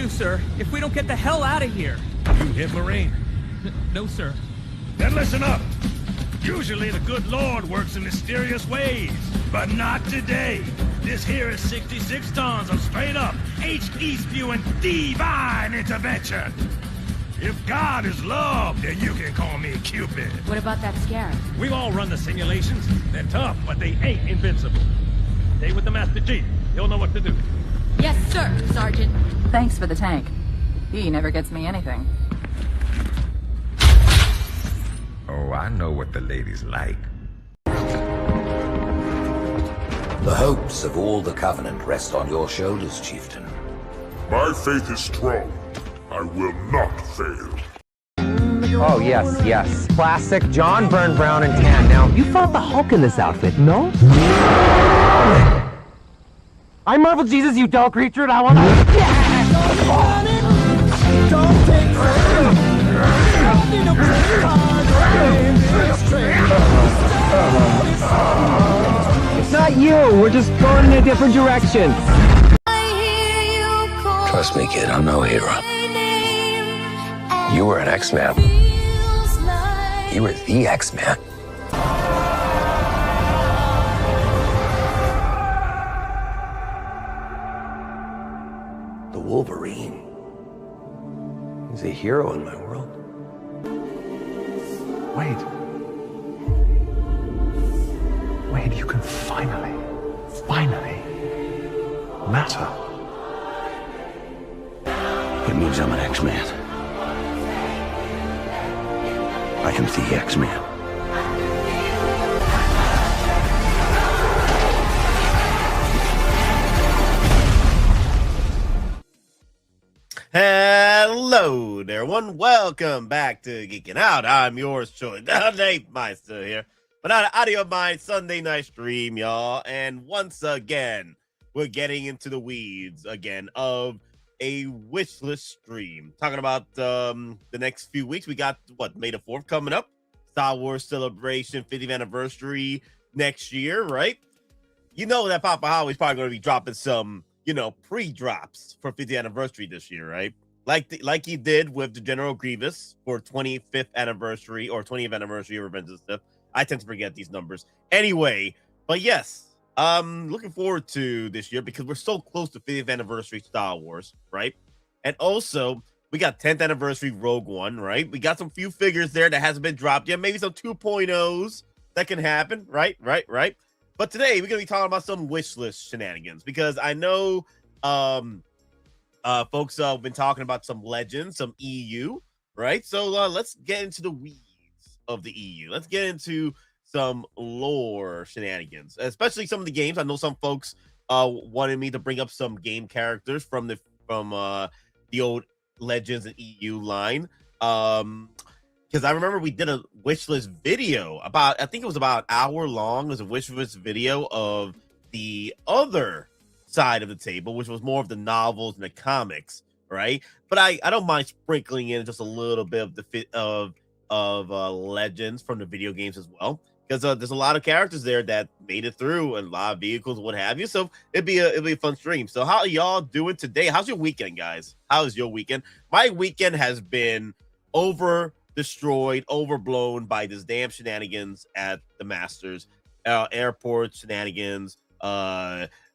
do, sir, if we don't get the hell out of here? You hit Marine? No, sir. Then listen up. Usually the good Lord works in mysterious ways, but not today. This here is 66 tons of straight up, H-E-spewing divine intervention. If God is love, then you can call me Cupid. What about that scarab? We've all run the simulations. They're tough, but they ain't invincible. Stay with the Master Chief. He'll know what to do. Yes, sir, Sergeant. Thanks for the tank. He never gets me anything. Oh, I know what the ladies like. The hopes of all the Covenant rest on your shoulders, Chieftain. My faith is strong. I will not fail. Oh, yes, yes. Classic John Byrne Brown and tan. Now, you fought the Hulk in this outfit, no? I Marvel Jesus, you dull creature, and I want to... It's not you. We're just going in a different direction. Trust me, kid, I'm no hero. You were an X-Man. You were the X-Man. The Wolverine. He's a hero in my world. Wade, you can finally matter. It means I'm an X-Man. I am the X-Man. Hello there, everyone. Welcome back to Geekin Out. I'm yours truly, Dave Myster here. But out of your mind, Sunday night stream, y'all. And once again, we're getting into the weeds again of a wishlist stream. Talking about the next few weeks. We got, what, May the 4th coming up. Star Wars Celebration 50th anniversary next year, right? You know that Papa Howie's probably going to be dropping some, pre-drops for 50th anniversary this year, right? Like he did with the General Grievous for 25th anniversary or 20th anniversary of Revenge of the Sith. I tend to forget these numbers. Anyway, but yes, looking forward to this year because we're so close to 50th anniversary Star Wars, right? And also, we got 10th anniversary Rogue One, right? We got some few figures there that hasn't been dropped yet. Maybe some 2.0s that can happen, right? But today, we're going to be talking about some wish list shenanigans because I know folks have been talking about some legends, some EU, right? So let's get into the weeds of the EU. Let's get into some lore shenanigans, especially some of the games. I know some folks wanted me to bring up some game characters from the old Legends and EU line. Because I remember we did a wish list video I think it was about an hour long. It was a wish list video of the other side of the table, which was more of the novels and the comics, right? But I don't mind sprinkling in just a little bit of legends from the video games as well, because there's a lot of characters there that made it through and a lot of vehicles, what have you. So it'd be a fun stream. So how are y'all doing today? How's your weekend, guys? How's your weekend? My weekend has been destroyed, overblown by this damn shenanigans at the Masters, airport shenanigans,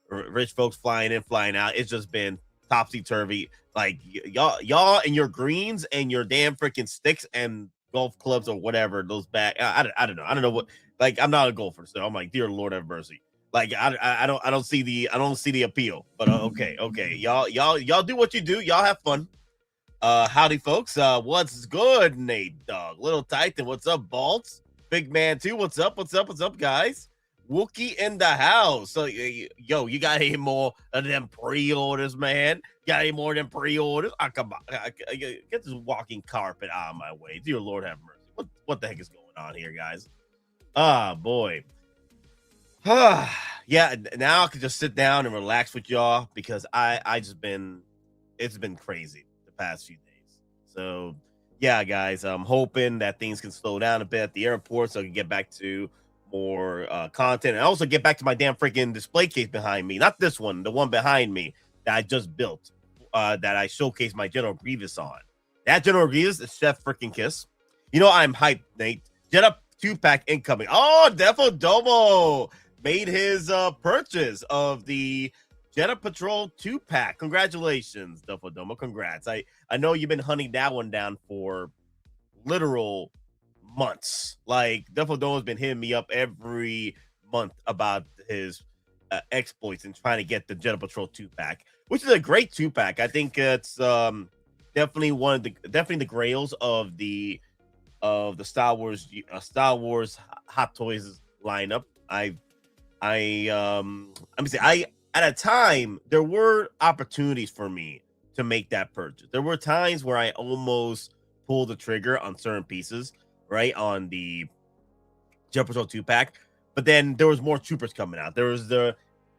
rich folks flying in, flying out. It's just been topsy-turvy. Like y'all and your greens and your damn freaking sticks and golf clubs or whatever, those back. I don't know. I don't know what, like, I'm not a golfer, so I'm like, dear Lord have mercy. Like, I don't see the appeal. But okay. Y'all do what you do. Y'all have fun. Howdy, folks. What's good, Nate Dog? Little Titan, what's up, Baltz? Big Man 2, what's up, guys? Wookie in the house. So, yo, you got any more of them pre-orders, man? Got any more of them pre-orders? Come on. Get this walking carpet out of my way. Dear Lord have mercy. What the heck is going on here, guys? Ah, boy. Yeah, now I can just sit down and relax with y'all because it's been crazy past few days. So yeah, guys, I'm hoping that things can slow down a bit at the airport so I can get back to more content and also get back to my damn freaking display case behind me. Not this one, the one behind me that I just built. that I showcased my General Grievous on. That General Grievous is Chef freaking Kiss. You know I'm hyped, Nate. Jetta 2-pack incoming. Oh, Defo Domo made his purchase of the Jetta Patrol 2-pack. Congratulations, Defo Domo. Congrats. I know you've been hunting that one down for literal months. Like, Defo Domo's been hitting me up every month about his exploits and trying to get the Jetta Patrol 2-pack, which is a great 2-pack. I think it's definitely the grails of the Star Wars Hot Toys lineup. At a time there were opportunities for me to make that purchase. There were times where I almost pulled the trigger on certain pieces, right, on the Jetta Patrol 2-pack, but then there was more troopers coming out.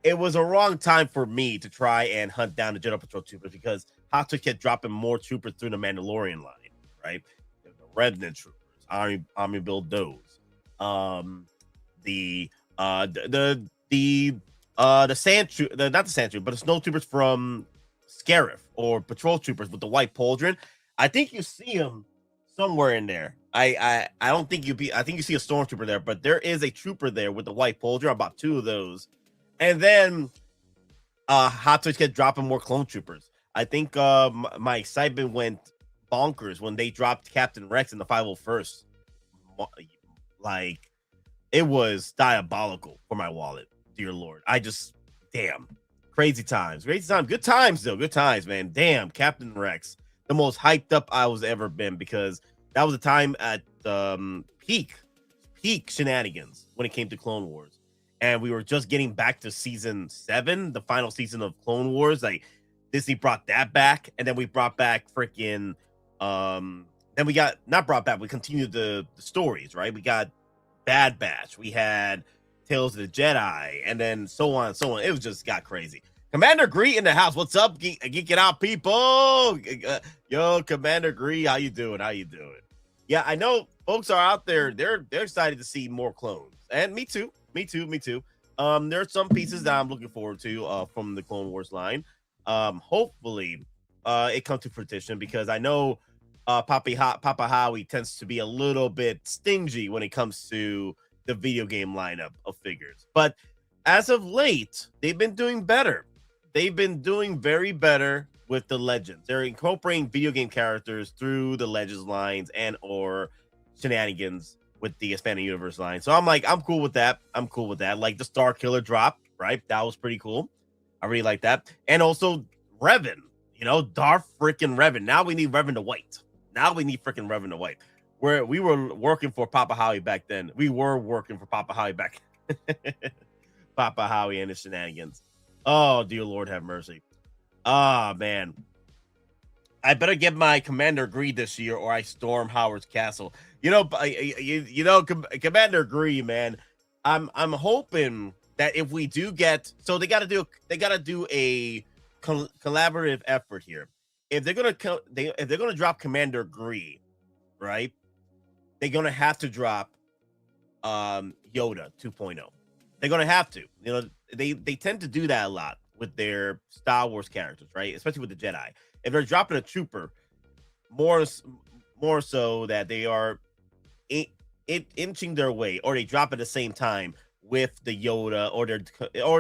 It was a wrong time for me to try and hunt down the Jetta Patrol troopers because Hot Toys kept dropping more troopers through the Mandalorian line, right? The Revenant troopers, Army build those. The sand troop, not the sand troop, but the snow troopers from Scarif or patrol troopers with the white pauldron. I think you see them somewhere in there. I don't think I think you see a stormtrooper there, but there is a trooper there with the white pauldron. About 2 of those, and then Hot Toys kept dropping more clone troopers. I think my excitement went bonkers when they dropped Captain Rex in the 501st. Like, it was diabolical for my wallet, dear Lord. Damn, crazy times, good times though, good times, man. Damn, Captain Rex, the most hyped up I was ever been, because that was a time at peak shenanigans when it came to Clone Wars, and we were just getting back to season 7, the final season of Clone Wars. Like, Disney brought that back, and then we brought back freaking then we got not brought back, we continued the stories, right? We got Bad Batch, we had Tales of the Jedi, and then so on and so on. It was just got crazy. Commander Gree in the house. What's up, Geekin Out people? Yo, Commander Gree, how you doing? Yeah, I know folks are out there. They're excited to see more clones, and me too. There are some pieces that I'm looking forward to from the Clone Wars line. Hopefully, it comes to fruition, because I know Papa Howie tends to be a little bit stingy when it comes to the video game lineup of figures. But as of late, they've been doing better. They've been doing very better with the Legends. They're incorporating video game characters through the Legends lines and or shenanigans with the expanded universe line. So I'm cool with that. Like the Star Killer drop, right? That was pretty cool. I really like that. And also Revan, Darth freaking Revan. Now we need Revan the White. Where we were working for Papa Howie back then. Papa Howie and his shenanigans. Oh, dear Lord, have mercy. Ah, man. I better get my Commander Gree this year, or I storm Howard's castle. Commander Gree, man. I'm hoping that if we do get, so they gotta do a collaborative effort here. If they're gonna drop Commander Gree, right? They're gonna have to drop Yoda 2.0. They're gonna have to. They tend to do that a lot with their Star Wars characters, right? Especially with the Jedi. If they're dropping a trooper, more so that they are inching their way, or they drop at the same time with the Yoda or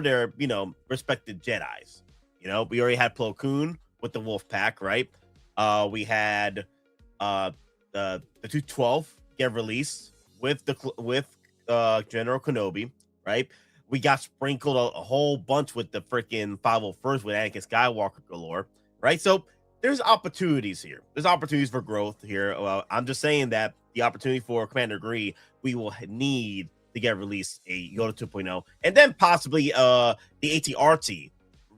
their respected Jedis. We already had Plo Koon with the Wolf Pack, right? We had the 212 get released with General Kenobi, right? We got sprinkled a whole bunch with the freaking 501st with Anakin Skywalker galore, right? So there's opportunities here. There's opportunities for growth here. I'm just saying that the opportunity for Commander Gree, we will need to get released a Yoda 2.0, and then possibly the AT-RT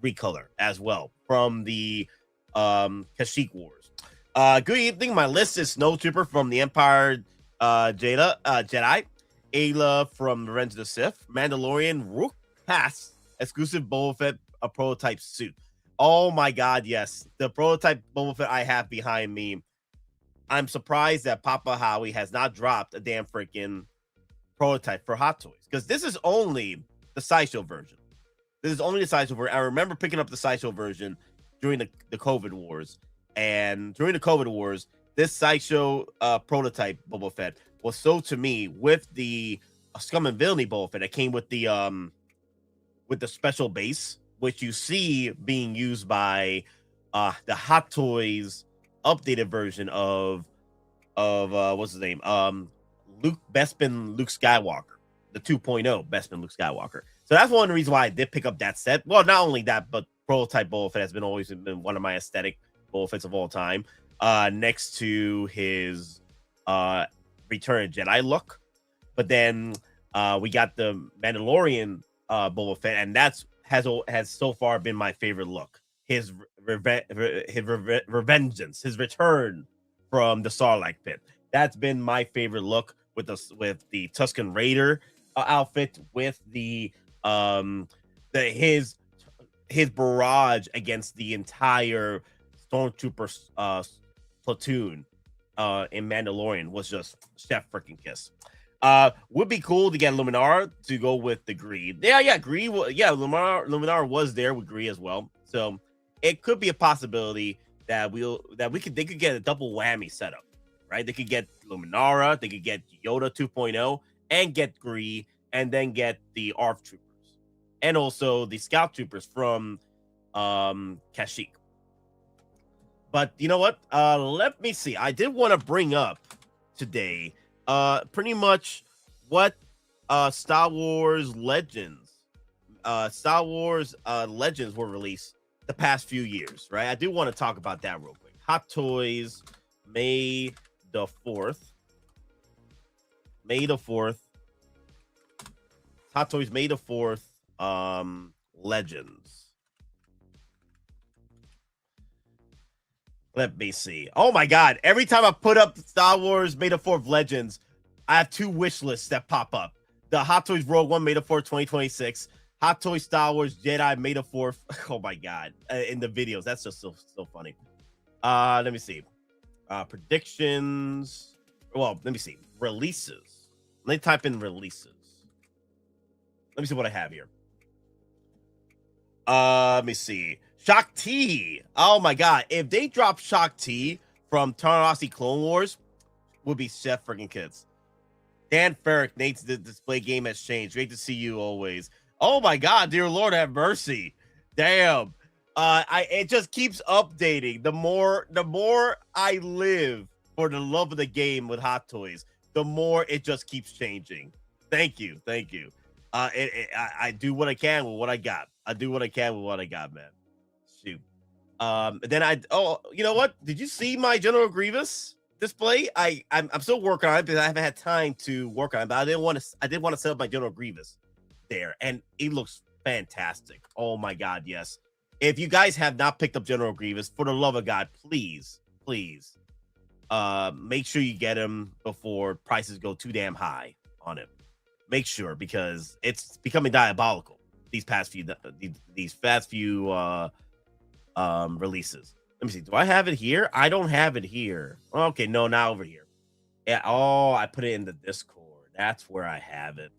recolor as well from the Kashyyyk Wars. Good evening. My list is Snowtrooper from the Empire Jedi, Ayla from Revenge of the Sith, Mandalorian, Rook Pass, exclusive Boba Fett, a prototype suit. Oh my God, yes. The prototype Boba Fett I have behind me. I'm surprised that Papa Howie has not dropped a damn freaking prototype for Hot Toys, because this is only the Sideshow version. I remember picking up the Sideshow version during the COVID wars. And during the COVID wars, this Sideshow prototype Boba Fett was sold to me with the Scum and Villainy Boba Fett that came with the special base, which you see being used by the Hot Toys updated version of what's his name? Bespin Luke Skywalker, the 2.0 Bespin Luke Skywalker. So that's one of the reasons why I did pick up that set. Well, not only that, but prototype Boba Fett has always been one of my aesthetic Boba Fetts of all time. Next to his Return of Jedi look. But then we got the Mandalorian Boba Fett, and that's has so far been my favorite look. His revengeance, his return from the Sarlacc pit. That's been my favorite look with the Tusken Raider outfit, with his barrage against the entire Stormtrooper platoon in Mandalorian was just chef freaking kiss. Would be cool to get Luminara to go with the Gree. Gree. Luminara was there with Gree as well. So it could be a possibility that they could get a double whammy setup, right? They could get Luminara, they could get Yoda 2.0, and get Gree, and then get the ARF troopers, and also the Scout troopers from Kashyyyk. But you know what? Let me see. I did want to bring up today pretty much what Star Wars Legends were released the past few years, right? I do want to talk about that real quick. Hot Toys, May the 4th. Hot Toys, May the 4th. Legends. Let me see. Oh my God. Every time I put up Star Wars May the 4th Legends, I have two wish lists that pop up. The Hot Toys Rogue One May the 4th, 2026. Hot Toys Star Wars Jedi May the 4th. Oh my God. In the videos. That's just so funny. Let me see. Predictions. Well, let me see. Releases. Let me type in releases. Let me see what I have here. Let me see. Shock T. Oh my God. If they drop Shock T from Tarnasi Clone Wars, would be chef freaking kids. Dan Ferrick, Nate's the display game has changed. Great to see you always. Oh my God, dear Lord, have mercy. Damn. It just keeps updating. The more I live for the love of the game with Hot Toys, the more it just keeps changing. Thank you. I do what I can with what I got. Man. Shoot. Then you know what? Did you see my General Grievous display? I'm still working on it because I haven't had time to work on it, but I did want to set up my General Grievous there, and it looks fantastic. Oh my God, yes. If you guys have not picked up General Grievous, for the love of God, please make sure you get him before prices go too damn high on him. Make sure, because it's becoming diabolical these past few releases. Let me see. Do I have it here? I don't have it here. Okay, no, not over here. Yeah. Oh, I put it in the Discord. That's where I have it.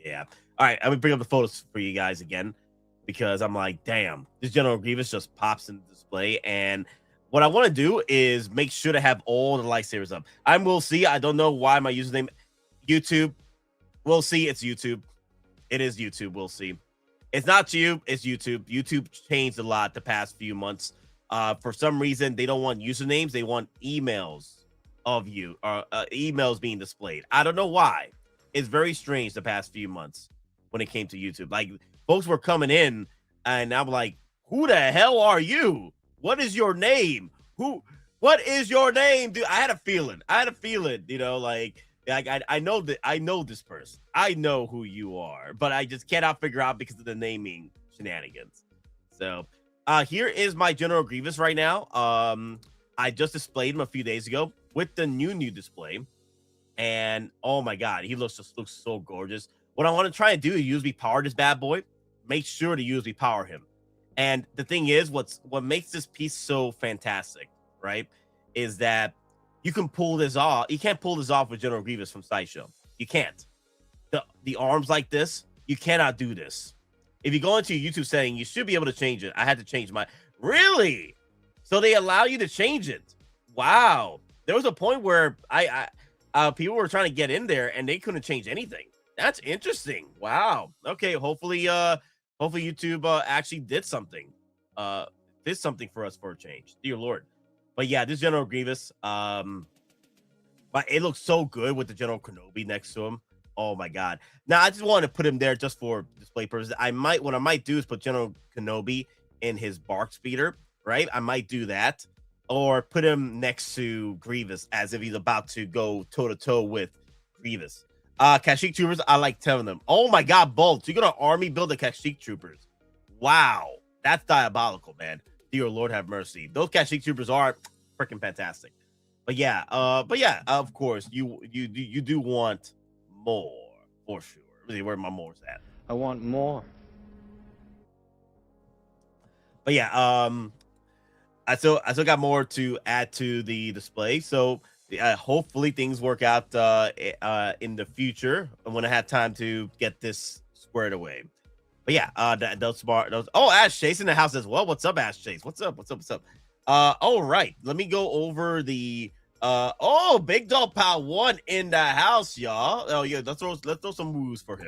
Yeah. All right. I'm gonna bring up the photos for you guys again, because I'm like, damn, this General Grievous just pops in the display. And what I want to do is make sure to have all the lightsabers up. We'll see. I don't know why my username YouTube. We'll see. It's YouTube. It is YouTube. We'll see. It's not you. It's YouTube. YouTube changed a lot the past few months. For some reason, they don't want usernames. They want emails of you, or emails being displayed. I don't know why. It's very strange the past few months when it came to YouTube. Like, folks were coming in, and I'm like, who the hell are you? What is your name? What is your name, dude? I had a feeling, you know, like I know that I know this person. I know who you are, but I just cannot figure out because of the naming shenanigans. So here is my General Grievous right now. I just displayed him a few days ago with the new display, and oh my God, he looks so gorgeous. What I want to try and do is USB power this bad boy. Make sure to USB power him. And the thing is, what makes this piece so fantastic, right, is that you can pull this off. You can't pull this off with General Grievous from Sideshow. You can't. The arms like this, you cannot do this. If you go into your YouTube setting, you should be able to change it. I had to change my Really? So they allow you to change it. Wow. There was a point where people were trying to get in there and they couldn't change anything. That's interesting. Wow. Okay. Hopefully YouTube actually did something for us for a change. Dear Lord. But yeah, this General Grievous, but it looks so good with the General Kenobi next to him. Oh my God. Now I just want to put him there just for display purposes. What I might do is put General Kenobi in his bark speeder, right? I might do that. Or put him next to Grievous as if he's about to go toe-to-toe with Grievous. Kashyyyk Troopers, I like telling them. Oh my God, Bolt, you're gonna army build the Kashyyyk Troopers. Wow, that's diabolical, man. Dear Lord have mercy. Those Kashyyyk Troopers are freaking fantastic. But yeah, of course, you do want more for sure. Really, where my more's at? I want more. But yeah, I still got more to add to the display. So hopefully things work out in the future when I have time to get this squared away. But yeah, those Ash Chase in the house as well. What's up, Ash Chase? What's up? All right, let me go over the Big Dog Pal 1 in the house, y'all. Oh yeah, let's throw some moves for him.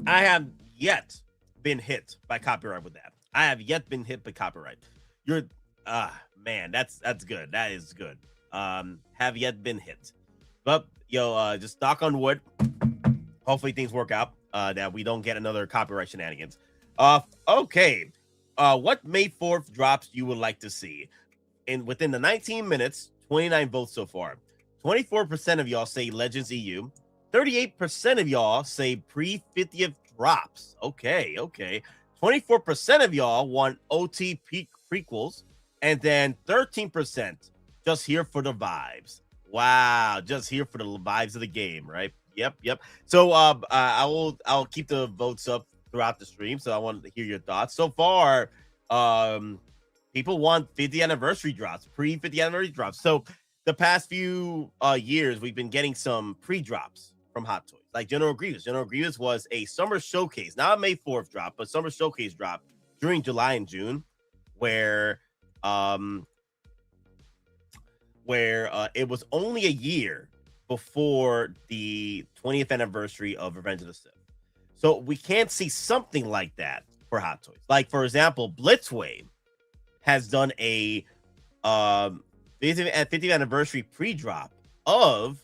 I have yet been hit by copyright with that. I have yet been hit by copyright. You're man, that's good. That is good. Have yet been hit. But just knock on wood. Hopefully things work out. That we don't get another copyright shenanigans. Okay. What May 4th drops you would like to see? And within the 19 minutes, 29 votes so far. 24% of y'all say Legends EU. 38% of y'all say pre-50th drops. Okay. 24% of y'all want OT prequels. And then 13% just here for the vibes. Wow, just here for the vibes of the game, right? Yep. So I'll keep the votes up throughout the stream. So I want to hear your thoughts. So far, people want 50th anniversary drops, pre-50th anniversary drops. So the past few years, we've been getting some pre-drops from Hot Toys, like General Grievous. General Grievous was a summer showcase, not a May 4th drop, but summer showcase drop during July and June, where it was only a year before the 20th anniversary of Revenge of the Sith. So we can't see something like that for Hot Toys. Like, for example, Blitzwave has done a 50th anniversary pre-drop of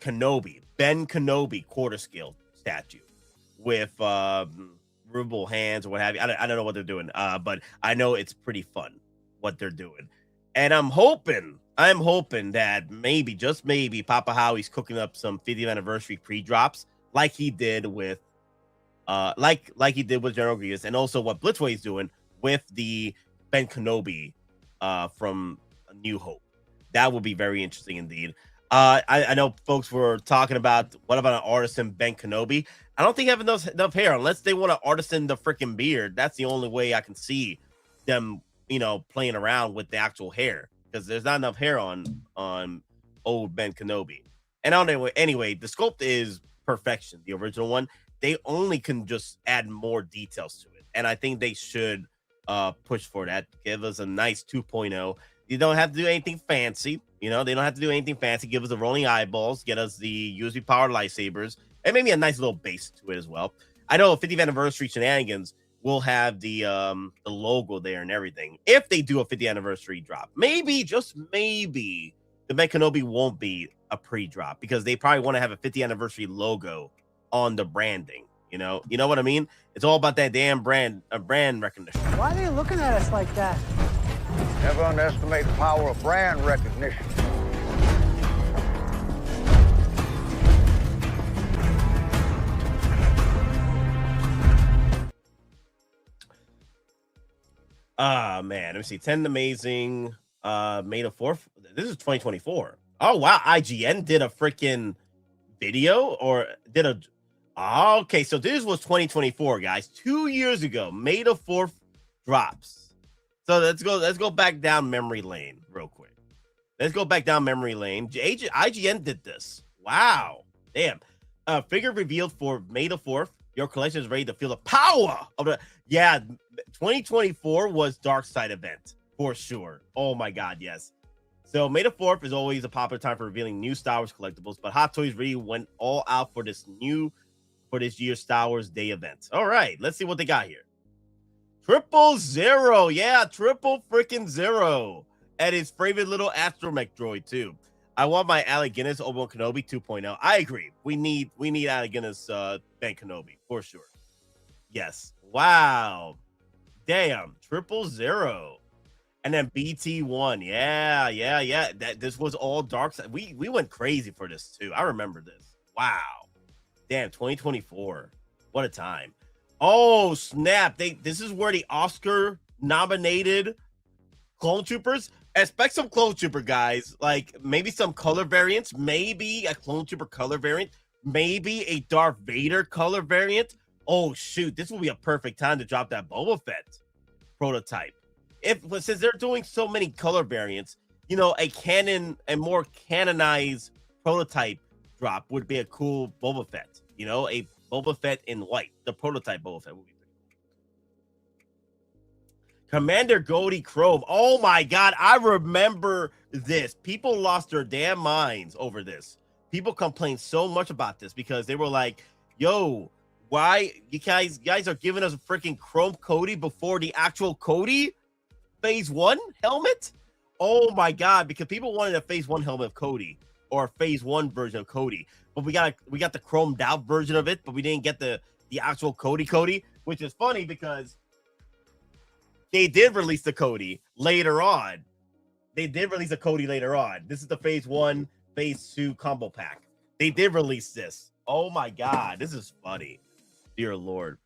Kenobi, Ben Kenobi quarter scale statue with ruble hands or what have you. I don't know what they're doing, but I know it's pretty fun what they're doing. And I'm hoping that maybe, just maybe, Papa Howie's cooking up some 50th anniversary pre-drops like he did with General Grievous, and also what Blitzway's doing with the Ben Kenobi from A New Hope. That would be very interesting indeed. I know folks were talking about, what about an Artisan Ben Kenobi? I don't think I have enough hair, unless they want to Artisan the freaking beard. That's the only way I can see them, playing around with the actual hair, because there's not enough hair on old Ben Kenobi. And anyway, the sculpt is perfection. The original one, they only can just add more details to it, and I think they should push for that. Give us a nice 2.0. You don't have to do anything fancy. They don't have to do anything fancy. Give us the rolling eyeballs, get us the USB powered lightsabers, and maybe a nice little base to it as well. I know 50th anniversary shenanigans will have the logo there and everything. If they do a 50th anniversary drop, maybe, just maybe, the Ben Kenobi won't be a pre-drop, because they probably want to have a 50th anniversary logo on the branding. You know what I mean? It's all about that damn brand recognition. Why are they looking at us like that? Never underestimate the power of brand recognition. Man, let me see. 10 Amazing, May the 4th. This is 2024. Oh, wow. IGN did a freaking video, or did a... Okay, so this was 2024, guys. 2 years ago, May the 4th drops. So let's go back down memory lane real quick. Let's go back down memory lane. IGN did this. Wow. Damn. Figure revealed for May the 4th. Your collection is ready to feel the power of the. Yeah, 2024 was Dark Side event for sure. Oh my God, yes. So May the 4th is always a popular time for revealing new Star Wars collectibles, but Hot Toys really went all out for this year's Star Wars Day event. All right, let's see what they got here. 000, yeah, triple freaking zero, and his favorite little astromech droid too. I want my Alec Guinness Obi-Wan Kenobi 2.0. I agree. We need Alec Guinness Ben Kenobi for sure. Yes. Wow. Damn. 000. And then BT1. Yeah. This was all dark side. We went crazy for this too. I remember this. Wow. Damn, 2024. What a time. Oh, snap. This is where the Oscar nominated Clone Troopers. Expect some Clone Trooper, guys. Like maybe some color variants, maybe a Clone Trooper color variant, maybe a Darth Vader color variant. Oh shoot, this will be a perfect time to drop that Boba Fett prototype. Since they're doing so many color variants, you know, a more canonized prototype drop would be a cool Boba Fett. You know, a Boba Fett in white, the prototype Boba Fett would be. Commander Goldie Chrome. Oh my God, I remember this. People lost their damn minds over this. People complained so much about this because they were like, yo, why you guys are giving us a freaking Chrome Cody before the actual Cody Phase 1 helmet? Oh my God, because people wanted a Phase 1 helmet of Cody or a Phase 1 version of Cody. But we got the chromed out version of it, but we didn't get the actual Cody, which is funny because they did release the Cody later on. This is the Phase 1, Phase 2 combo pack. They did release this. Oh my God, this is funny. Dear Lord.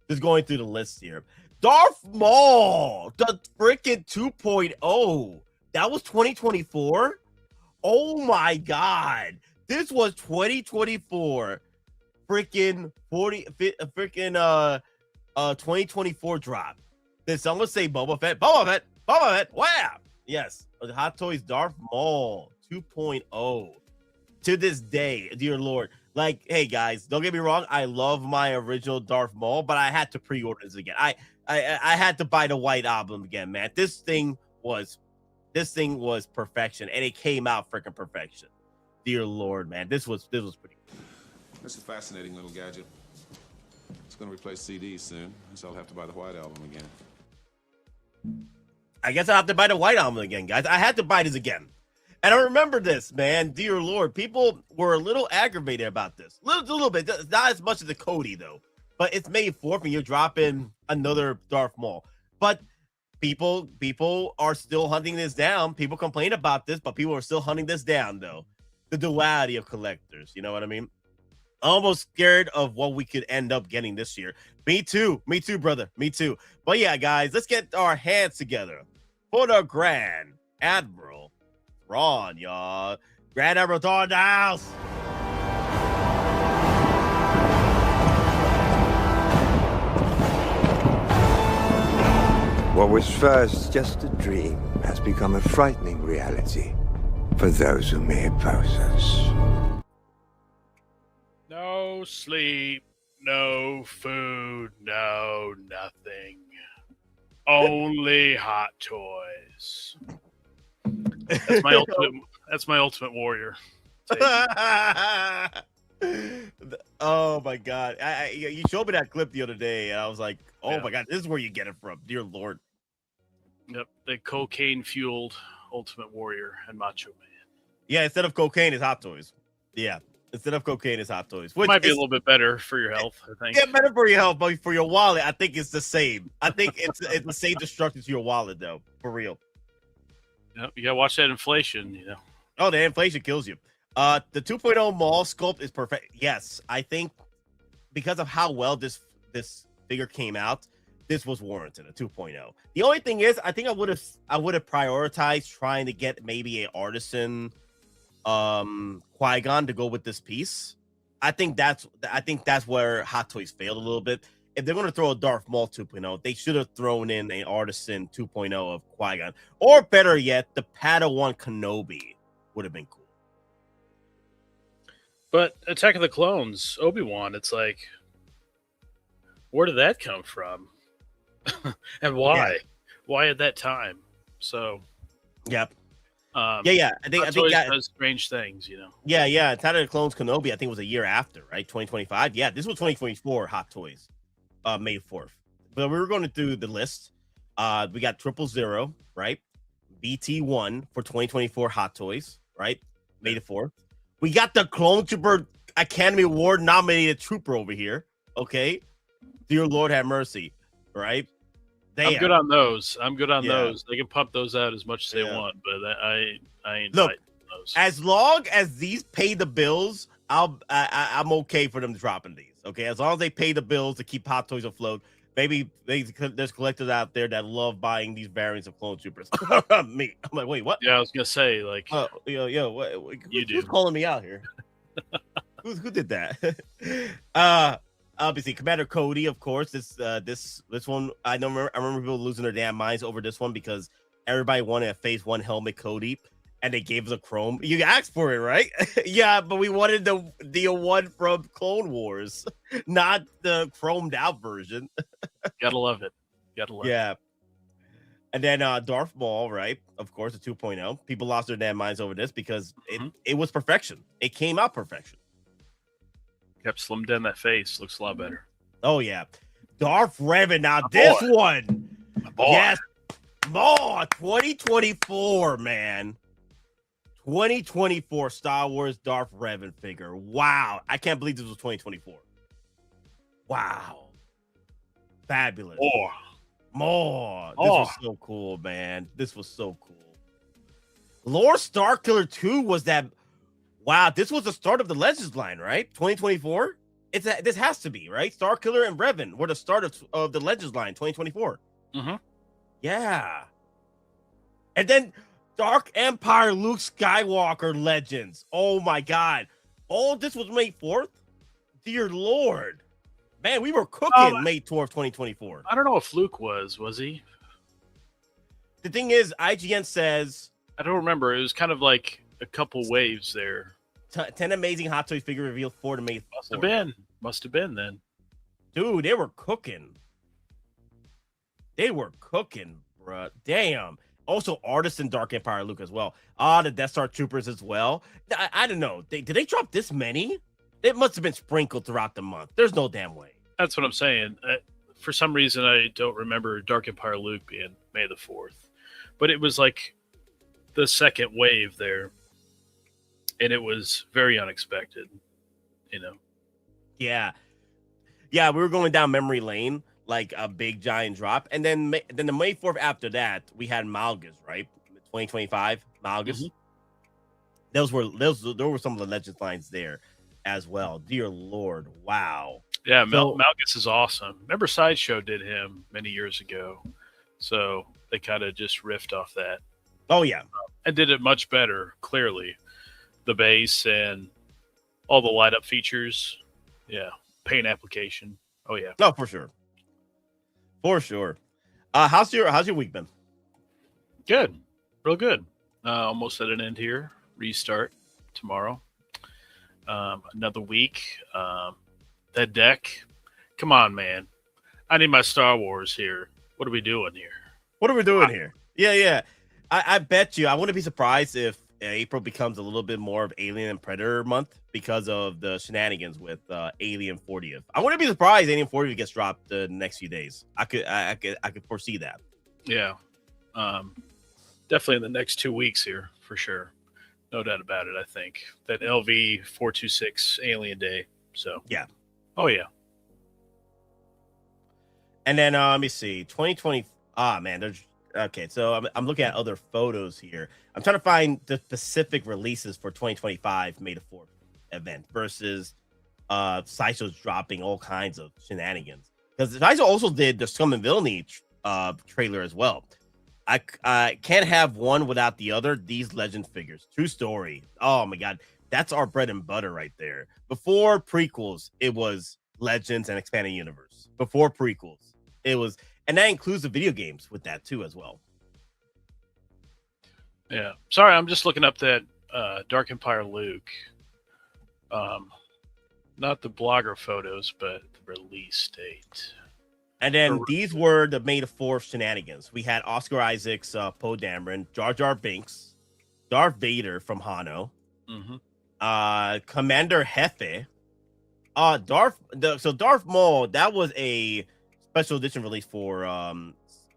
Just going through the list here. Darth Maul, the freaking 2.0. That was 2024? Oh my God. This was 2024. Freaking 2024 drop. Did someone say Boba Fett? Boba Fett. Wow. Yes. Hot Toys Darth Maul 2.0. To this day, dear Lord. Like, hey guys, don't get me wrong. I love my original Darth Maul, but I had to pre-order this again. I had to buy the white album again, man. This thing was perfection, and it came out freaking perfection. Dear Lord, man. This was pretty cool. That's a fascinating little gadget. It's gonna replace CDs soon, so I'll have to buy the white album again. I guess I have to buy the white album again, guys. I had to buy this again. And I remember this, man. Dear Lord, people were a little aggravated about this. A little bit. Not as much as the Cody, though. But it's May 4th and you're dropping another Darth Maul. But people are still hunting this down. People complain about this, but people are still hunting this down, though. The duality of collectors. You know what I mean? Almost scared of what we could end up getting this year. Me too, brother. Me too. But yeah, guys, let's get our hands together for the Grand Admiral Thrawn, y'all. Grand Admiral Thrawn in the house. What was first just a dream has become a frightening reality for those who may oppose us. No sleep, no food, no nothing. Only hot toys. That's my ultimate warrior. Oh my God. You showed me that clip the other day and I was like, oh my God, this is where you get it from. Dear Lord. Yep, the cocaine-fueled Ultimate Warrior and Macho Man. Yeah, instead of cocaine, it's hot toys. Yeah, instead of cocaine, it's hot toys. Which might be a little bit better for your health, I think. Yeah, better for your health, but for your wallet, I think it's the same. I think it's the same destruction to your wallet, though, for real. Yep, you gotta watch that inflation, you know. Oh, the inflation kills you. The 2.0 Maul sculpt is perfect. Yes, I think because of how well this figure came out, this was warranted a 2.0. The only thing is, I think I would have prioritized trying to get maybe a Artisan Qui-Gon to go with this piece. I think that's where Hot Toys failed a little bit. If they're going to throw a Darth Maul 2.0, they should have thrown in an Artisan 2.0 of Qui-Gon, or better yet, the Padawan Kenobi would have been cool. But Attack of the Clones, Obi-Wan, it's like, where did that come from? And why? Yeah. Why at that time? So, Yep. I think that does strange things, you know. Yeah. Attack of the Clones Kenobi, I think was a year after, right? 2025. Yeah, this was 2024 Hot Toys, May 4th. But we were going through the list. We got 000, right? BT1 for 2024 Hot Toys, right? May the 4th. We got the Clone Trooper Academy Award nominated trooper over here. Okay. Dear Lord have mercy. Right? Damn. I'm good on those. Those. They can pump those out as much as they want, but I ain't Look, those. As long as these pay the bills, I'm okay for them dropping these. Okay. As long as they pay the bills to keep Hot Toys afloat. Maybe there's collectors out there that love buying these variants of Clone Troopers. Me. I'm like, wait, what? Yeah, I was gonna say, like, what, who's calling me out here? who did that? Obviously, Commander Cody, of course. This one, I remember people losing their damn minds over this one because everybody wanted a Phase 1 helmet Cody, and they gave us a chrome. You asked for it, right? Yeah, but we wanted the one from Clone Wars, not the chromed out version. Gotta love it. Yeah. And then Darth Maul, right? Of course, the 2.0. People lost their damn minds over this because it was perfection. It came out perfection. Kept slimmed down that face. Looks a lot better. Oh, yeah. Darth Revan. Now, this one. Yes. More 2024, man. 2024 Star Wars Darth Revan figure. Wow. I can't believe this was 2024. Wow. Fabulous. More. This was so cool, man. This was so cool. Lord Starkiller 2 was that. Wow, this was the start of the Legends line, right? 2024? This has to be, right? Starkiller and Revan were the start of the Legends line, 2024. Mm-hmm. Yeah. And then Dark Empire Luke Skywalker Legends. Oh my God. All this was May 4th? Dear Lord. Man, we were cooking May 12th, 2024. I don't know if Luke was he? The thing is, IGN says... I don't remember. It was kind of like a couple waves there. 10 amazing Hot Toys figure revealed 4 to May 4th. Must have been then. Dude, they were cooking. They were cooking, bruh. Damn. Also, Artisan Dark Empire Luke as well. The Death Star Troopers as well. I don't know. Did they drop this many? It must have been sprinkled throughout the month. There's no damn way. That's what I'm saying. For some reason, I don't remember Dark Empire Luke being May the 4th. But it was like the second wave there. And it was very unexpected, you know? Yeah. Yeah, we were going down memory lane, like a big giant drop. And then the May 4th after that, we had Malgus, right? 2025 Malgus. Mm-hmm. Those were some of the Legends lines there as well. Dear Lord, wow. Yeah, Malgus is awesome. Remember Sideshow did him many years ago. So they kind of just riffed off that. Oh, yeah. And did it much better, clearly. The base and all the light up features. Yeah. Paint application. Oh, yeah. No, for sure. For sure. How's your week been? Good. Real good. Almost at an end here. Restart tomorrow. Another week. That deck. Come on, man. I need my Star Wars here. What are we doing here? Yeah. I bet you. I wouldn't be surprised if April becomes a little bit more of Alien and Predator month because of the shenanigans with Alien 40th. I wouldn't be surprised Alien 40th gets dropped the next few days. I could foresee that. Yeah. Definitely in the next 2 weeks here for sure. No doubt about it. I think that LV 426 Alien Day. So yeah. Oh yeah. And then let me see. 2020. Man, there's okay. So I'm looking at other photos here. I'm trying to find the specific releases for 2025 May the 4th event versus Sideshow's dropping all kinds of shenanigans. Because Sideshow also did the Scum and Villainy trailer as well. I can't have one without the other. These Legend figures. True story. Oh my God. That's our bread and butter right there. Before prequels, it was Legends and Expanded Universe. Before prequels, it was, and that includes the video games with that too as well. Yeah. Sorry, I'm just looking up that Dark Empire Luke. Not the blogger photos, but the release date. And then these were the May the 4th shenanigans. We had Oscar Isaac's Poe Dameron, Jar Jar Binks, Darth Vader from Hano, Commander Hefe, Darth Maul. That was a special edition release for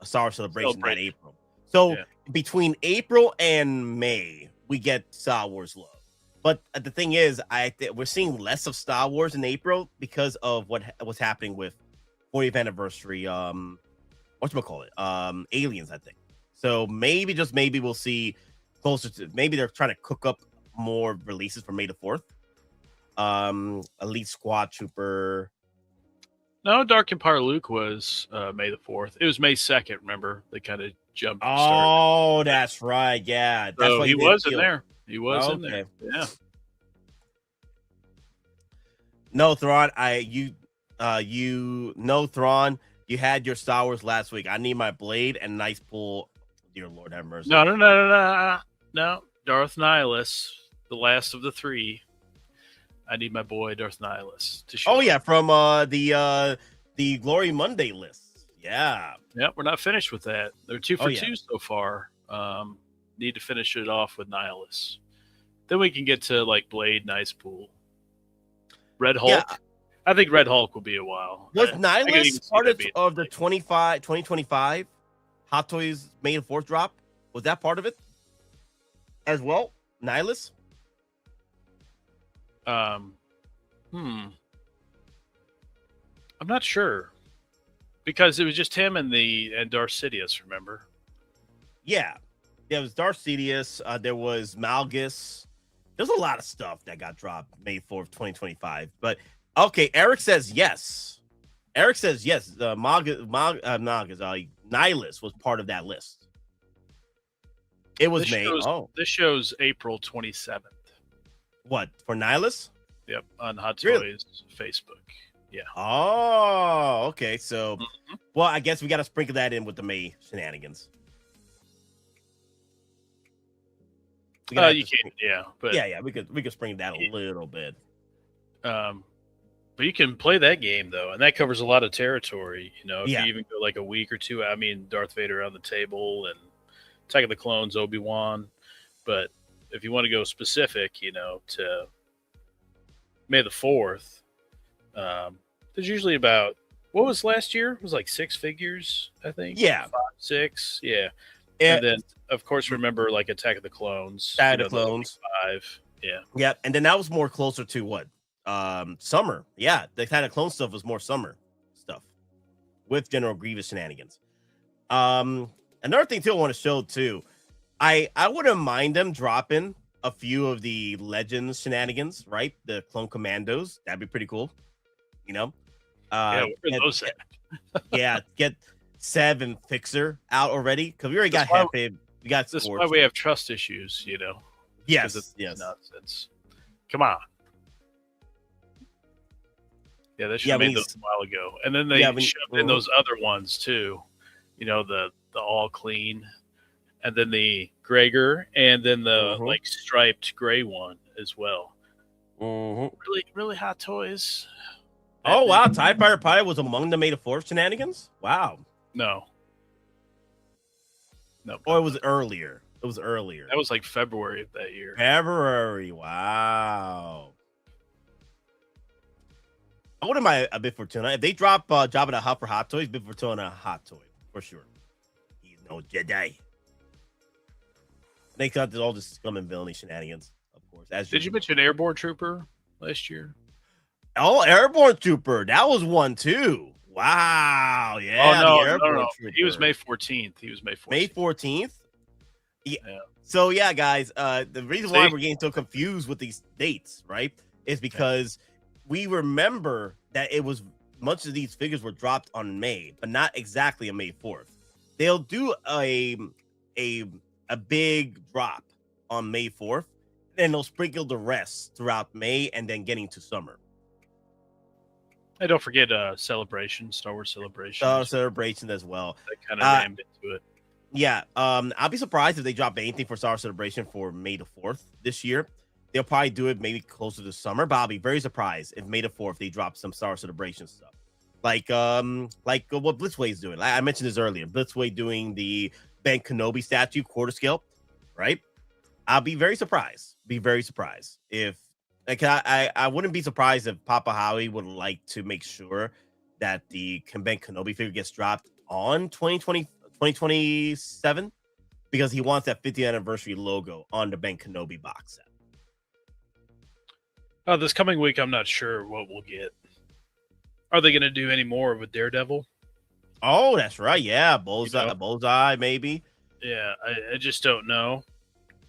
Star Wars Celebration in April. So between April and May, we get Star Wars love. But the thing is, we're seeing less of Star Wars in April because of what's happening with 40th anniversary. Aliens, I think. So maybe, just maybe, we'll see closer to. Maybe they're trying to cook up more releases for May the 4th. Elite Squad Trooper. No, Dark Empire Luke was May the 4th. It was May 2nd. Remember, they kind of jumped. Oh, that's right. Yeah, that's why he was in there. He was in there. Yeah. No, Thrawn. Thrawn. You had your Star Wars last week. I need my blade and nice pull. Dear Lord, have mercy. No. Darth Nihilus, the last of the three. I need my boy Darth Nihilus to show. Oh yeah, from the Glory Monday list. Yeah. Yep, we're not finished with that. They're 2 for 2 so far. Need to finish it off with Nihilus. Then we can get to like Blade, Nice Pool, Red Hulk. Yeah. I think Red Hulk will be a while. Was Nihilus part of the 2025 Hot Toys May the 4th drop? Was that part of it as well? Nihilus? I'm not sure because it was just him and Darth Sidious. Remember? Yeah, there was Darth Sidious. There was Malgus. There's a lot of stuff that got dropped May 4th, 2025. But okay, Eric says yes. Nihilus was part of that list. It was This shows April 27th. What, for Nihilus? Yep, on Hot Toys Facebook. Yeah. Oh, okay. So, well, I guess we got to sprinkle that in with the May shenanigans. You can, but we could sprinkle that a little bit. But you can play that game though, and that covers a lot of territory. You know, if you even go like a week or two. I mean, Darth Vader on the table and Attack of the Clones, Obi-Wan, but if you want to go specific, to May the 4th, there's usually about, what was last year? It was like 6 figures, I think. Yeah. 5, 6. Yeah. And then, of course, remember like Attack of the Clones. Attack of the Clones. 5. Yeah. Yeah. And then that was more closer to what? Summer. Yeah. The Attack of the Clones stuff was more summer stuff with General Grievous shenanigans. Another thing too I want to show too, I wouldn't mind them dropping a few of the Legends shenanigans, right? The Clone Commandos. That'd be pretty cool. Where are those at? Get Sev and Fixer out already because we already got Hefe. We got. That's why we have trust issues, Yes. Nonsense. Come on. Yeah, they should have made those a while ago. And then they shoved in those other ones too. The all clean, and then the Gregor, and then the like striped gray one as well. Really, really Hot Toys. Oh wow, TIE Fighter Pie was among the May the 4th shenanigans. Wow. No. Oh, it was earlier. That was like February of that year. February. Wow. I wouldn't mind a Bib Fortuna. If they drop Jabba the Hutt for Hot Toys, Bib Fortuna a hot toy for sure. He's no Jedi. They got all this scum and villainy shenanigans, of course. Did you mention Airborne Trooper last year? Oh, Airborne Trooper. That was one too. Wow. Yeah. Oh, no. He was May 14th. May 14th? Yeah. So, yeah, guys, the reason why we're getting so confused with these dates, right, is because we remember that it was much of these figures were dropped on May, but not exactly on May 4th. They'll do a big drop on May 4th, and they'll sprinkle the rest throughout May and then getting to summer. And don't forget Celebration, Star Wars Celebration. Celebration as well. That kind of rammed into it. Yeah. I'll be surprised if they drop anything for Star Wars Celebration for May the 4th this year. they'll probably do it maybe closer to summer, but I'll be very surprised if May the 4th they drop some Star Wars Celebration stuff. Like what Blitzway is doing. I mentioned this earlier. Blitzway doing the Ben Kenobi statue quarter scale, right? I'll be very surprised. If like I wouldn't be surprised if Papa Howie would like to make sure that the Ben Kenobi figure gets dropped on 2027 because he wants that 50th anniversary logo on the Ben Kenobi box set. This coming week, I'm not sure what we'll get. Are they going to do any more with Daredevil? Oh, that's right. Yeah, Bullseye, maybe. Yeah, I just don't know.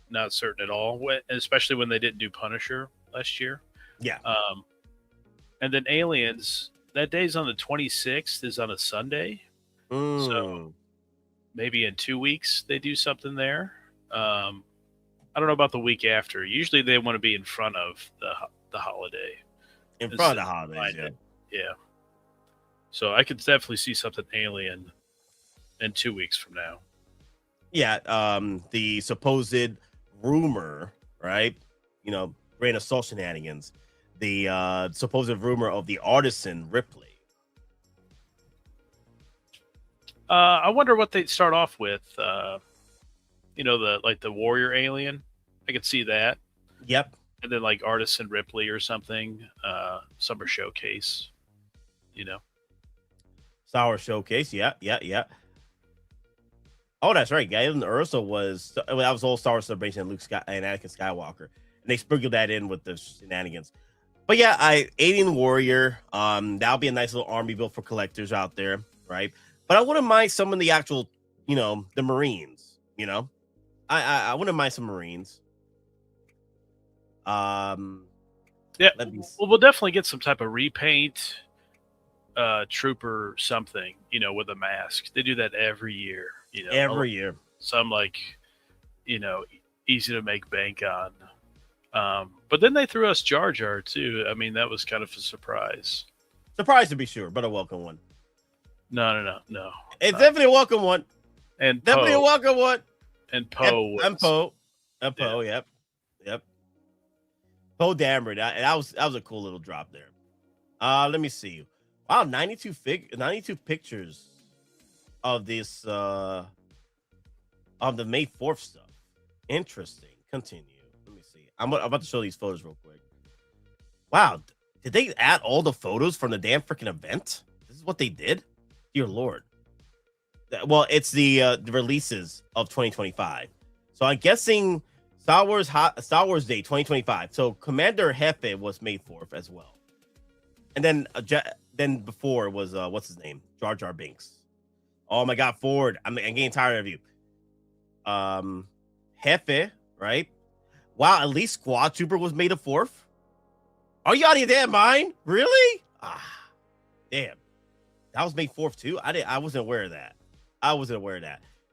Not certain at all, especially when they didn't do Punisher last year. Yeah. And then Aliens, that day's on the 26th, is on a Sunday. So maybe in 2 weeks they do something there. I don't know about the week after. Usually they want to be in front of the holiday. In front of the holidays, yeah. So I could definitely see something Alien in 2 weeks from now. Yeah, the supposed rumor, right? You know, grain of salt shenanigans. The supposed rumor of the Artisan Ripley. I wonder what they'd start off with. You know, the warrior alien. I could see that. Yep. And then like Artisan Ripley or something. Summer Showcase. You know. Star Wars Showcase. Yeah. Oh, that's right. Galen Ursa was that was all Star Wars Celebration and Luke and Anakin Skywalker, and they sprinkled that in with the shenanigans. But yeah, Alien Warrior. That'll be a nice little army built for collectors out there, right? But I wouldn't mind some of the actual, you know, the Marines. You know, I wouldn't mind some Marines. Yeah, we'll definitely get some type of repaint. Trooper something, you know, with a mask. They do that every year, you know. Every year. Some like, you know, easy to make bank on. But then they threw us Jar Jar too. I mean, that was kind of a surprise. Surprise to be sure, but a welcome one. No. It's definitely a welcome one. And definitely a welcome one. And Poe. And Poe. Yep. Poe Dameron. That was a cool little drop there. Let me see. Wow, 92 pictures of this of the May 4th stuff. Interesting. Continue. Let me see. I'm about to show these photos real quick. Wow, did they add all the photos from the damn freaking event? This is what they did? Dear Lord. Well, it's the releases of 2025. So I'm guessing Star Wars Day 2025. So Commander Jefe was May 4th as well. And then before was what's his name? Jar Jar Binks. Oh my God, Ford. I'm getting tired of you. Jefe, right? Wow, at least Squad Trooper was May the 4th. Are you out of your damn mind? Really? Damn. That was May 4th too. I wasn't aware of that. Let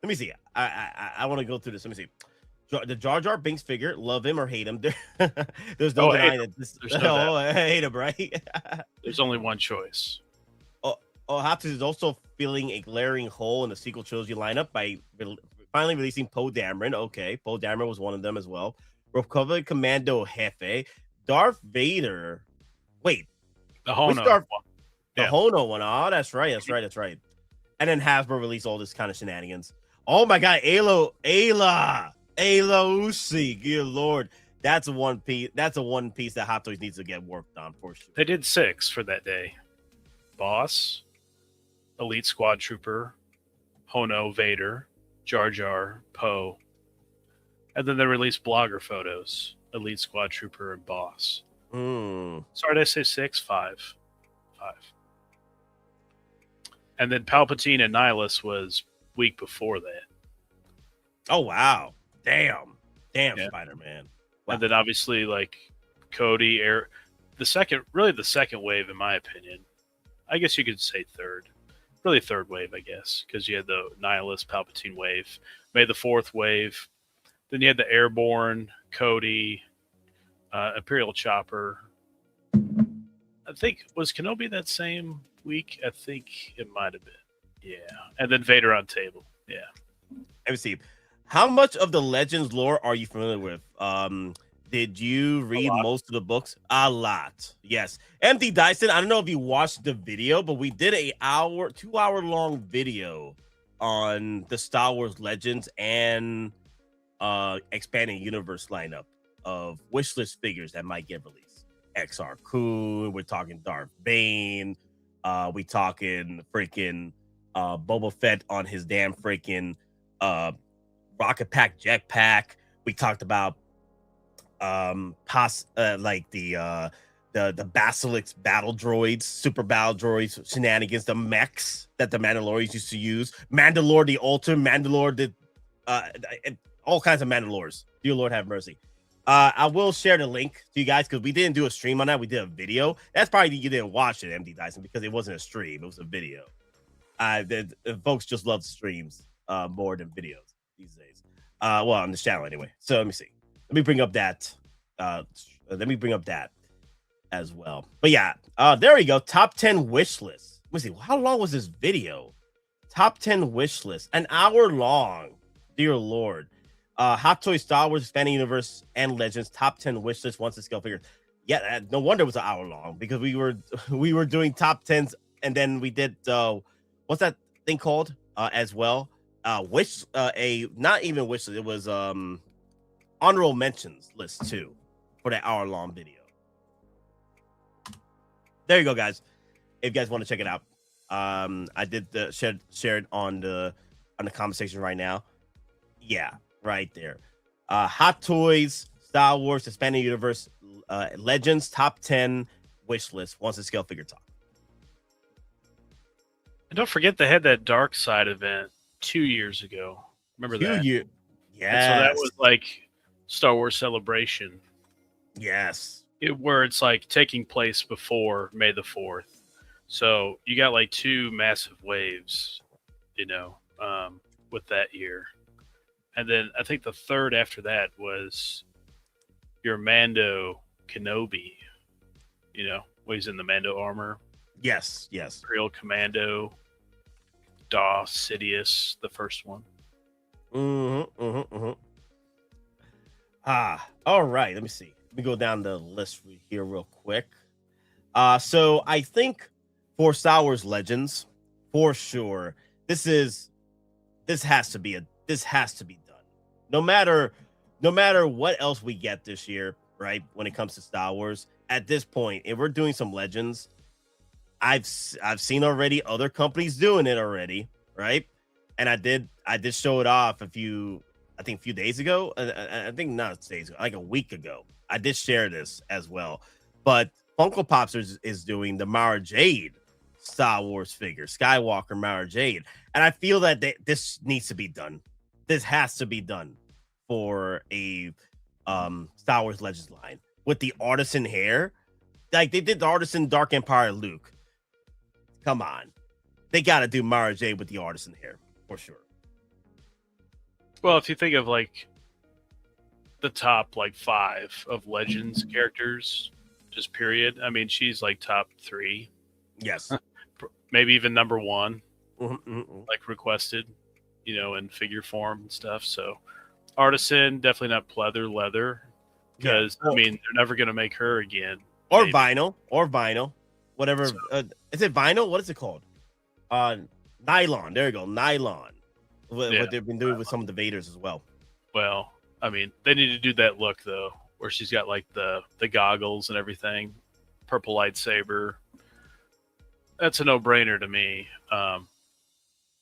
me see. I want to go through this. Let me see. The Jar Jar Binks figure, love him or hate him. There's no denying it. I hate him, right? There's only one choice. Hops is also filling a glaring hole in the sequel trilogy lineup by finally releasing Poe Dameron. Okay, Poe Dameron was one of them as well. Republic Commando Jefe, Darth Vader. Wait, the Hono one. The Hono one. Oh, that's right. And then Hasbro released all this kind of shenanigans. Oh my God, Ayla Uzi, good Lord. That's a one piece that Hot Toys needs to get worked on for sure. They did 6 for that day. Boss, Elite Squad Trooper, Hono, Vader, Jar Jar, Poe. And then they released blogger photos. Elite Squad Trooper and Boss. Sorry, did I say 6? 5. And then Palpatine and Nihilus was week before that. Oh, wow. Damn, Spider-Man. Wow. And then obviously like Cody, the second wave, in my opinion. I guess you could say third. Really third wave, I guess, because you had the Nihilus Palpatine wave, made the 4th wave. Then you had the Airborne, Cody, Imperial Chopper. I think, was Kenobi that same week? I think it might have been. Yeah. And then Vader on table. Yeah. Let me see. How much of the Legends lore are you familiar with? Did you read most of the books? A lot. Yes. MD Dyson, I don't know if you watched the video, but we did a 2-hour long video on the Star Wars Legends and expanding universe lineup of wishlist figures that might get released. XR Kun, we're talking Darth Bane, we talking freaking Boba Fett on his damn freaking rocket pack jetpack. We talked about like the Basilisk battle droids, super battle droids, shenanigans, the mechs that the Mandalorians used to use, Mandalore the Altar, Mandalore the all kinds of Mandalores. Dear Lord have mercy. I will share the link to you guys because we didn't do a stream on that. We did a video. That's probably you didn't watch it, MD Dyson, because it wasn't a stream. It was a video. The folks just love streams more than videos these days. Well, on this channel anyway. So let me see. Let me bring up that. Let me bring up that as well. But yeah, there we go. Top 10 wish list. Let me see. How long was this video? Top 10 wish list. An hour long. Dear Lord. Hot Toy Star Wars Expanding Universe and Legends top 10 wish list once the scale figure. Yeah, no wonder it was an hour long because we were doing top 10s and then we did what's that thing called as well? Not even wish list. It was honorable mentions list too for that hour long video. There you go, guys. If you guys want to check it out, I did share it on the comment section right now. Yeah. Right there. Hot Toys, Star Wars, Expanding Universe, Legends, top 10 wish list once the scale figure talk. And don't forget they had that Dark Side event 2 years ago. Remember that? 2 years. Yeah. So that was like Star Wars Celebration. Yes. Where it's like taking place before May the 4th. So you got like 2 massive waves, with that year. And then I think the third after that was your Mando Kenobi, where he's in the Mando armor. Yes. Imperial Commando, DOS, Sidious, the first one. All right. Let me see. Let me go down the list here real quick. So I think for Star Wars Legends, for sure, this has to be done. No matter what else we get this year, right? When it comes to Star Wars, at this point, if we're doing some Legends, I've seen already other companies doing it already, right? And I did show it off a few days ago. I think not days ago, like a week ago. I did share this as well. But Funko Pops is doing the Mara Jade Star Wars figure, Skywalker Mara Jade, and I feel that this needs to be done. This has to be done for a Star Wars Legends line with the Artisan hair. Like they did the Artisan Dark Empire Luke. Come on. They got to do Mara Jade with the Artisan hair for sure. Well, if you think of like the top 5 of Legends characters, just period. I mean, she's like top 3. Yes. Maybe even number 1, like requested. In figure form and stuff. So Artisan, definitely not pleather leather because I mean they're never gonna make her again. Or maybe. vinyl, whatever. So, is it vinyl? What is it called? Nylon. There you go, nylon. What they've been doing with some of the Vaders as well. Well, I mean they need to do that look though, where she's got like the goggles and everything, purple lightsaber. That's a no-brainer to me.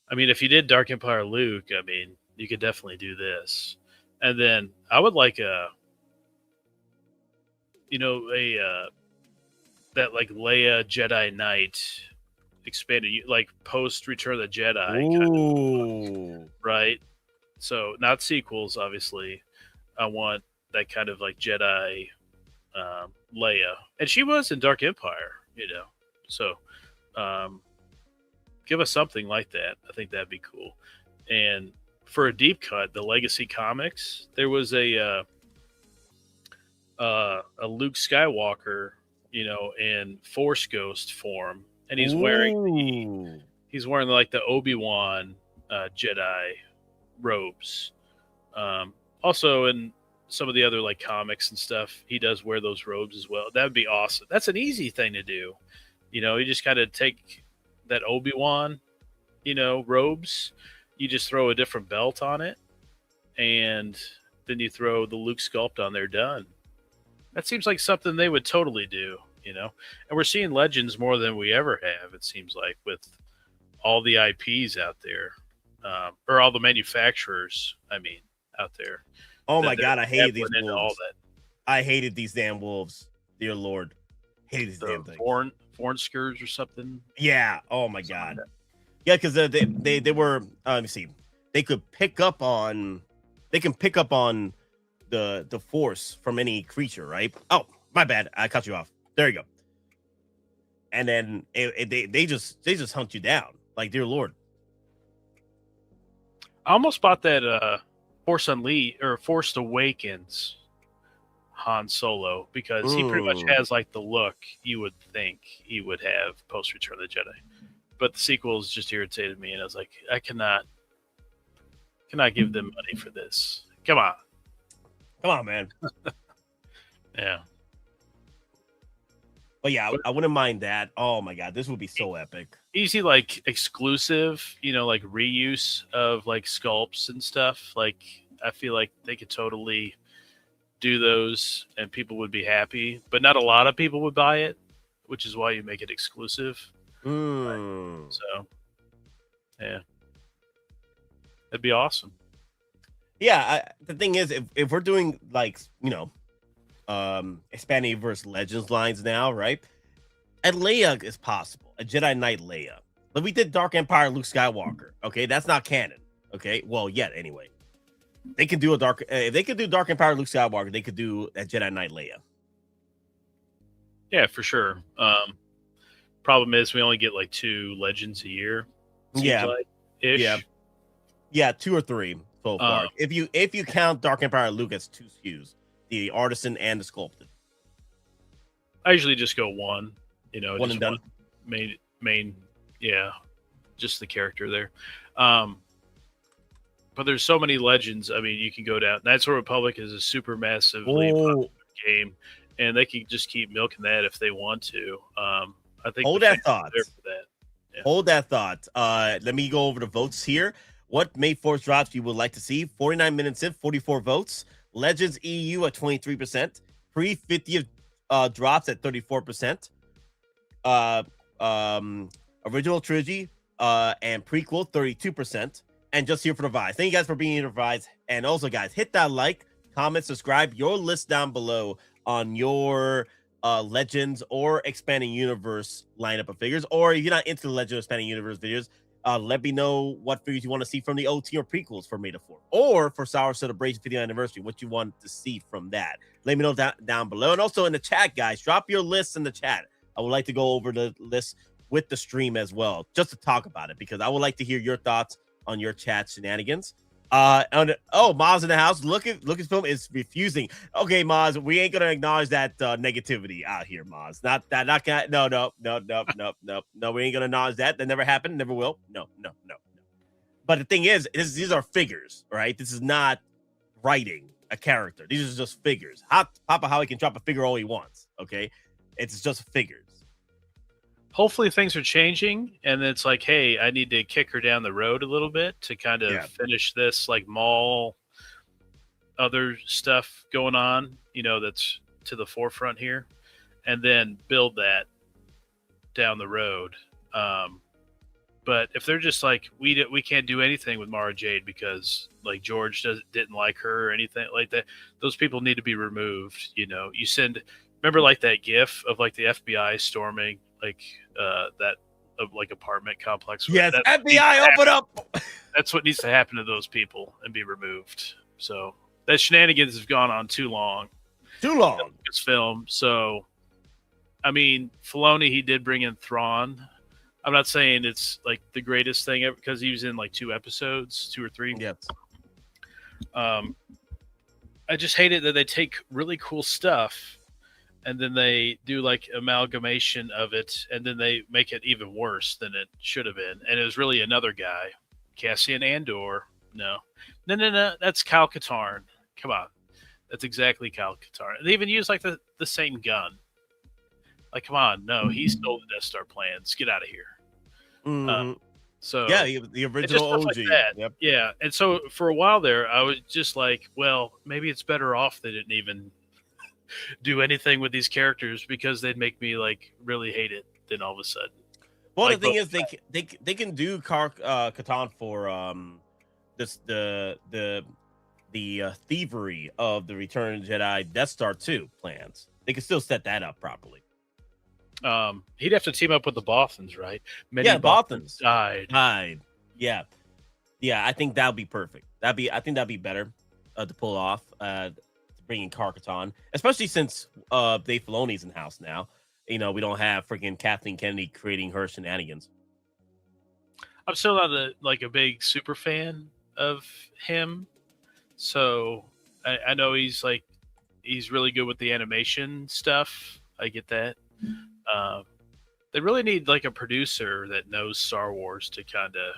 I mean, if you did Dark Empire Luke, I mean, you could definitely do this. And then I would like that like Leia Jedi Knight expanded, like post Return of the Jedi. Kind of, right? So not sequels, obviously. I want that kind of like Jedi Leia. And she was in Dark Empire, So, give us something like that. I think that'd be cool. And for a deep cut, the Legacy Comics, there was a Luke Skywalker, in Force Ghost form, and he's wearing like the Obi-Wan Jedi robes. Also in some of the other like comics and stuff, he does wear those robes as well. That would be awesome. That's an easy thing to do. You know, you just kind of take that Obi-Wan, you know, robes. You just throw a different belt on it, and then you throw the Luke sculpt on there. Done. That seems like something they would totally do. You know, and we're seeing Legends more than we ever have. It seems like with all the IPs out there, or all the manufacturers. I mean, out there. Oh my God, I hated these wolves. All that. I hated these damn wolves. Dear Lord, hated these damn things. Foreign skurs or something. Yeah. Oh my God. Yeah, because they were. Let me see. They could pick up on. They can pick up on the force from any creature, right? Oh, my bad. I cut you off. There you go. And then they just hunt you down. Like, dear Lord. I almost bought that Force Unleashed or Force Awakens Han Solo because he pretty much has like the look you would think he would have post Return of the Jedi. But the sequels just irritated me, and I was like, I cannot give them money for this. Come on, man. Yeah. But yeah, I wouldn't mind that. Oh my God, this would be so epic. Easy, like exclusive, you know, like reuse of like sculpts and stuff. Like, I feel like they could totally do those and people would be happy, but not a lot of people would buy it, which is why you make it exclusive. So, yeah, that'd be awesome. Yeah, the thing is, if we're doing like, you know, expanding versus Legends lines now, right? And Leia is possible, a Jedi Knight Leia. But we did Dark Empire Luke Skywalker. Okay, that's not canon. Okay, well, yet anyway, they can do a Dark. If they could do Dark Empire Luke Skywalker, they could do a Jedi Knight Leia. Yeah, for sure. Problem is, we only get like 2 Legends a year. Yeah, like, ish. Yeah, 2 or 3 so far. If you count Dark Empire Luke as 2 SKUs, the Artisan and the Sculpted. I usually just go 1. You know, one just and done. Main, yeah, just the character there. But there's so many Legends. I mean, you can go down. Knights of the Republic is a super massively popular game, and they can just keep milking that if they want to. I think hold that thought. Yeah. Hold that thought. Let me go over the votes here. What May 4th drops you would like to see? 49 minutes in, 44 votes. Legends EU at 23%. Pre-50th drops at 34%. Original trilogy and prequel 32%. And just here for the vibes. Thank you guys for being here for the vibes. And also, guys, hit that like, comment, subscribe. Your list down below on your Legends or Expanding Universe lineup of figures. Or if you're not into the Legends or Expanding Universe videos, let me know what figures you want to see from the OT or prequels for May the 4th. Or for Sour Celebration 50th anniversary, what you want to see from that. Let me know down below. And also in the chat, guys, drop your lists in the chat. I would like to go over the list with the stream as well, just to talk about it, because I would like to hear your thoughts on your chat shenanigans. Maz in the house. Look at film is refusing. Okay, Maz, we ain't gonna acknowledge that negativity out here, Maz. No, we ain't gonna acknowledge that. That never happened, never will. No. But the thing is, these are figures, right? This is not writing a character. These are just figures. Papa Howie can drop a figure all he wants. Okay, it's just figures. Hopefully things are changing, and it's like, hey, I need to kick her down the road a little bit to kind of finish this like mall other stuff going on, you know, that's to the forefront here, and then build that down the road. But if they're just like, we can't do anything with Mara Jade because like George didn't like her or anything like that, those people need to be removed. You know, you remember like that GIF of like the FBI storming like that like apartment complex. Yes, FBI, open up. That's what needs to happen to those people and be removed. So that shenanigans have gone on too long. This film. So, I mean, Filoni, he did bring in Thrawn. I'm not saying it's like the greatest thing ever because he was in like 2 episodes, 2 or 3. Yep. I just hate it that they take really cool stuff and then they do like amalgamation of it, and then they make it even worse than it should have been. And it was really another guy, Cassian Andor. No, that's Kyle Katarn. Come on, That's exactly Kyle Katarn. They even use like the same gun. Like, come on, no, he stole the Death Star plans. Get out of here. So yeah, the original OG. Like that. Yep. Yeah, and so for a while there, I was just like, well, maybe it's better off they didn't even do anything with these characters because they'd make me like really hate it. Then all of a sudden, well, like, the thing is, they can do Catan for the thievery of the Return of the Jedi Death Star 2 plans. They can still set that up properly. He'd have to team up with the Bothans, right? Many Bothans died. Yeah. I think that would be perfect. I think that'd be better to pull off. Bringing Kar-Katan, especially since Dave Filoni's in house now. We don't have freaking Kathleen Kennedy creating her shenanigans. I'm still not a big super fan of him, so I know he's really good with the animation stuff. I get that. They really need like a producer that knows Star Wars to kind of,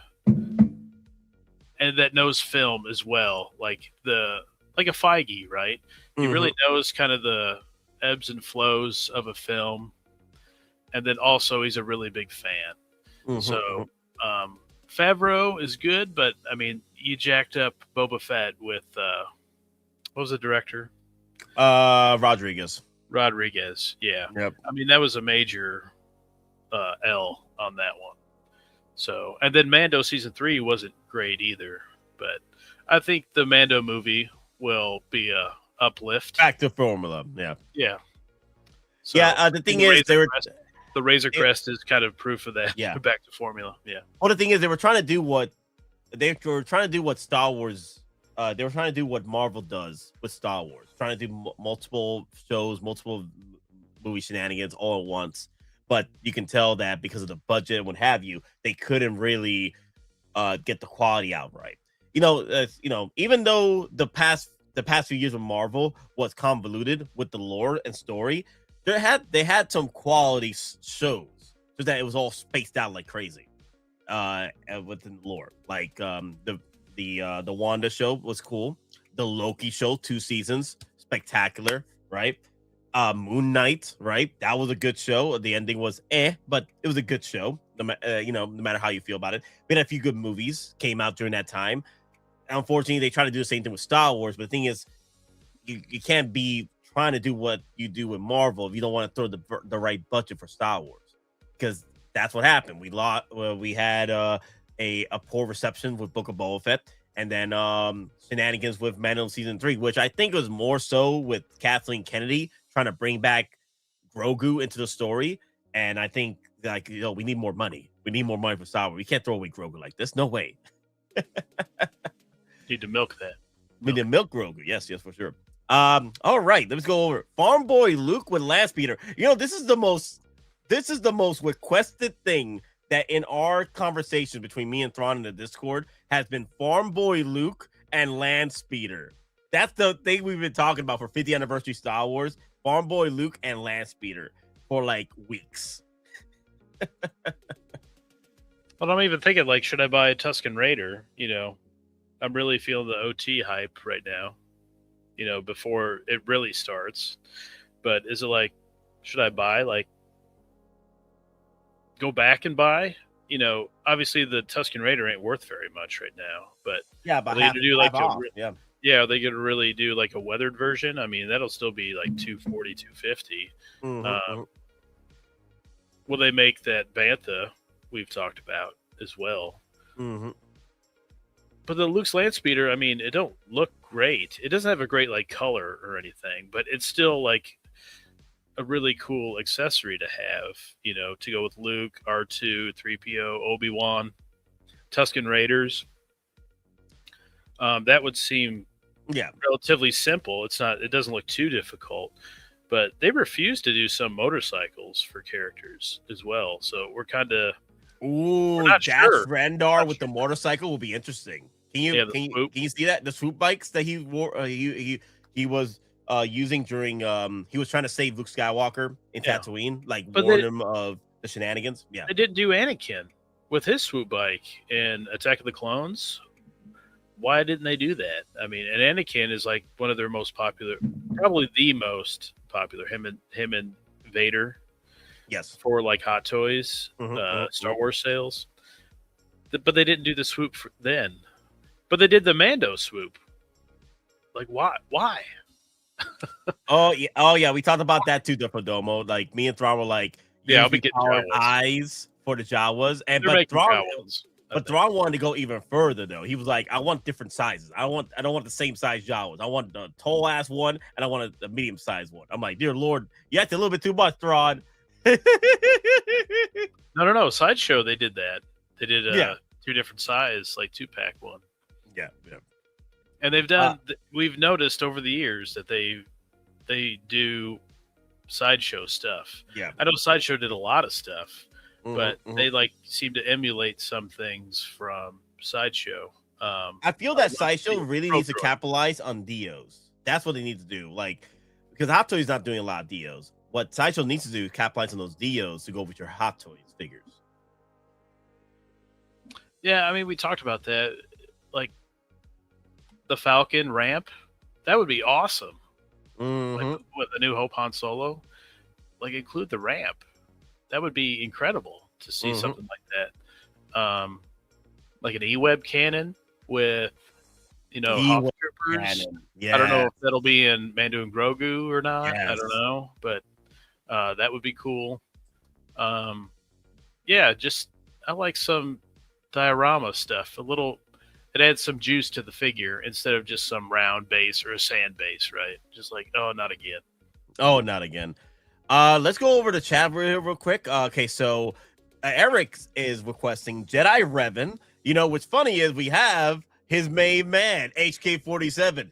and that knows film as well, like a Feige, right? He really knows kind of the ebbs and flows of a film, and then also he's a really big fan. So Favreau is good, but I mean, you jacked up Boba Fett with what was the director? Rodriguez, yeah. Yep. I mean, that was a major L on that one. So, and then Mando season 3 wasn't great either, but I think the Mando movie will be a uplift back to formula. Yeah. So, the thing is, the Razor Crest is kind of proof of that. Yeah, back to formula. Yeah. Well, the thing is, they were trying to do what Star Wars. They were trying to do what Marvel does with Star Wars, trying to do multiple shows, multiple movie shenanigans all at once. But you can tell that because of the budget and what have you, they couldn't really get the quality out right. Even though the past few years of Marvel was convoluted with the lore and story, they had some quality shows, just that it was all spaced out like crazy within the lore. Like the Wanda show was cool. The Loki show, 2 seasons, spectacular, right? Moon Knight, right? That was a good show. The ending was but it was a good show. No matter how you feel about it. We had a few good movies came out during that time. Unfortunately, they try to do the same thing with Star Wars, but the thing is, you can't be trying to do what you do with Marvel if you don't want to throw the right budget for Star Wars, because that's what happened. We had a poor reception with Book of Boba Fett, and then shenanigans with Mandalorian season 3, which I think was more so with Kathleen Kennedy trying to bring back Grogu into the story. And I think we need more money. We need more money for Star Wars. We can't throw away Grogu like this. No way. Need to milk that. We need to milk Grogu. Yes, for sure. All right, let's go over Farm Boy Luke with Landspeeder. This is the most requested thing that in our conversation between me and Thrawn in the Discord has been Farm Boy Luke and Landspeeder. That's the thing we've been talking about for 50th anniversary Star Wars. Farm Boy Luke and Landspeeder for like weeks. Well, I'm even thinking, like, should I buy a Tusken Raider? I'm really feeling the OT hype right now, before it really starts. But is it like, should I buy, go back and buy? Obviously the Tusken Raider ain't worth very much right now, but but are they gonna do like off. Are they gonna really do like a weathered version? I mean, that'll still be like 240, 250. Will they make that Bantha we've talked about as well? But the Luke's Landspeeder, I mean, it don't look great. It doesn't have a great like color or anything, but it's still like a really cool accessory to have, to go with Luke, R2, 3PO, Obi-Wan, Tusken Raiders. That would seem relatively simple. It doesn't look too difficult, but they refuse to do some motorcycles for characters as well. So we're kind of Dash Rendar with the motorcycle will be interesting. Can you see that? The swoop bikes that he wore, he was using during he was trying to save Luke Skywalker in Tatooine, warn him of the shenanigans. They didn't do Anakin with his swoop bike in Attack of the Clones. why didn't they do that? I mean, and Anakin is like one of their most popular, probably the most popular. Him and Vader. Yes. For like Hot Toys, Star Wars sales. But they didn't do the swoop then. But they did the Mando swoop. Like, why? Why? Oh yeah. We talked about that too, Domo. Like me and Thrawn were like, yeah, I'll be getting our eyes for the Jawas, and but Thrawn wanted to go even further though. He was like, I want different sizes. I don't want the same size Jawas. I want a tall ass one, and I want a medium sized one. I'm like, dear Lord, you acted a little bit too much, Thrawn. No. Sideshow, they did that. They did 2 different size, like 2-pack one. Yeah. And they've done. We've noticed over the years that they do Sideshow stuff. Yeah, I know Sideshow did a lot of stuff, but they like seem to emulate some things from Sideshow. I feel that Sideshow really needs to capitalize on Dios. That's what they need to do. Like, because Hot Toys not doing a lot of Dios. What Sideshow needs to do is capitalize on those Dios to go with your Hot Toys figures. Yeah, I mean, we talked about that. Like, the Falcon ramp, that would be awesome. Like, with the New Hope Han Solo, like, include the ramp. That would be incredible to see something like that. Like an E-Web cannon with, Hawk Troopers. Yeah. I don't know if that'll be in Mando and Grogu or not. Yes. I don't know, but that would be cool. Yeah, just I like some diorama stuff. It adds some juice to the figure instead of just some round base or a sand base, right? Just like, oh, not again. Oh, not again. Let's go over to chat real quick. Okay, so Eric is requesting Jedi Revan. What's funny is we have his main man, HK-47.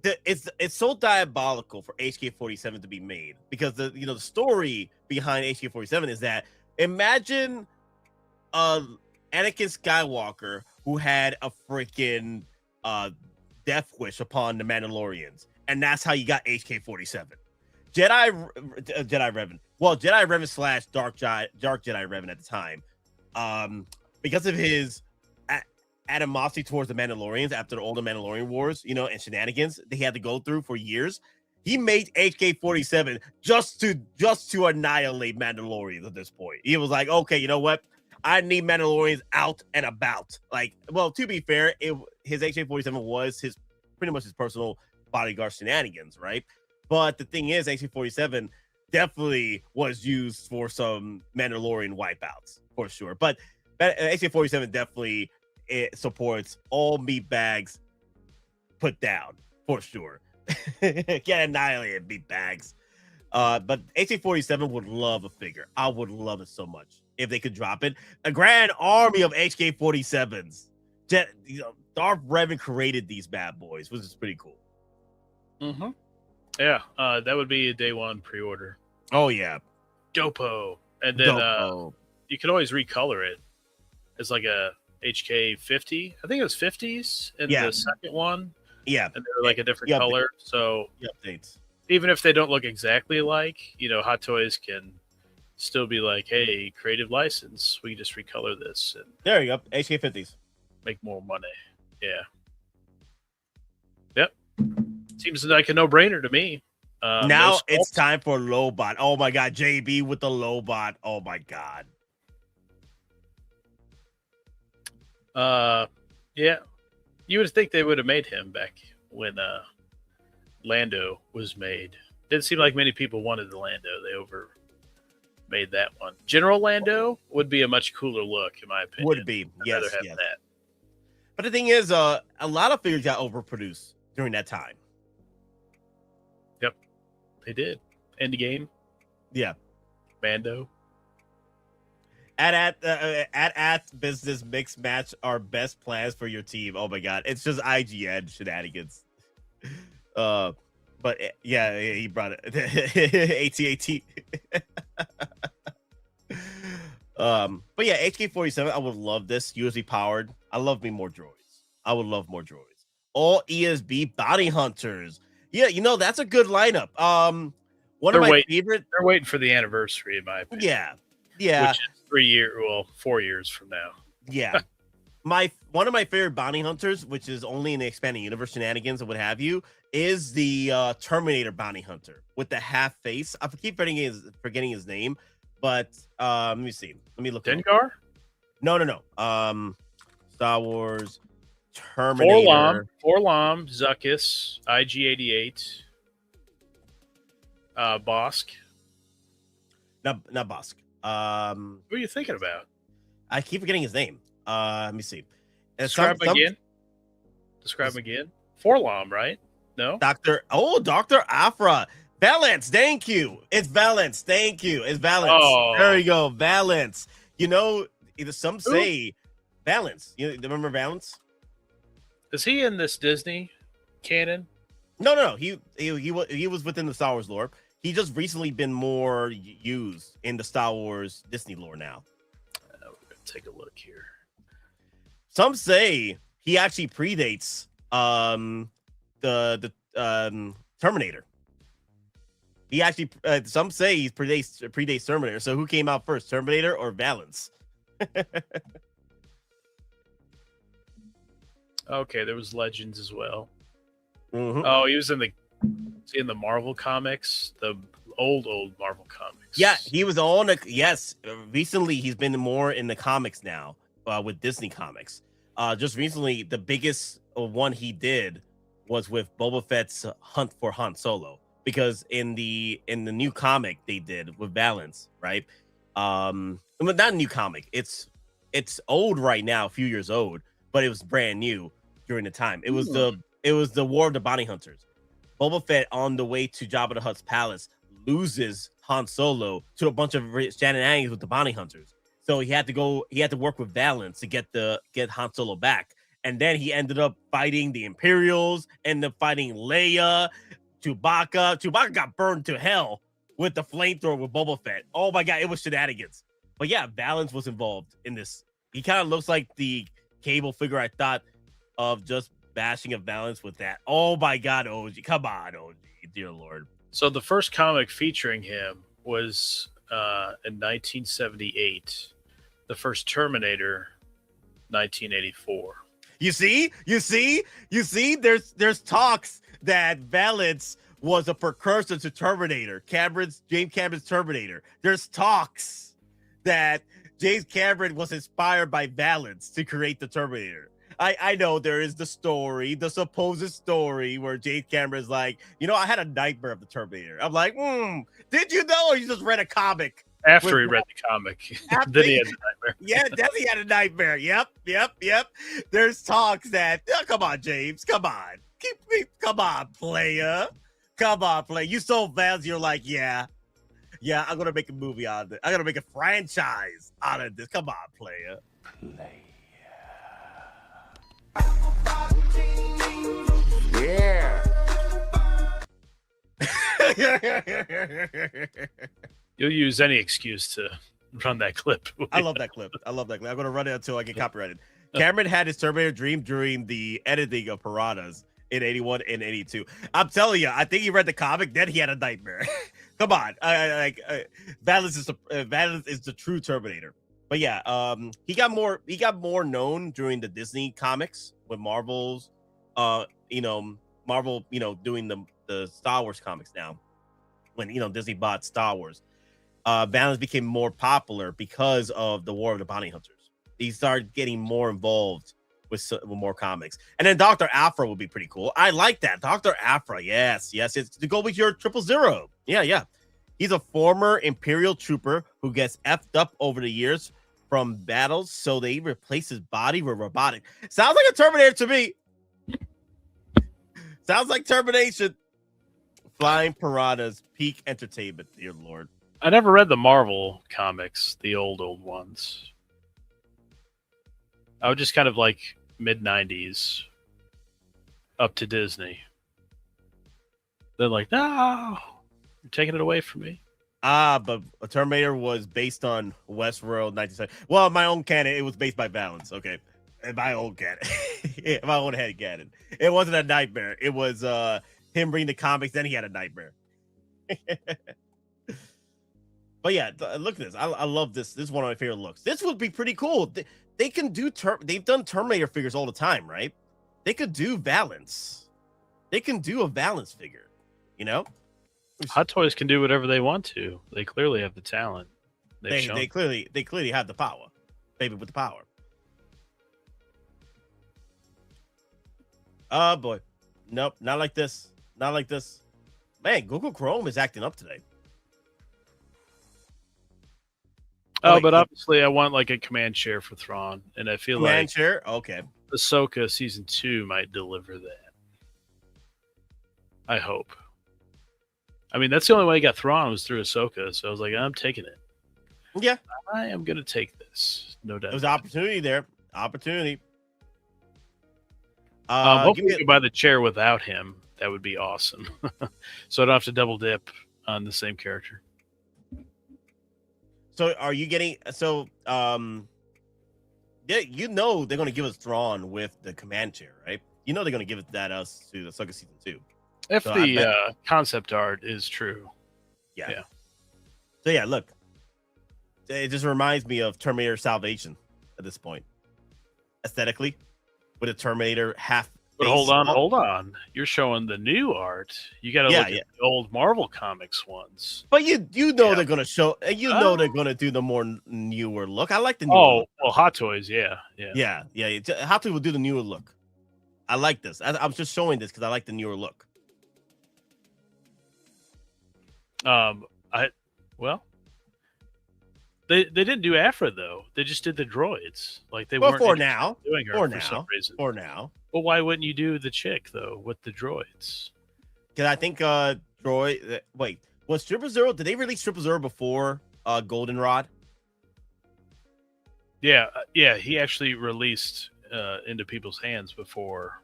It's so diabolical for HK-47 to be made because the story behind HK-47 is that imagine Anakin Skywalker who had a freaking death wish upon the Mandalorians, and that's how you got HK-47. Jedi Revan. Well, Jedi Revan / Dark Jedi Revan at the time, because of his animosity towards the Mandalorians after all the Mandalorian wars, and shenanigans they had to go through for years. He made HK-47 just to annihilate Mandalorians at this point. He was like, okay, you know what? I need Mandalorians out and about. Like, well, to be fair, his HK-47 was pretty much his personal bodyguard shenanigans, right? But the thing is, HK-47 definitely was used for some Mandalorian wipeouts for sure. But HK-47 definitely supports all meat bags put down for sure. Get annihilated, meat bags. But HK-47 would love a figure. I would love it so much if they could drop it. A grand army of HK-47s. Darth Revan created these bad boys, which is pretty cool. Yeah, that would be a day one pre-order. Oh yeah, Dopo, and then you could always recolor it as like a HK-50. I think it was 50s in the second one. Yeah, and they were like a different color. So updates. Even if they don't look exactly alike, Hot Toys can still be like, "Hey, creative license, we can just recolor this." And there you go, HK-50s. Make more money. Yeah. Yep. Seems like a no-brainer to me. Now it's time for Lobot. Oh my god, JB with the Lobot. Oh my god. Yeah. You would think they would have made him back when Lando was made. Didn't seem like many people wanted the Lando. They made that one. General Lando would be a much cooler look, in my opinion. Would be. I'd rather have that. But the thing is, a lot of figures got overproduced during that time. Yep, they did. Endgame. Yeah. Mando. At business mix match our best plans for your team. Oh my god, it's just IGN shenanigans. But yeah, he brought it. AT. But yeah, HK-47. I would love this USB powered. I love me more droids. I would love more droids. All ESB bounty hunters. Yeah, that's a good lineup. One of my favorite. They're waiting for the anniversary, in my opinion. Yeah. Which is 4 years from now. Yeah. one of my favorite bounty hunters, which is only in the expanding universe shenanigans and what have you, is the Terminator bounty hunter with the half face. I keep forgetting his name, but let me see. Let me look. Dengar? No. Star Wars Terminator. Forlom, Zuckuss, IG-88, Bosk. Not Bosk. Who are you thinking about? I keep forgetting his name. Let me see. Describe him again. Describe him again. Forlom, right? No. Dr. Afra. Valance, thank you. It's Valance. Thank you. It's Valance. Oh. There you go. Valance. You know, either some say Valance. You remember Valance? Is he in this Disney canon? No. He was within the Star Wars lore. He just recently been more used in the Star Wars Disney lore now. We're gonna take a look here. Some say he actually predates the Terminator. He actually some say he predates Terminator. So who came out first, Terminator or Valance? Okay, there was Legends as well. Mm-hmm. Oh, he was in the Marvel comics, the old Marvel comics. Yeah, he was on. Yes, recently he's been more in the comics now with Disney Comics. Just recently, the biggest one he did was with Boba Fett's hunt for Han Solo, because in the new comic they did with Valance, right? But not a new comic. It's old right now, a few years old, but it was brand new during the time. It was the War of the Bounty Hunters. Boba Fett on the way to Jabba the Hutt's palace loses Han Solo to a bunch of shenanigans with the bounty hunters. So he had to work with Valance to get Han Solo back. And then he ended up fighting the Imperials, ended up fighting Leia, Chewbacca. Chewbacca got burned to hell with the flamethrower with Boba Fett. Oh my God, it was shenanigans. But yeah, Valance was involved in this. He kind of looks like the Cable figure I thought of, just bashing a Valance with that. Oh my God, OG. Come on, OG, dear Lord. So the first comic featuring him was in 1978. The first Terminator, 1984. You see, there's talks that Valance was a precursor to Terminator, James Cameron's Terminator. There's talks that James Cameron was inspired by Valance to create the Terminator. I know there is the supposed story where James Cameron's like, I had a nightmare of the Terminator. I'm like, did you know, or you just read a comic? After he read the comic, then he had a nightmare. Yeah, definitely had a nightmare. Yep. There's talks that, come on, James, come on. Come on, player. You sold Valance, you're like, yeah, I'm going to make a movie out of it. I'm going to make a franchise out of this. Come on, player. Yeah. You'll use any excuse to run that clip. I love that clip. I'm going to run it until I get copyrighted. Cameron had his Terminator dream during the editing of Piranhas in 81 and 82. I'm telling you, I think he read the comic, then he had a nightmare. Come on. Valance is the true Terminator. But yeah, he got more known during the Disney comics with Marvel, doing the Star Wars comics now. When Disney bought Star Wars, Valance became more popular because of the War of the Bounty Hunters. He started getting more involved with more comics, and then Dr. Afra would be pretty cool. I like that, Dr. Afra. Yes, it's to go with your 000. Yeah. He's a former Imperial trooper who gets effed up over the years from battles, so they replace his body with robotic. Sounds like a Terminator to me. Sounds like Termination. Flying Piranhas, peak entertainment, dear Lord. I never read the Marvel comics, the old ones. I was just kind of like mid-90s up to Disney. They're like, no, you're taking it away from me. But a Terminator was based on Westworld 1970. Well, my own canon, it was based by Valance. Okay. In my own canon. My own head canon. It wasn't a nightmare. It was him reading the comics, then he had a nightmare. But yeah, look at this. I love this. This is one of my favorite looks. This would be pretty cool. They can do they've done Terminator figures all the time, right? They could do Valance. They can do a Valance figure, you know? Hot Toys can do whatever they want to. They clearly have the talent. They clearly have the power. Baby with the power. Oh boy. Nope, not like this. Not like this. Man, Google Chrome is acting up today. Oh, but obviously I want like a command chair for Thrawn, and I feel command like chair? Okay. Ahsoka season 2 might deliver that. I hope. I mean, that's the only way I got Thrawn was through Ahsoka, so I was like, I'm taking it. Yeah. I am going to take this. No doubt. There's opportunity there. Opportunity. Hopefully we can buy the chair without him. That would be awesome. So I don't have to double dip on the same character. So are you getting yeah, you know they're gonna give us Thrawn with the command chair, right? You know they're gonna give it that us to the Ahsoka season 2. If the concept art is true. Yeah. So yeah, look. It just reminds me of Terminator Salvation at this point. Aesthetically. With a Terminator half. But hold on. You're showing the new art. You got to look at the old Marvel Comics ones. But you know they're gonna show. Know they're gonna do the more newer look. I like the newer look. Well, Hot Toys, yeah. Hot Toys will do the newer look. I like this. I'm just showing this because I like the newer look. They didn't do Afra though. They just did the droids. Like they weren't for now doing her for some reason. For now. Well, why wouldn't you do the chick though with the droids? Because I think wait, was Triple Zero? Did they release Triple Zero before Goldenrod? Yeah. He actually released into people's hands before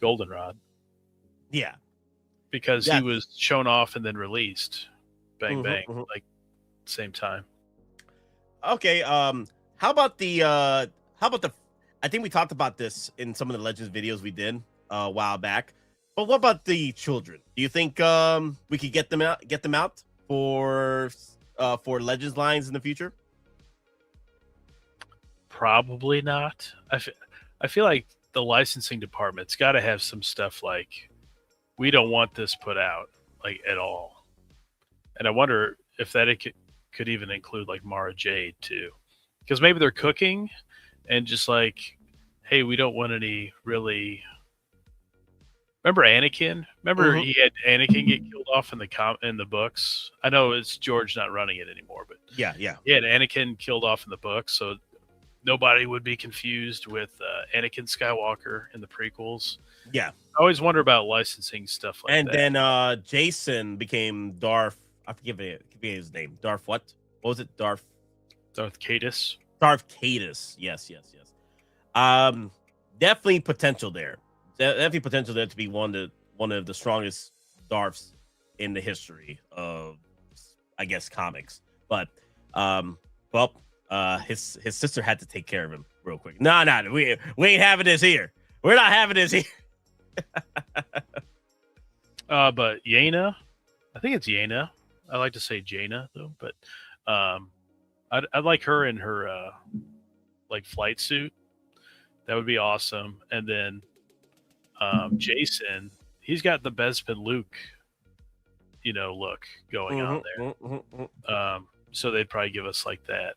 Goldenrod. Yeah, because he was shown off and then released. Bang bang, like same time. Okay. How about the? I think we talked about this in some of the Legends videos we did a while back. But what about the children? Do you think we could get them out for Legends lines in the future? Probably not. I feel like the licensing department's got to have some stuff like, we don't want this put out like at all. And I wonder if that could even include like Mara Jade too, because maybe they're cooking and just like, hey, we don't want any really. Remember Anakin? Remember he had Anakin get killed off in the books. I know it's George not running it anymore, but yeah, he had Anakin killed off in the books, so nobody would be confused with Anakin Skywalker in the prequels. Yeah, I always wonder about licensing stuff like that. And then Jason became Darth. I forget his name. Darth what? What was it? Darth Caedus. Darth Caedus. Yes. Definitely potential there. Definitely potential there to be one of the strongest Darths in the history of, I guess, comics. But his sister had to take care of him real quick. No, we ain't having this here. We're not having this here. But Yaina, I think it's Yaina. I like to say Jaina though, but I'd like her in her like flight suit. That would be awesome. And then Jason, he's got the Bespin Luke, look going on there. So they'd probably give us like that.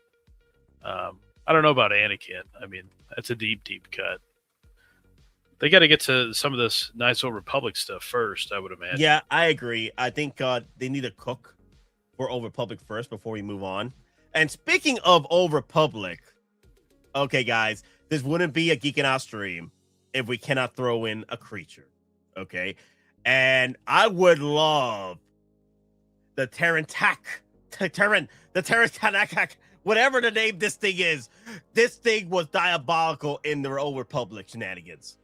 I don't know about Anakin. I mean, that's a deep cut. They got to get to some of this nice Old Republic stuff first, I would imagine. Yeah, I agree. I think they need to cook for Old Republic first before we move on. And speaking of Old Republic, okay, guys, this wouldn't be a Geekin Out stream if we cannot throw in a creature, okay? And I would love the Terrantak, whatever the name this thing is. This thing was diabolical in the Old Republic shenanigans.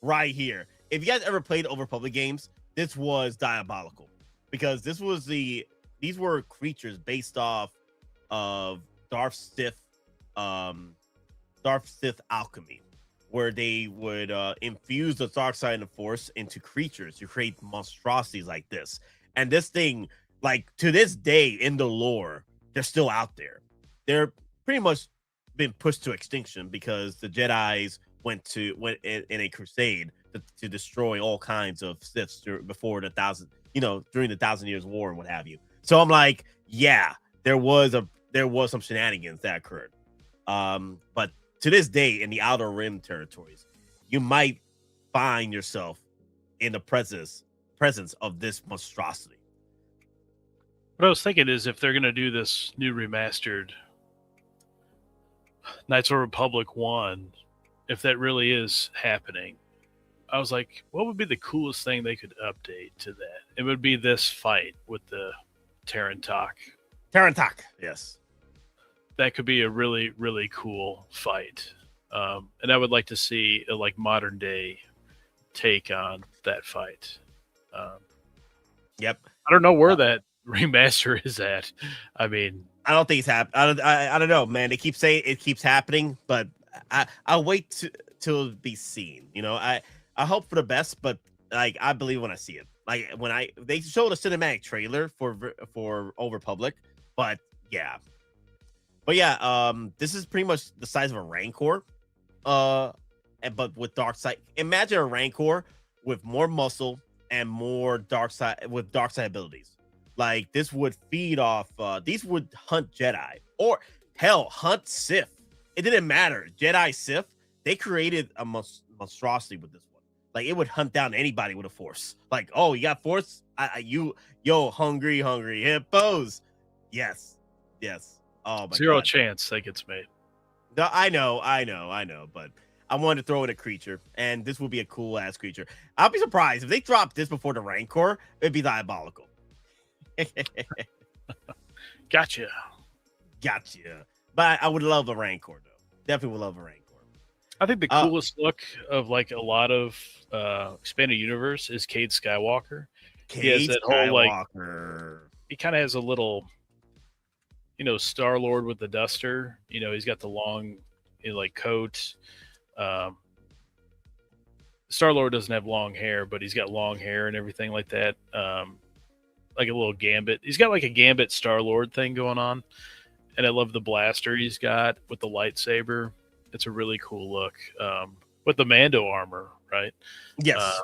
Right here. If you guys ever played Old Republic games, this was diabolical because these were creatures based off of Darth Sith alchemy, where they would infuse the dark side of the Force into creatures to create monstrosities like this. And this thing Like to this day in the lore, they're still out there. They're pretty much been pushed to extinction because the Jedis went in a crusade to destroy all kinds of Siths before during the 1,000 Years War and what have you. So I'm like, yeah, there was some shenanigans that occurred. But to this day in the Outer Rim territories, you might find yourself in the presence of this monstrosity. What I was thinking is if they're going to do this new remastered Knights of the Republic 1, if that really is happening, I was like, what would be the coolest thing they could update to that? It would be this fight with the Tarantak. Tarantak, yes. That could be a really, really cool fight. And I would like to see a modern day take on that fight. Yep. I don't know where that remaster is at. I mean, I don't think it's happening. I don't know, man. They keep saying it keeps happening, but I'll wait till it be seen. I hope for the best, but I believe when I see it. Like when they showed a cinematic trailer for Old Republic, but yeah, this is pretty much the size of a Rancor, but with dark side. Imagine a Rancor with more muscle and more dark side abilities. Like this would feed off. These would hunt Jedi or hell hunt Sith. It didn't matter. Jedi, Sith. They created a monstrosity with this one. Like it would hunt down anybody with a force. Like, oh, you got force? Hungry hippos. Yes. Oh my Zero God. chance that gets made. No, I know, but I wanted to throw in a creature, and this would be a cool ass creature. I'll be surprised if they drop this before the Rancor. It'd be diabolical. Gotcha. But I would love a Rancor, though. Definitely would love a Rancor. I think the coolest look of a lot of expanded universe is Cade Skywalker. He has that whole he kind of has a little, Star-Lord with the duster. He's got the long coat. Star-Lord doesn't have long hair, but he's got long hair and everything like that. Like a little Gambit. He's got like a Gambit Star-Lord thing going on. And I love the blaster he's got with the lightsaber. It's a really cool look. With the Mando armor, right? Yes.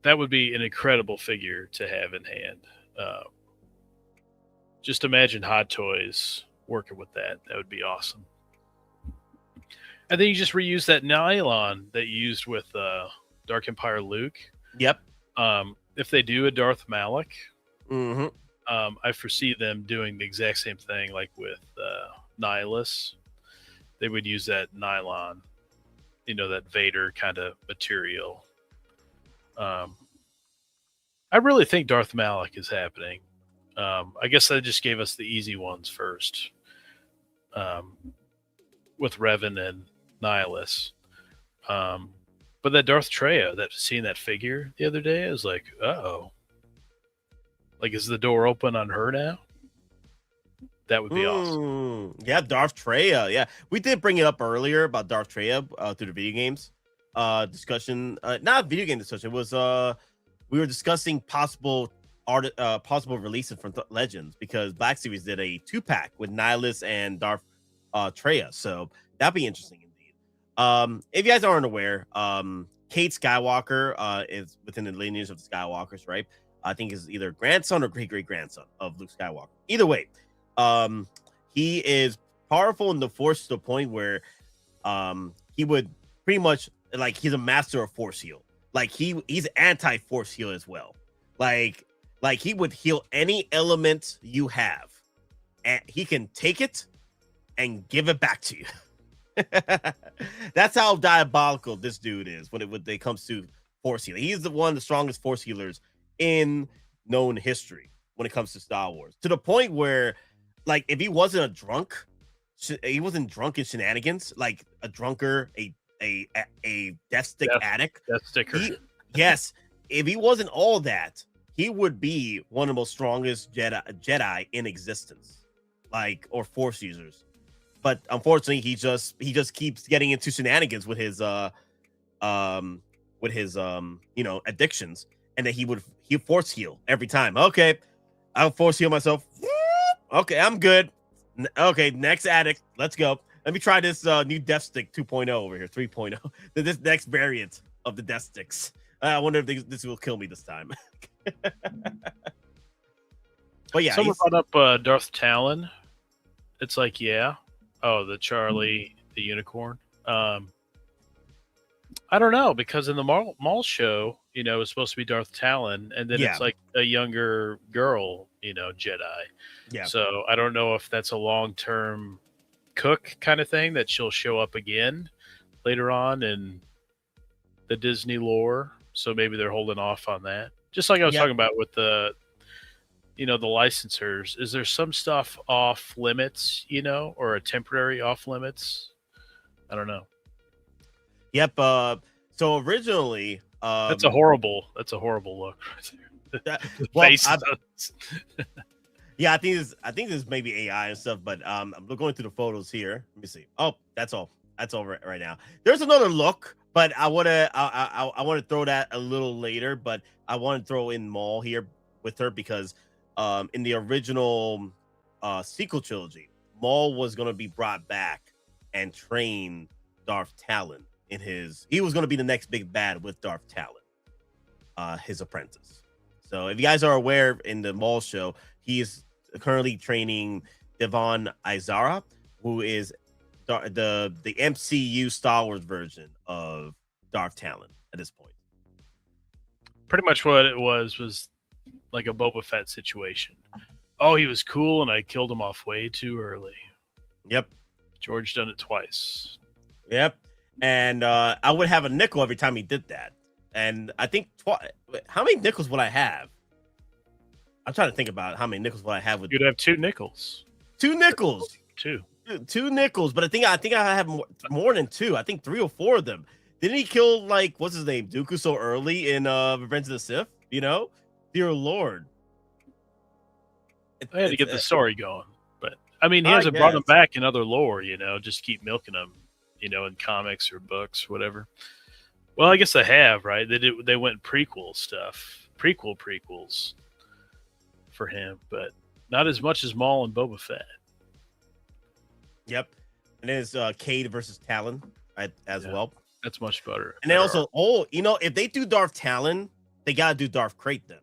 That would be an incredible figure to have in hand. Just imagine Hot Toys working with that. That would be awesome. And then you just reuse that nylon that you used with Dark Empire Luke. Yep. If they do a Darth Malak, mm-hmm. I foresee them doing the exact same thing like with Nihilus. They would use that nylon, that Vader kind of material. I really think Darth Malak is happening. I guess that just gave us the easy ones first. With Revan and Nihilus. But that Darth Traya, seeing that figure the other day, I was like, uh-oh. Like, is the door open on her now? That would be awesome. Yeah, Darth Traya. Yeah, we did bring it up earlier about Darth Traya through the video games discussion. Not video game discussion. It was we were discussing possible releases from Legends because Black Series did a 2-pack with Nihilus and Darth Traya. So that'd be interesting indeed. If you guys aren't aware, Cade Skywalker is within the lineage of the Skywalkers, right? I think is either grandson or great-great-grandson of Luke Skywalker. Either way, he is powerful in the Force to the point where he would pretty much he's a master of Force heal. Like he's anti-Force heal as well. Like he would heal any element you have, and he can take it and give it back to you. That's how diabolical this dude is when it comes to Force healing. He's one of the strongest Force healers in known history when it comes to Star Wars. To the point where, if he wasn't a drunk, he wasn't drunk in shenanigans, like a drunker, a death stick addict. Death sticker. Yes, if he wasn't all that, he would be one of the most strongest Jedi in existence, or Force users. But unfortunately, he just keeps getting into shenanigans with his addictions, and that he Force heal every time. Okay, I'll force heal myself. Okay, I'm good. Okay, next addict. Let's go. Let me try this new death stick 2.0 over here, 3.0. This next variant of the death sticks. I wonder if this will kill me this time. But yeah, someone brought up Darth Talon. It's like, yeah. Oh, the Charlie, the unicorn. I don't know, because in the mall show, you know, it's supposed to be Darth Talon, and then it's like a younger girl, you know, Jedi. Yeah. So I don't know if that's a long-term cook kind of thing that she'll show up again later on in the Disney lore. So maybe they're holding off on that. Just like I was talking about with the, you know, the licensors. Is there some stuff off limits, you know, or a temporary off limits? I don't know. Yep. So originally, that's a horrible look right there. Yeah, I think this may be AI and stuff, but I'm going through the photos here. Let me see. Oh, that's all right now. There's another look, but I want to throw that a little later, but I want to throw in Maul here with her because in the original sequel trilogy, Maul was going to be brought back and train Darth Talon he was going to be the next big bad with Darth Talon, his apprentice. So if you guys are aware, in the Maul show, he is currently training Devon Izara, who is the MCU Star Wars version of Darth Talon at this point. Pretty much what it was like a Boba Fett situation. Oh, he was cool, and I killed him off way too early. Yep. George done it twice. Yep. And I would have a nickel every time he did that. And I think how many nickels would I have? I'm trying to think about how many nickels would I have with. You'd have 2 nickels. 2 nickels. 2 nickels, but I think I have more than 2. I think 3 or 4 of them. Didn't he kill what's his name, Dooku, so early in Revenge of the Sith? You know, dear Lord. I had to get the story going, but I mean, he hasn't brought him back in other lore. You know, just keep milking him. You know, in comics or books, whatever. Well, I guess they have, right? They went prequels for him, but not as much as Maul and Boba Fett. Yep. And then it's Cade versus Talon as well. That's much better. And then also, if they do Darth Talon, they gotta do Darth Krayt then.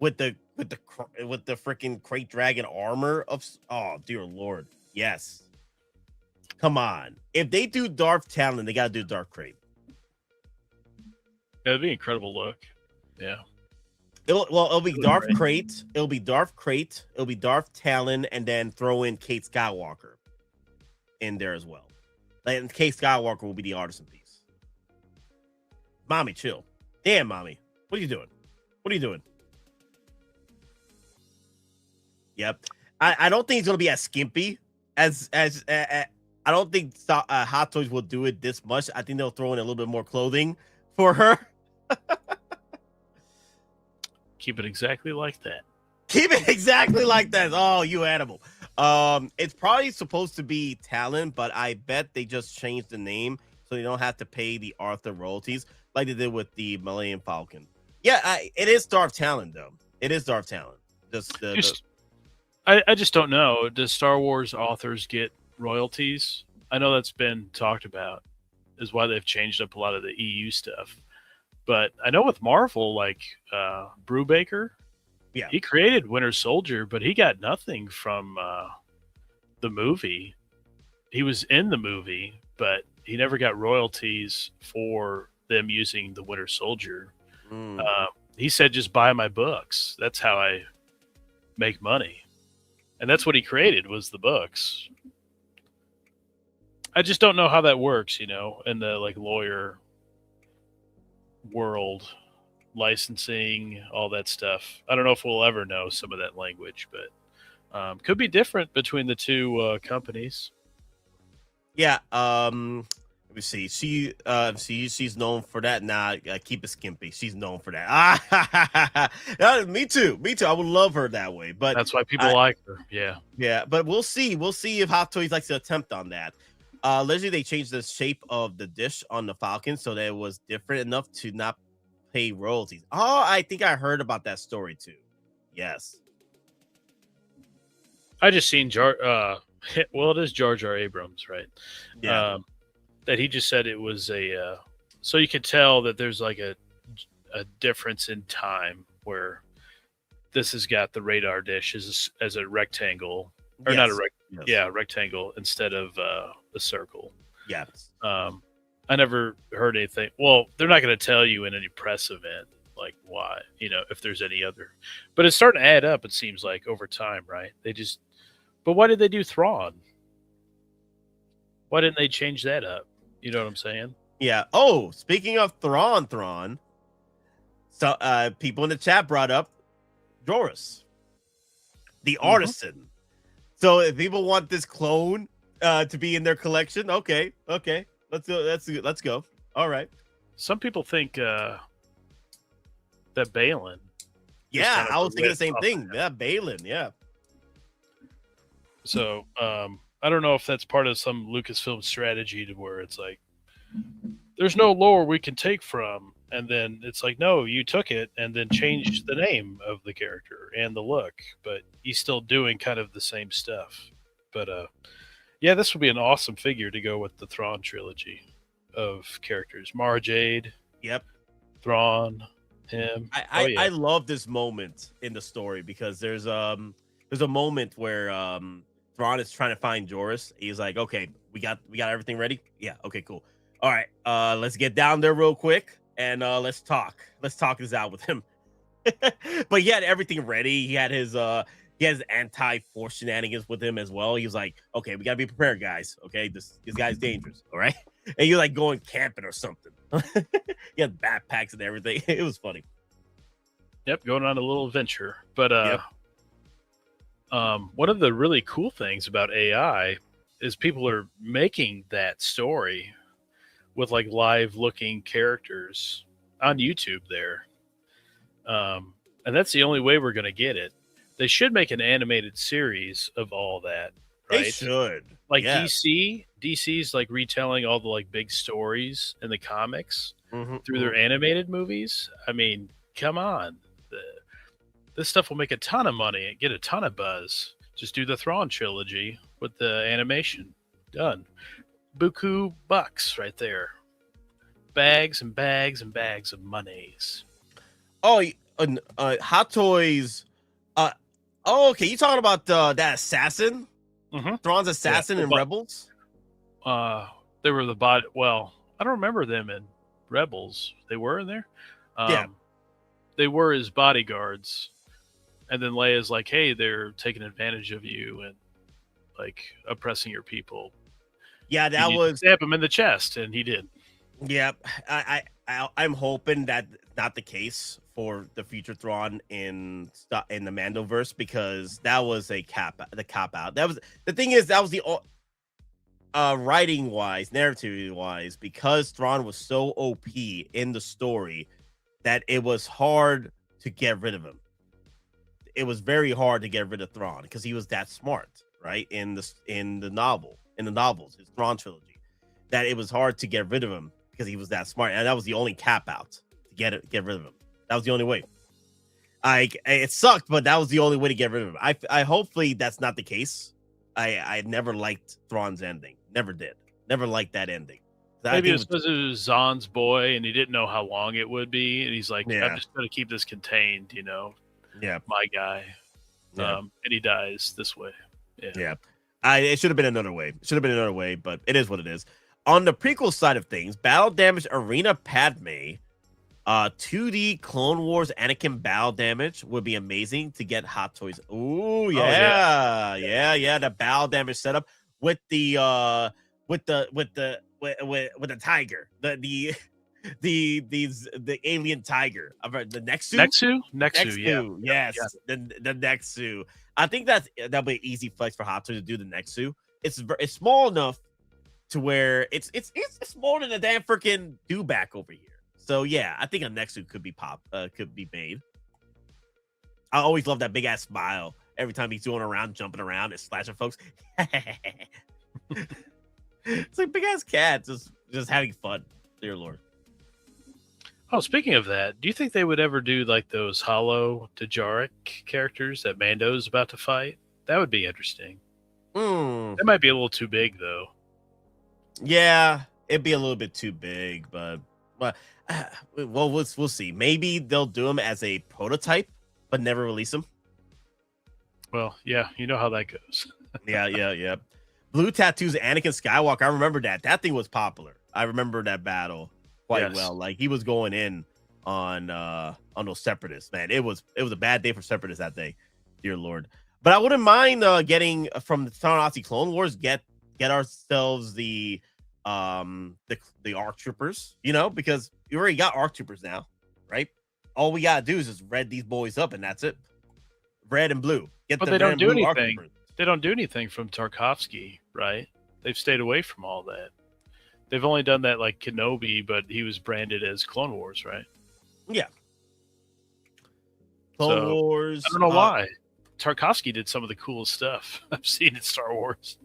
With the freaking Krayt Dragon armor of dear Lord. Yes. Come on. If they do Darth Talon, they gotta do Darth Krayt. It'd be an incredible look. Yeah. It'll be Darth Krayt. It'll be Darth Krayt. It'll be Darth Talon, and then throw in Kate Skywalker in there as well. And Kate Skywalker will be the artisan piece. Mommy, chill. Damn, mommy. What are you doing? What are you doing? Yep. I don't think it's gonna be as skimpy as I don't think Hot Toys will do it this much. I think they'll throw in a little bit more clothing for her. Keep it exactly like that. Keep it exactly like that. Oh, you animal. It's probably supposed to be Talon, but I bet they just changed the name so they don't have to pay the Arthur royalties like they did with the Millennium Falcon. Yeah, it is Darth Talon, though. It is Darth Talon. I just don't know. Does Star Wars authors get royalties? I know that's been talked about, is why they've changed up a lot of the EU stuff. But I know with Marvel, like Brubaker, he created Winter Soldier, but he got nothing from the movie. He was in the movie, but he never got royalties for them using the Winter Soldier. He said, just buy my books. That's how I make money. And that's what he created, was the books. I just don't know how that works, you know, in the lawyer world, licensing, all that stuff. I don't know if we'll ever know some of that language, but could be different between the two companies. Yeah. Let me see. She's known for that. Nah, keep it skimpy. She's known for that. Me too. I would love her that way, but that's why people like her. Yeah. Yeah, but we'll see. We'll see if Hot Toys likes to attempt on that. Literally, they changed the shape of the dish on the Falcon so that it was different enough to not pay royalties. Oh, I think I heard about that story too. Yes. I just seen well, it is Jar Jar Abrams, right? Yeah. That he just said it was a so you could tell that there's like a difference in time where this has got the radar dish as a rectangle or not a rectangle instead of a circle. Yeah. I never heard anything. Well, they're not going to tell you in any press event like why, if there's any other. But it's starting to add up. It seems like over time, right? But why did they do Thrawn? Why didn't they change that up? You know what I'm saying? Yeah. Oh, speaking of Thrawn. So people in the chat brought up Joris, the Artisan. So if people want this clone to be in their collection, okay, let's go. All right. Some people think that Balin. Yeah, I was thinking the same thing. Yeah, Balin. Yeah. So I don't know if that's part of some Lucasfilm strategy to where it's like there's no lore we can take from. And then it's like, no, you took it and then changed the name of the character and the look, but he's still doing kind of the same stuff. But yeah, this would be an awesome figure to go with the Thrawn trilogy of characters. Mara Jade. Yep. Thrawn. Him. I love this moment in the story because there's a moment where Thrawn is trying to find Joris. He's like, okay, we got everything ready. Yeah. Okay, cool. All right. Let's get down there real quick. And let's talk this out with him. But he had everything ready. He had his anti-force shenanigans with him as well. He was like, okay, we gotta be prepared, guys. Okay, this guy's dangerous. All right. And you're like going camping or something. He had backpacks and everything. It was funny. Yep, going on a little adventure. But one of the really cool things about AI is people are making that story with like live looking characters on YouTube there. And that's the only way we're going to get it. They should make an animated series of all that. Right? They should. Like DC's like retelling all the like big stories in the comics through their animated movies. I mean, come on. This stuff will make a ton of money and get a ton of buzz. Just do the Thrawn trilogy with the animation. Done. Buku bucks right there. Bags and bags and bags of monies. Oh, Hot Toys. Okay. You talking about that assassin? Thrawn's assassin in Rebels? They were the bot. Well, I don't remember them in Rebels. They were in there? Yeah. They were his bodyguards. And then Leia's like, hey, they're taking advantage of you and like oppressing your people. Yeah, that was stab him in the chest, and he did. Yeah, I'm hoping that not the case for the future Thrawn in the Mandoverse because that was the cop out. That was the thing is that was the writing wise, narrative wise, because Thrawn was so OP in the story that it was hard to get rid of him. It was very hard to get rid of Thrawn because he was that smart, right? In the novels, his Thrawn trilogy, that it was hard to get rid of him because he was that smart, and that was the only cap out to get rid of him. That was the only way. It sucked, but that was the only way to get rid of him. I hopefully that's not the case. I never liked Thrawn's ending. Never did. Never liked that ending. Maybe it was because it was Zahn's boy, and he didn't know how long it would be, and he's like, Yeah. I'm just going to keep this contained, Yeah, my guy. Yeah. And he dies this way. Yeah. It should have been another way. But it is what it is. On the prequel side of things, Battle Damage Arena Padme, 2D Clone Wars Anakin Battle Damage would be amazing to get Hot Toys. Ooh, yeah. The Battle Damage setup with the tiger, the alien tiger, the Nexu, yeah. Yes, the Nexu. I think that'll be an easy flex for Hot Toys to do the Nexu. It's small enough to where it's smaller than a damn freaking dewback over here. So yeah, I think a Nexu could be made. I always love that big ass smile every time he's doing around, jumping around and slashing folks. It's like big ass cat just having fun. Dear Lord. Oh, speaking of that, do you think they would ever do like those hollow Tajaric characters that Mando's about to fight? That would be interesting. Mm. That might be a little too big, though. Yeah, it'd be a little bit too big, but well, we'll see. Maybe they'll do him as a prototype, but never release him. Well, yeah, you know how that goes. yeah. Blue tattoos, Anakin Skywalker. I remember that. That thing was popular. I remember that battle quite well. Like he was going in on those separatists. Man, it was a bad day for separatists that day. Dear Lord. But I wouldn't mind getting from the Ta-Nehisi Clone Wars. Get ourselves the ARC Troopers. You know, because you already got ARC Troopers now, right? All we gotta do is just red these boys up, and that's it. Red and blue. But they don't do anything. They don't do anything from Tarkovsky, right? They've stayed away from all that. They've only done that like Kenobi, but he was branded as Clone Wars, right? Yeah. Clone Wars. I don't know why. Tarkovsky did some of the coolest stuff I've seen in Star Wars.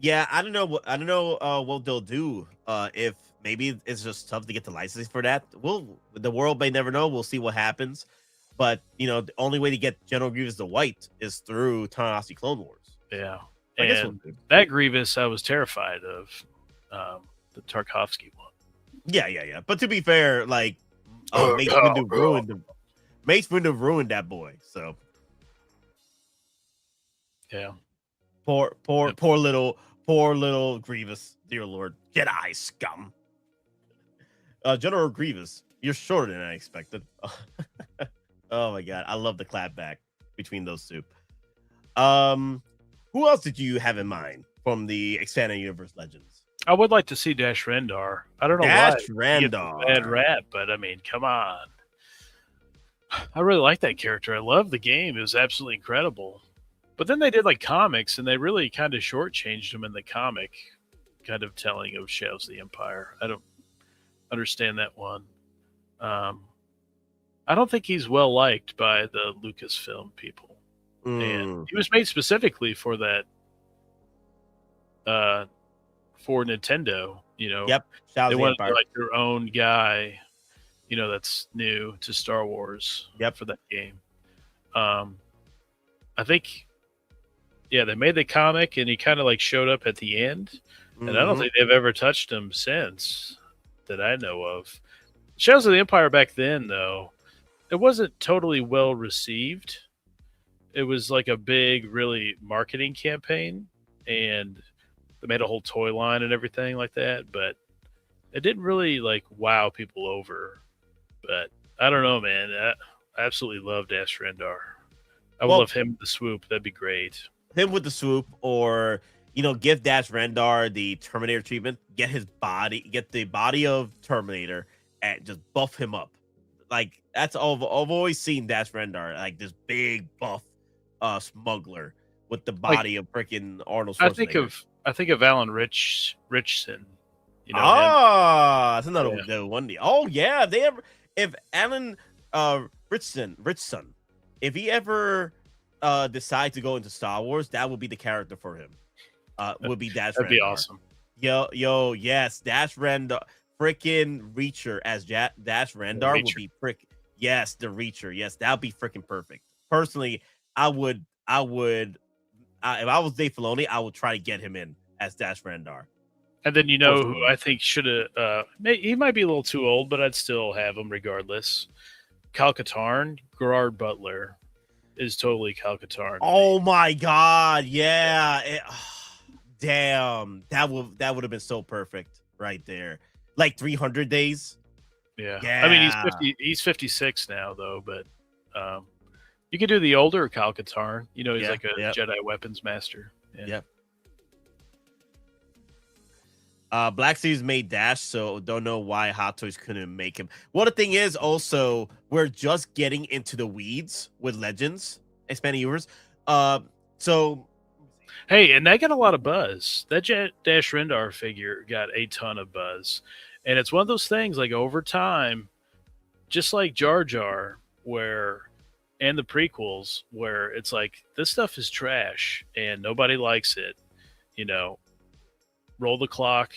Yeah, I don't know what they'll do. If maybe it's just tough to get the license for that. The world may never know. We'll see what happens. But the only way to get General Grievous the White is through Ta-Nehisi Clone Wars. Yeah, and that Grievous I was terrified of, the Tarkovsky one. Yeah. But to be fair, like Mace Windu ruined that boy. So yeah, poor little Grievous, dear Lord, Jedi scum. General Grievous, you're shorter than I expected. Oh my god, I love the clapback between those two. Who else did you have in mind from the expanded universe legends? I would like to see Dash Rendar. I don't know Dash why he gets a bad rap, but I mean, come on. I really like that character. I love the game. It was absolutely incredible. But then they did like comics, and they really kind of shortchanged him in the comic kind of telling of Shadows of the Empire. I don't understand that one. I don't think he's well liked by the Lucasfilm people, and he was made specifically for that, for Nintendo. Yep. They wanted like their own guy, that's new to Star Wars. Yep. For that game. I think, they made the comic, and he kind of like showed up at the end, and I don't think they've ever touched him since that I know of. Shadows of the Empire back then, though. It wasn't totally well received. It was like a big, really marketing campaign, and they made a whole toy line and everything like that, but it didn't really like wow people over. But I don't know, man. I absolutely love Dash Rendar. I would love him with the swoop. That'd be great. Him with the swoop, or give Dash Rendar the Terminator treatment. Get the body of Terminator, and just buff him up. Like that's all I've always seen Dash Rendar, like this big buff smuggler with the body of freaking Arnold Schwarzenegger. I think of Alan Richson. That's another one. Oh yeah, if Alan Richson, if he ever decide to go into Star Wars, that would be the character for him. Would be Dash Rendar. That'd be awesome. Yo, yes, Dash Rendar. Freaking Reacher as Dash Rendar would be the Reacher. Yes, that would be freaking perfect. Personally, I would if I was Dave Filoni, I would try to get him in as Dash Rendar. And then who I think should have he might be a little too old, but I'd still have him regardless. Kyle Katarn, Gerard Butler is totally Kyle Katarn. Oh my god, yeah. Damn. That would have been so perfect right there. Like 300 days. Yeah. I mean, he's 56 now, though, but you could do the older Kyle Katarn. He's like a Jedi weapons master. Yeah. Black Series made Dash, so don't know why Hot Toys couldn't make him. Well, the thing is, also, we're just getting into the weeds with Legends, expanding universe. Hey, and that got a lot of buzz. That Dash Rendar figure got a ton of buzz. And it's one of those things, like, over time, just like Jar Jar, and the prequels, where it's like, this stuff is trash, and nobody likes it, roll the clock,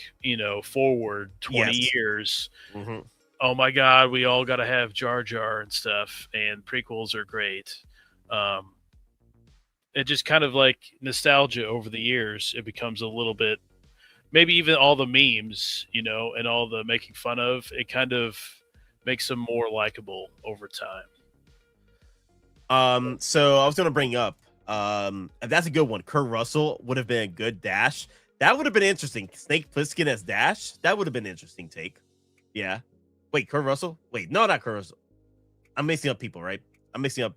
forward 20 years. Mm-hmm. Oh, my God, we all got to have Jar Jar and stuff, and prequels are great. it just kind of like nostalgia over the years. It becomes a little bit, maybe even all the memes, you know, and all the making fun of, it kind of makes them more likable over time. So I was gonna bring up, that's a good one. Kurt Russell would have been a good Dash. That would have been interesting. Snake Plissken as Dash. That would have been an interesting take. Yeah. Wait, Kurt Russell? Wait, no, not Kurt Russell. I'm mixing up people, right? I'm mixing up.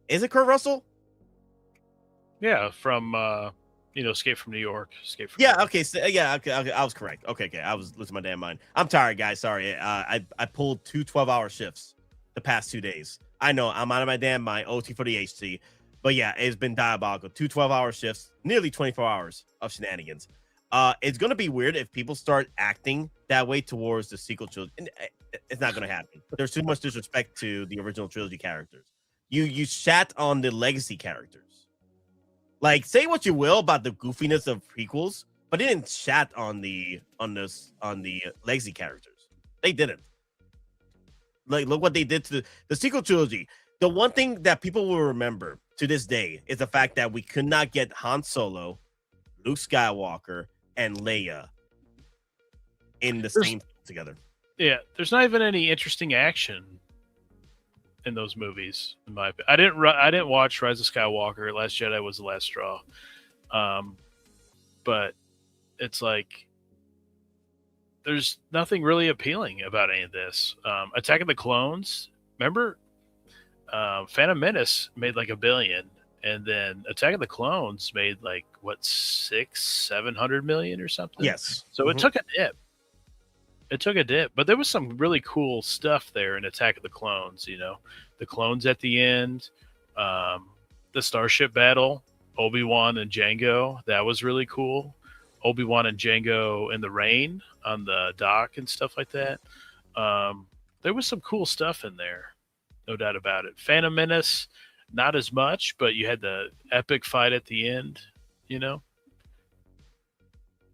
Is it Kurt Russell? Yeah, from Escape from New York. Yeah. Okay. So, yeah. Okay. I was correct. Okay. I was losing my damn mind. I'm tired, guys. Sorry. I pulled 2 12-hour shifts the past 2 days. I know I'm out of my damn mind. OT for the HT. But yeah, it's been diabolical. 2 12-hour shifts, nearly 24 hours of shenanigans. It's gonna be weird if people start acting that way towards the sequel trilogy. It's not gonna happen. There's too much disrespect to the original trilogy characters. You shat on the legacy characters. Like, say what you will about the goofiness of prequels, but they didn't shat on the legacy characters. They didn't. Like, look what they did to the sequel trilogy. The one thing that people will remember to this day is the fact that we could not get Han Solo, Luke Skywalker, and Leia in the same together. Yeah, there's not even any interesting action in those movies, in my opinion. I didn't watch Rise of Skywalker. Last Jedi was the last straw. But it's like there's nothing really appealing about any of this. Attack of the Clones, remember? Phantom Menace made like $1 billion, and then Attack of the Clones made like what, 600-700 million or something. Yes. So it took a dip. But there was some really cool stuff there in Attack of the Clones. You know, the clones at the end, the starship battle, Obi-Wan and Jango. That was really cool. Obi-Wan and Jango in the rain on the dock and stuff like that. There was some cool stuff in there. No doubt about it. Phantom Menace, not as much, but you had the epic fight at the end, you know?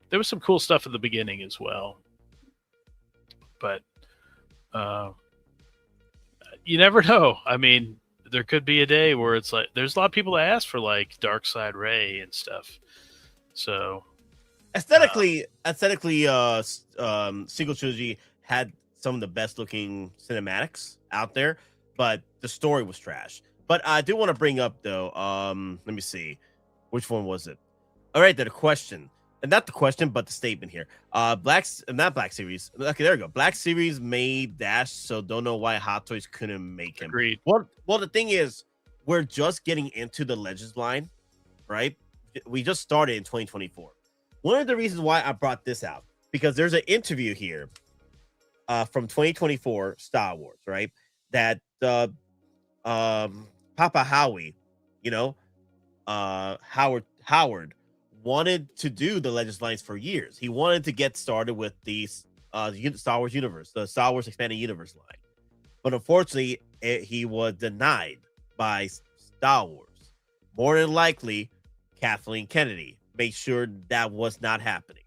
There was some cool stuff at the beginning as well. But you never know. I mean, there could be a day where it's like, there's a lot of people that ask for like Dark Side Rey and stuff. So aesthetically, sequel trilogy had some of the best looking cinematics out there, but the story was trash. But I do want to bring up though, let me see, which one was it? All right, the question, and not the question, but the statement here. Not Black Series. Okay, there we go. Black Series made Dash, so don't know why Hot Toys couldn't make him. Agreed. Well, the thing is, we're just getting into the Legends line, right? We just started in 2024. One of the reasons why I brought this out, because there's an interview here from 2024 Star Wars, right? That Papa Howie, Howard wanted to do the Legends lines for years. He wanted to get started with the Star Wars universe, the Star Wars Expanded Universe line. But unfortunately, he was denied by Star Wars. More than likely, Kathleen Kennedy made sure that was not happening.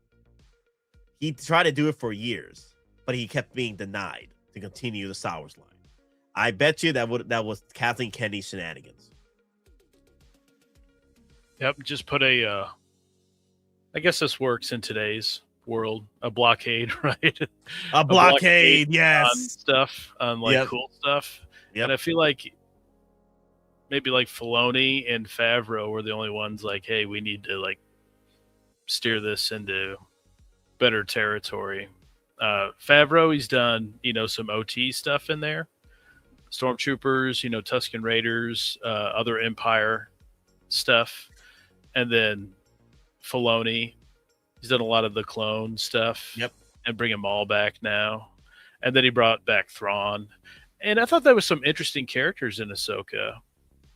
He tried to do it for years, but he kept being denied to continue the Star Wars line. I bet you that was Kathleen Kennedy's shenanigans. Yep, just put I guess this works in today's world. A blockade, right? A blockade, yes. On stuff, on cool stuff. Yep. And I feel like maybe like Filoni and Favreau were the only ones like, hey, we need to like steer this into better territory. Favreau, he's done, some OT stuff in there. Stormtroopers, Tusken Raiders, other Empire stuff. And then Filoni, he's done a lot of the clone stuff. Yep. And bring them all back now. And then he brought back Thrawn. And I thought there was some interesting characters in Ahsoka.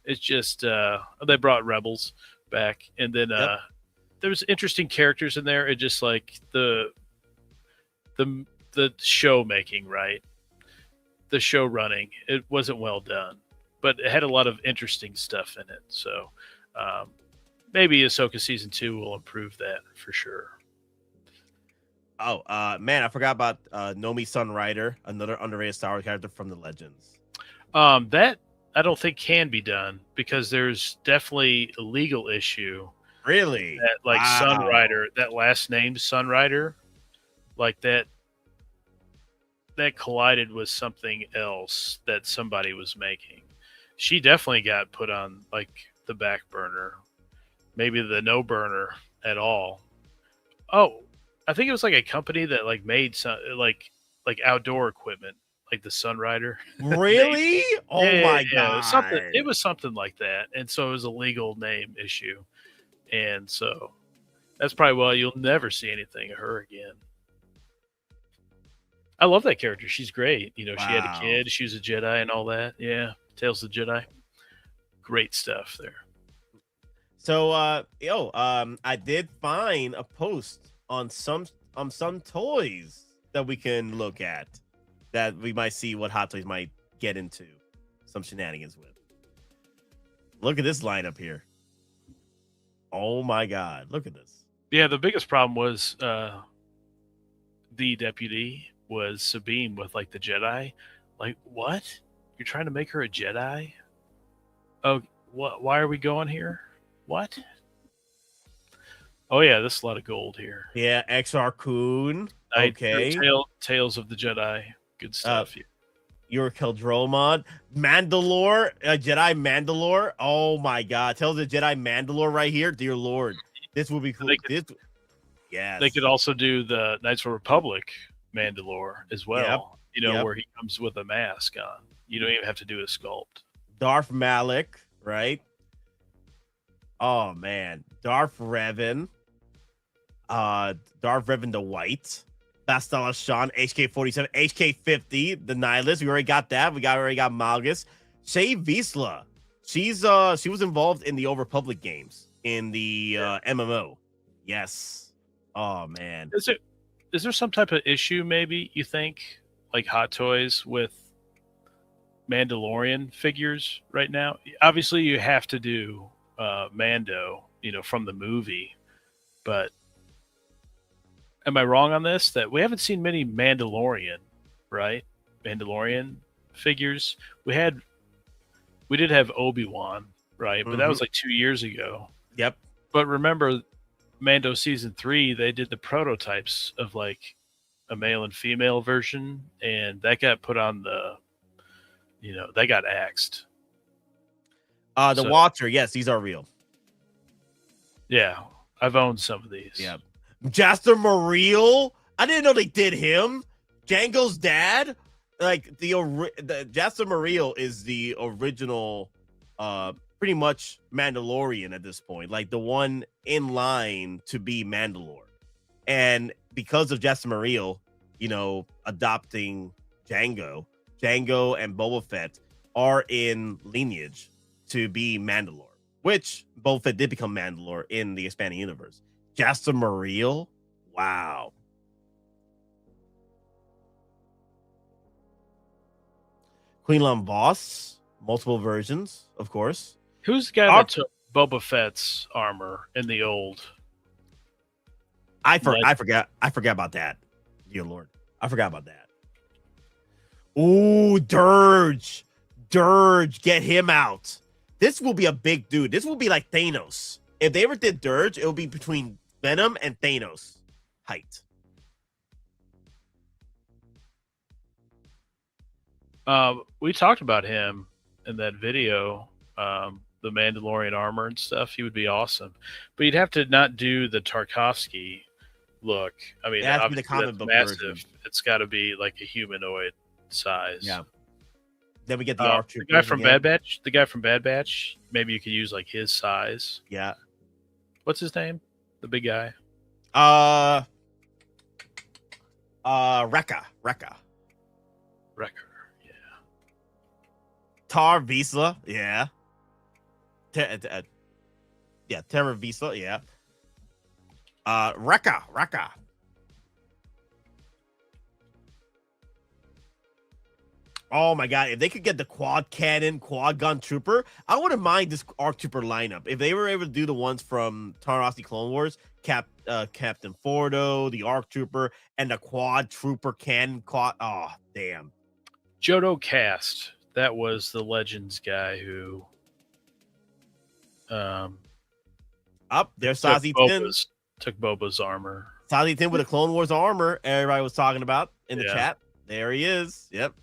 It's just they brought Rebels back. And then there was interesting characters in there. It just like the show making, right? The show running, it wasn't well done, but it had a lot of interesting stuff in it. So maybe Ahsoka season 2 will improve that for sure. Oh, man, I forgot about Nomi Sunrider, another underrated Star Wars character from the Legends. That I don't think can be done because there's definitely a legal issue. Really? That, like, Sunrider, that last name Sunrider, like that collided with something else that somebody was making. She definitely got put on like the back burner, maybe the no burner at all. Oh, I think it was like a company that like made some like outdoor equipment, like the Sunrider. Really? Oh my god! It was something like that, and so it was a legal name issue, and so that's probably why you'll never see anything of her again. I love that character. She's great. You know, she had a kid. She was a Jedi and all that. Yeah, Tales of the Jedi. Great stuff there. So, I did find a post on some toys that we can look at that we might see what Hot Toys might get into some shenanigans with. Look at this lineup here. Oh my god, look at this. Yeah, the biggest problem was the deputy was Sabine with like the Jedi. Like, what? You're trying to make her a Jedi? Oh, what? Why are we going here? What? Oh yeah, this is a lot of gold here. Yeah, XR Coon. Okay. Tales of the Jedi. Good stuff. Your Keldrol mod. Mandalore, Jedi Mandalore. Oh my god. Tales of the Jedi Mandalore right here. Dear Lord. This will be cool. Yes. They could also do the Knights of the Republic Mandalore as well. Yep. You know, where he comes with a mask on. You don't even have to do a sculpt. Darth Malik, right? Oh man. Darth Revan. Darth Revan the White. Bastila Shan, HK47, HK50, the Nihilist. We already got that. Already got Malgus. Shay Vizsla. She was involved in the Old Republic games in the MMO. Yes. Oh man. Is there some type of issue, maybe, you think, like Hot Toys with Mandalorian figures right now? Obviously, you have to do Mando, you know, from the movie, but am I wrong on this? That we haven't seen many Mandalorian, right? Mandalorian figures. We did have Obi-Wan, right? But that was like 2 years ago. Yep. But remember, Mando season 3, they did the prototypes of like a male and female version, and that got put on they got axed. The Watcher, yes, these are real. Yeah, I've owned some of these. Yeah. Jaster Muriel, I didn't know they did him. Django's dad, like the Jaster Muriel is the original, pretty much Mandalorian at this point, like the one in line to be Mandalore. And because of Jaster Muriel, you know, adopting Django and Boba Fett are in lineage to be Mandalore, which Boba Fett did become Mandalore in the expanding universe. Jaster Muriel, wow. Quinlan Voss, multiple versions, of course. Who's the guy that took Boba Fett's armor in the old? I forgot about that. Dear Lord, I forgot about that. Ooh, Dirge, get him out. This will be a big dude. This will be like Thanos. If they ever did Dirge, it will be between Venom and Thanos height. We talked about him in that video, the Mandalorian armor and stuff. He would be awesome, but you'd have to not do the Tarkovsky look. I mean, it has to be the comic book massive. version. It's got to be like a humanoid size. Yeah. Then we get the the guy from Bad Batch. The guy from Bad Batch. Maybe you could use like his size. Yeah. What's his name? The big guy. Rekka. Yeah. Tar Vizsla. Yeah. Terra Vizsla. Yeah. Rekka. Oh my god, if they could get the quad cannon, quad gun trooper, I wouldn't mind this ARC trooper lineup. If they were able to do the ones from Tarossi Clone Wars, Captain Fordo, the ARC trooper, and the quad trooper cannon quad. Oh, damn. Jodo Cast. that was the Legends guy who. Up there's Sazi Tin. Took Boba's armor. Sazi Tin with a Clone Wars armor. Everybody was talking about in the chat. There he is. Yep.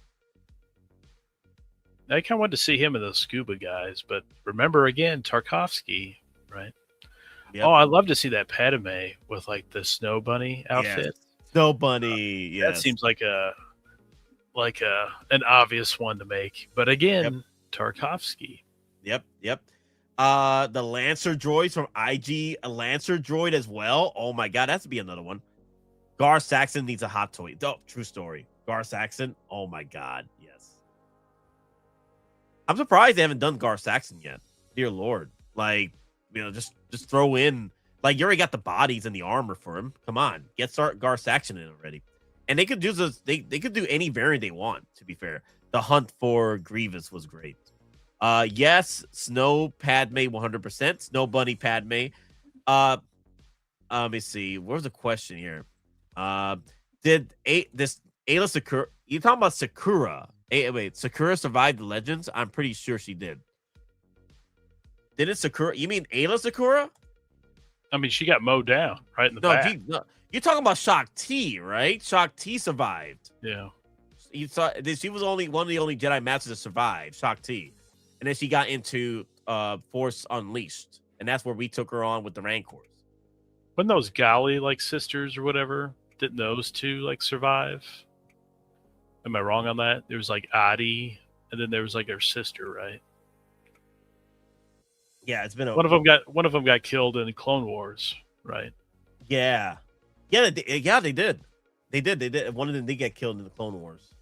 I kind of wanted to see him and those scuba guys, but remember again, Tarkovsky, right? Yep. Oh, I'd love to see that Padme with like the Snow Bunny outfit. Yes. Snow Bunny. Yes. That seems like an obvious one to make, but again, Tarkovsky. Yep. The Lancer droids from IG, a Lancer droid as well. Oh my god, that's to be another one. Gar Saxon needs a hot toy. Oh, true story. Gar Saxon. Oh my god, yes. I'm surprised they haven't done Gar Saxon yet. Dear Lord, like just throw in like you already got the bodies and the armor for him. Come on, get Gar Saxon in already. And they could do this. They could do any variant they want. To be fair, the hunt for Grievous was great. Yes, Snow Padme 100%. Snow Bunny Padme. Let me see. Where's the question here? Did Ayla Sakura? You talking about Sakura? Wait, Sakura survived the Legends? I'm pretty sure she did. Didn't Sakura? You mean Ayla Sakura? I mean, she got mowed down right in the back. You're talking about Shock T, right? Shock T survived. Yeah. You saw she was only one of the only Jedi Masters to survive. Shock T. And then she got into Force Unleashed, and that's where we took her on with the Rancors. When those Gali like sisters or whatever, didn't those two like survive? Am I wrong on that? There was like Adi, and then there was like her sister, right? Yeah, it's been one of them got killed in the Clone Wars, right? Yeah, they did. They did. One of them did get killed in the Clone Wars.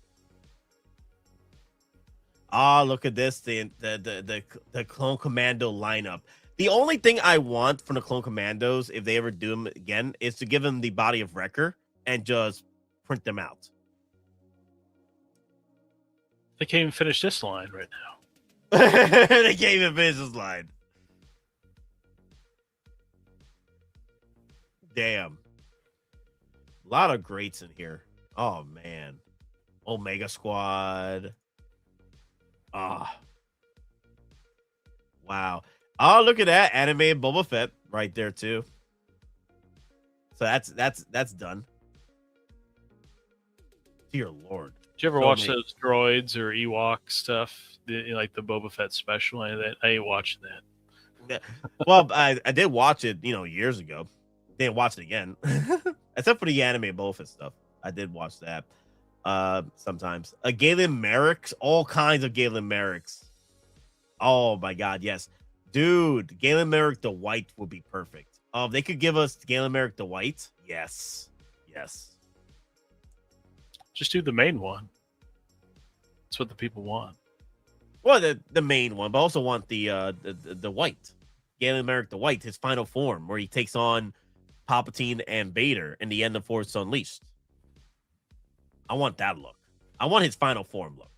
Look at this. The Clone Commando lineup. The only thing I want from the Clone Commandos, if they ever do them again, is to give them the body of Wrecker and just print them out. They can't even finish this line right now. They can't even finish this line. Damn. A lot of greats in here. Oh, man. Omega Squad. Wow. Oh, look at that. Anime and Boba Fett right there, too. So that's done. Dear Lord. Did you ever watch those droids or Ewok stuff? Like the Boba Fett special? I ain't watching that. Well, I did watch it, years ago. Didn't watch it again. Except for the anime Boba Fett stuff. I did watch that. Sometimes Galen Merricks, all kinds of Galen Merricks. Oh my god, yes, dude, Galen Merrick the White would be perfect. They could give us Galen Merrick the White. Yes. Just do the main one. That's what the people want. Well, the main one, but also want the White, Galen Merrick the White, his final form, where he takes on Palpatine and Vader in the end of Force Unleashed. I want that look. I want his final form look.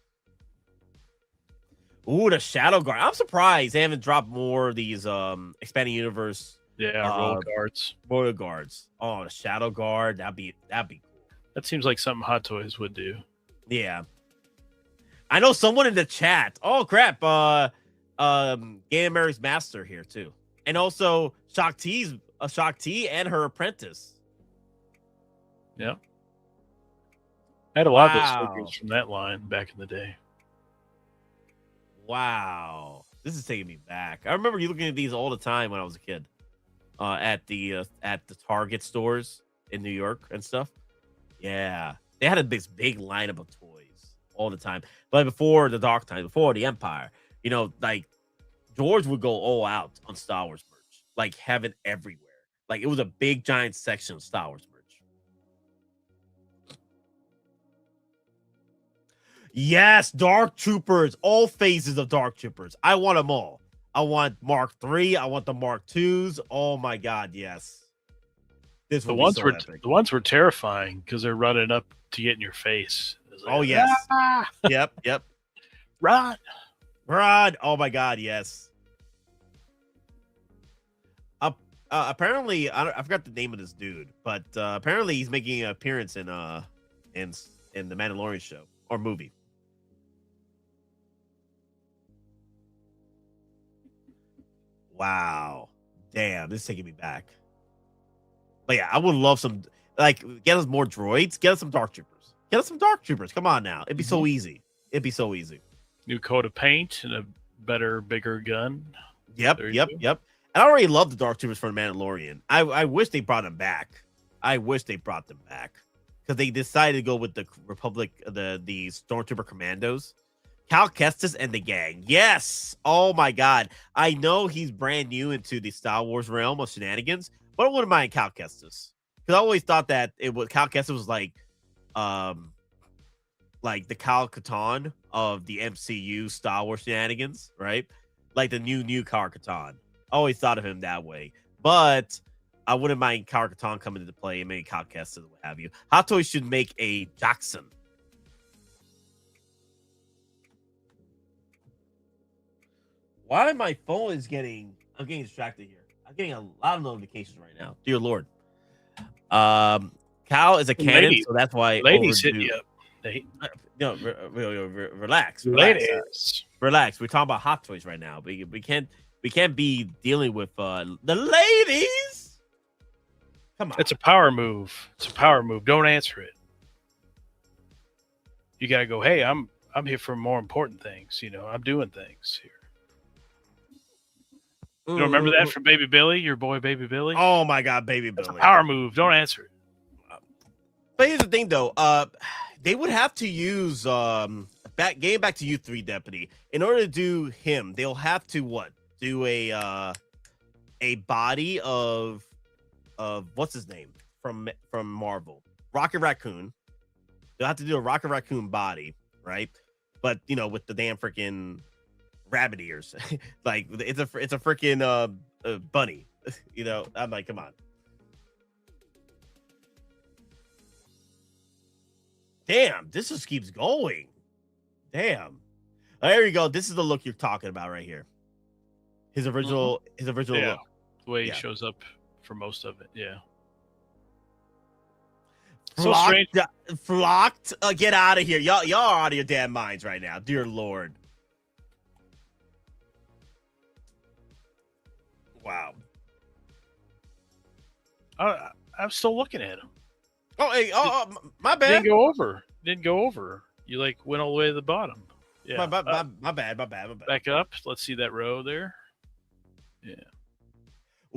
Ooh, the Shadow Guard. I'm surprised they haven't dropped more of these expanding universe. Royal Guards. Royal Guards. Oh, the Shadow Guard. That'd be cool. That seems like something Hot Toys would do. Yeah. I know someone in the chat. Oh crap. Game Mary's Master here too. And also Shock T and her apprentice. Yeah. I had a lot of those figures from that line back in the day. Wow. This is taking me back. I remember you looking at these all the time when I was a kid. At the Target stores in New York and stuff. Yeah. They had this big lineup of toys all the time. But before the Dark Times, before the Empire, like George would go all out on Star Wars merch. Like have it everywhere. Like it was a big giant section of Star Wars merch. Yes, Dark Troopers, all phases of Dark Troopers. I want them all. I want Mark III. I want the Mark IIs. Oh my God, yes. The ones were terrifying because they're running up to get in your face. Like, oh yes. Ah! Yep. Rod. Oh my God, yes. Apparently, I forgot the name of this dude, but apparently he's making an appearance in the Mandalorian show or movie. Wow. Damn, this is taking me back. But yeah, I would love some, like, get us more droids. Get us some Dark Troopers. Get us some Dark Troopers. Come on now. It'd be so easy. It'd be so easy. New coat of paint and a better, bigger gun. Yep. And I already love the Dark Troopers from The Mandalorian. I wish they brought them back. Because they decided to go with the Republic, the Stormtrooper Commandos. Cal Kestis and the gang. Yes. Oh my God. I know he's brand new into the Star Wars realm of shenanigans, but I wouldn't mind Cal Kestis. Because I always thought that Cal Kestis was like the Cal Katarn of the MCU Star Wars shenanigans, right? Like the new Cal Katarn. I always thought of him that way. But I wouldn't mind Cal Katarn coming into play and maybe Cal Kestis, what have you. Hot Toys should make a Jackson. Why my phone is getting... I'm getting distracted here. I'm getting a lot of notifications right now. Dear Lord. Cal is a cannon, so that's why... Ladies hit you up. No, relax. Relax. We're talking about Hot Toys right now. We can't be dealing with the ladies. Come on. It's a power move. Don't answer it. You gotta go, hey, I'm here for more important things. I'm doing things here. You don't remember that from Baby Billy, your boy Baby Billy? Oh my God, Baby Billy. It's a power move. Don't answer it. But here's the thing, though. They would have to use getting back to U3 Deputy. In order to do him, they'll have to do a body of what's his name from Marvel, Rocket Raccoon. They'll have to do a Rocket Raccoon body, right? But with the damn freaking rabbit ears, like it's a freaking bunny. I'm like, come on. Damn, this just keeps going. Damn. There you go. This is the look you're talking about right here. His original look. The way he shows up for most of it. Yeah. Flocked. Get out of here. Y'all are out of your damn minds right now. Dear Lord. Wow. I'm still looking at him. Oh, hey, my bad. Didn't go over. You went all the way to the bottom. Yeah. My bad. Back up. Let's see that row there. Yeah.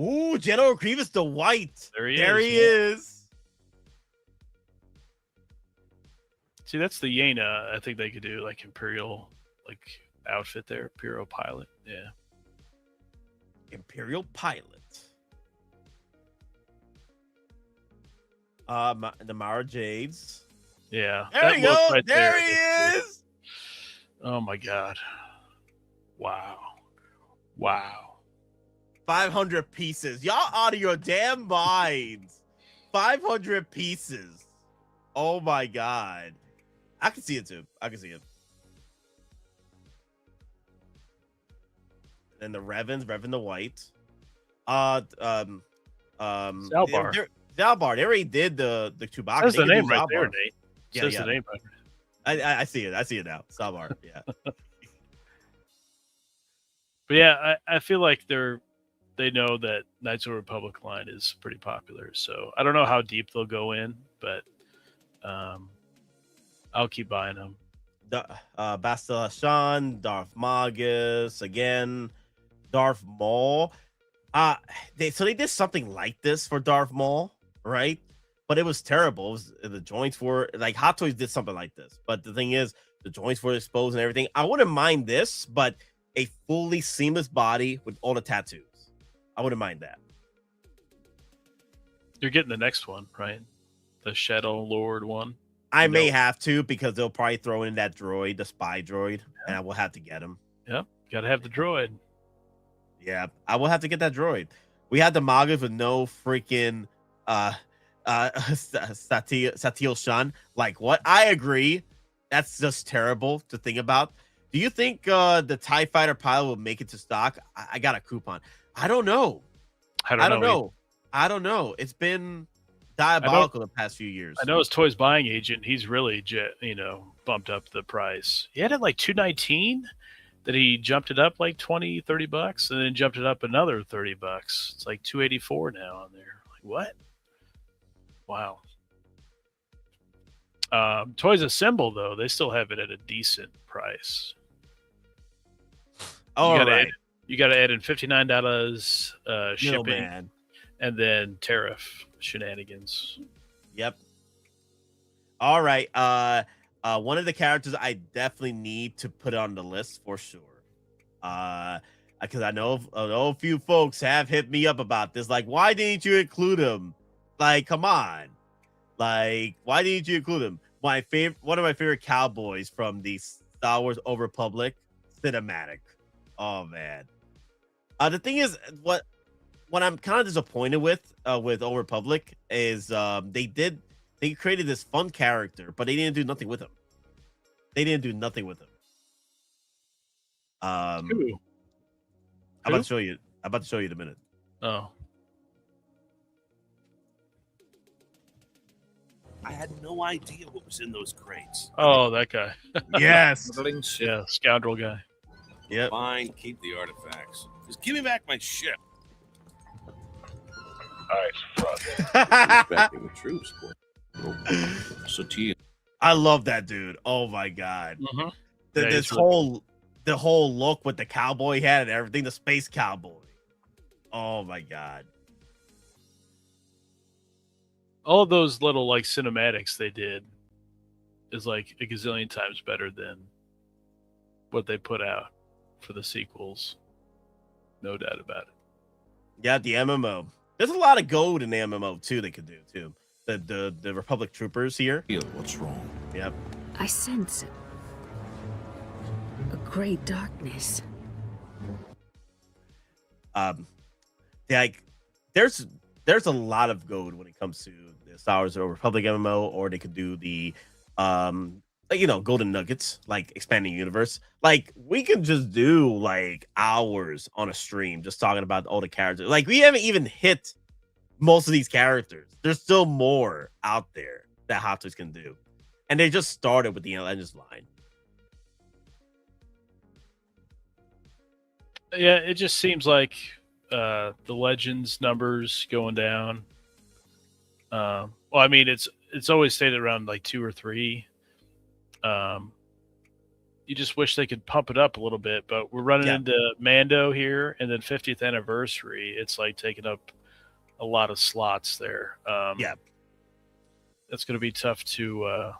Ooh, General Grievous the white. There he is. See, that's the Yena. I think they could do Imperial outfit there. Imperial pilot. Yeah. Imperial pilot. The Mara Jades. Yeah. There you go. Right there he is. Oh my God. Wow. 500 pieces. Y'all out of your damn minds. 500 pieces. Oh my God. I can see it too. And the Revan the white. Zalbar. They already did the Chewbacca. That's the name right there, Nate. Yeah. The name right there. I see it. I see it now. Zalbar. Yeah. But yeah, I feel like they know that Knights of the Republic line is pretty popular. So I don't know how deep they'll go in, but I'll keep buying them. Bastila Shan, Darth Magus, again, Darth Maul. They did something like this for Darth Maul, right? But it was terrible. The joints were Hot Toys did something like this. But the thing is, the joints were exposed and everything. I wouldn't mind this, but a fully seamless body with all the tattoos. I wouldn't mind that. You're getting the next one, right? The Shadow Lord one. I may have to, because they'll probably throw in that droid, the spy droid, and I will have to get him. Yep, gotta have the droid. Yeah, I will have to get that droid. We had the Magas with no freaking Satil Shan. What? I agree. That's just terrible to think about. Do you think the TIE Fighter pilot will make it to stock? I got a coupon. I don't know. I don't know. It's been diabolical the past few years. I know his Toys buying agent. He's really bumped up the price. He had it $219. that he jumped it up like 20, $30 and then jumped it up another $30. It's like 284 now on there. Like, what? Wow. Toys Assemble, though, they still have it at a decent price. You got to add in $59 shipping and then tariff shenanigans. Yep. All right. One of the characters I definitely need to put on the list for sure. Because I know a few folks have hit me up about this. Like, why didn't you include him? Like, come on. Like, why didn't you include him? One of my favorite cowboys from the Star Wars Old Republic cinematic. Oh man. The thing is, what I'm kind of disappointed with Old Republic is they created this fun character, but they didn't do nothing with him. I'm about to show you. I'm about to show you in a minute. Oh. I had no idea what was in those crates. Oh, that guy. Yes. Yeah, scoundrel guy. Yep. Fine, keep the artifacts. Just give me back my ship. Respecting the troops, boy. So to you. I love that dude. Oh my god. Mm-hmm. The whole look with the cowboy hat and everything, the space cowboy. Oh my god. All of those little like cinematics they did is like a gazillion times better than what they put out for the sequels. No doubt about it. Yeah, the MMO. There's a lot of gold in the MMO too they could do too. The Republic troopers here. What's wrong? Yep. I sense it. A great darkness. Like there's a lot of gold when it comes to the Star Wars Republic MMO, or they could do the golden nuggets, like expanding universe. Like we could just do like hours on a stream just talking about all the characters. Like we haven't even hit most of these characters. There's still more out there that Hot Toys can do, and they just started with the Legends line. Yeah, it just seems like the Legends numbers going down. Well, I mean, it's always stayed around like 2 or 3. You just wish they could pump it up a little bit, but we're running into Mando here, and then 50th anniversary. It's like taking up a lot of slots there. That's going to be tough to. I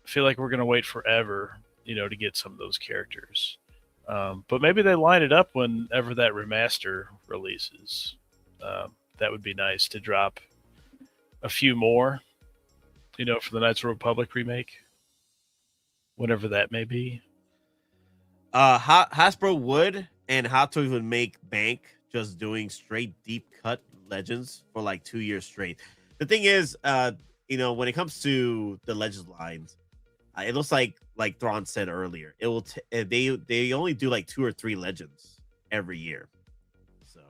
feel like we're going to wait forever, to get some of those characters. But maybe they line it up whenever that remaster releases. That would be nice to drop a few more, for the Knights of the Republic remake, whenever that may be. Hasbro would, and Hot Toys would make bank just doing straight deep cut Legends for like 2 years straight. The thing is, when it comes to the Legends lines, it looks like Thrawn said earlier, it will they only do like 2 or 3 Legends every year. So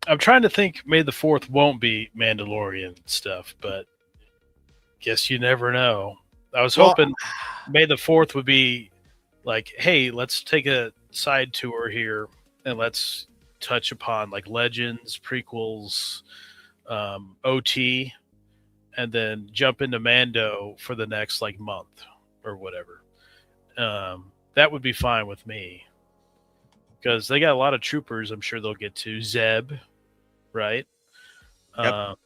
I'm trying to think. May the 4th won't be Mandalorian stuff, but guess you never know. I was hoping May the 4th would be like, hey, let's take a side tour here and let's touch upon like Legends, prequels, OT, and then jump into Mando for the next like month or whatever. That would be fine with me, because they got a lot of troopers. I'm sure they'll get to Zeb, right? Yep.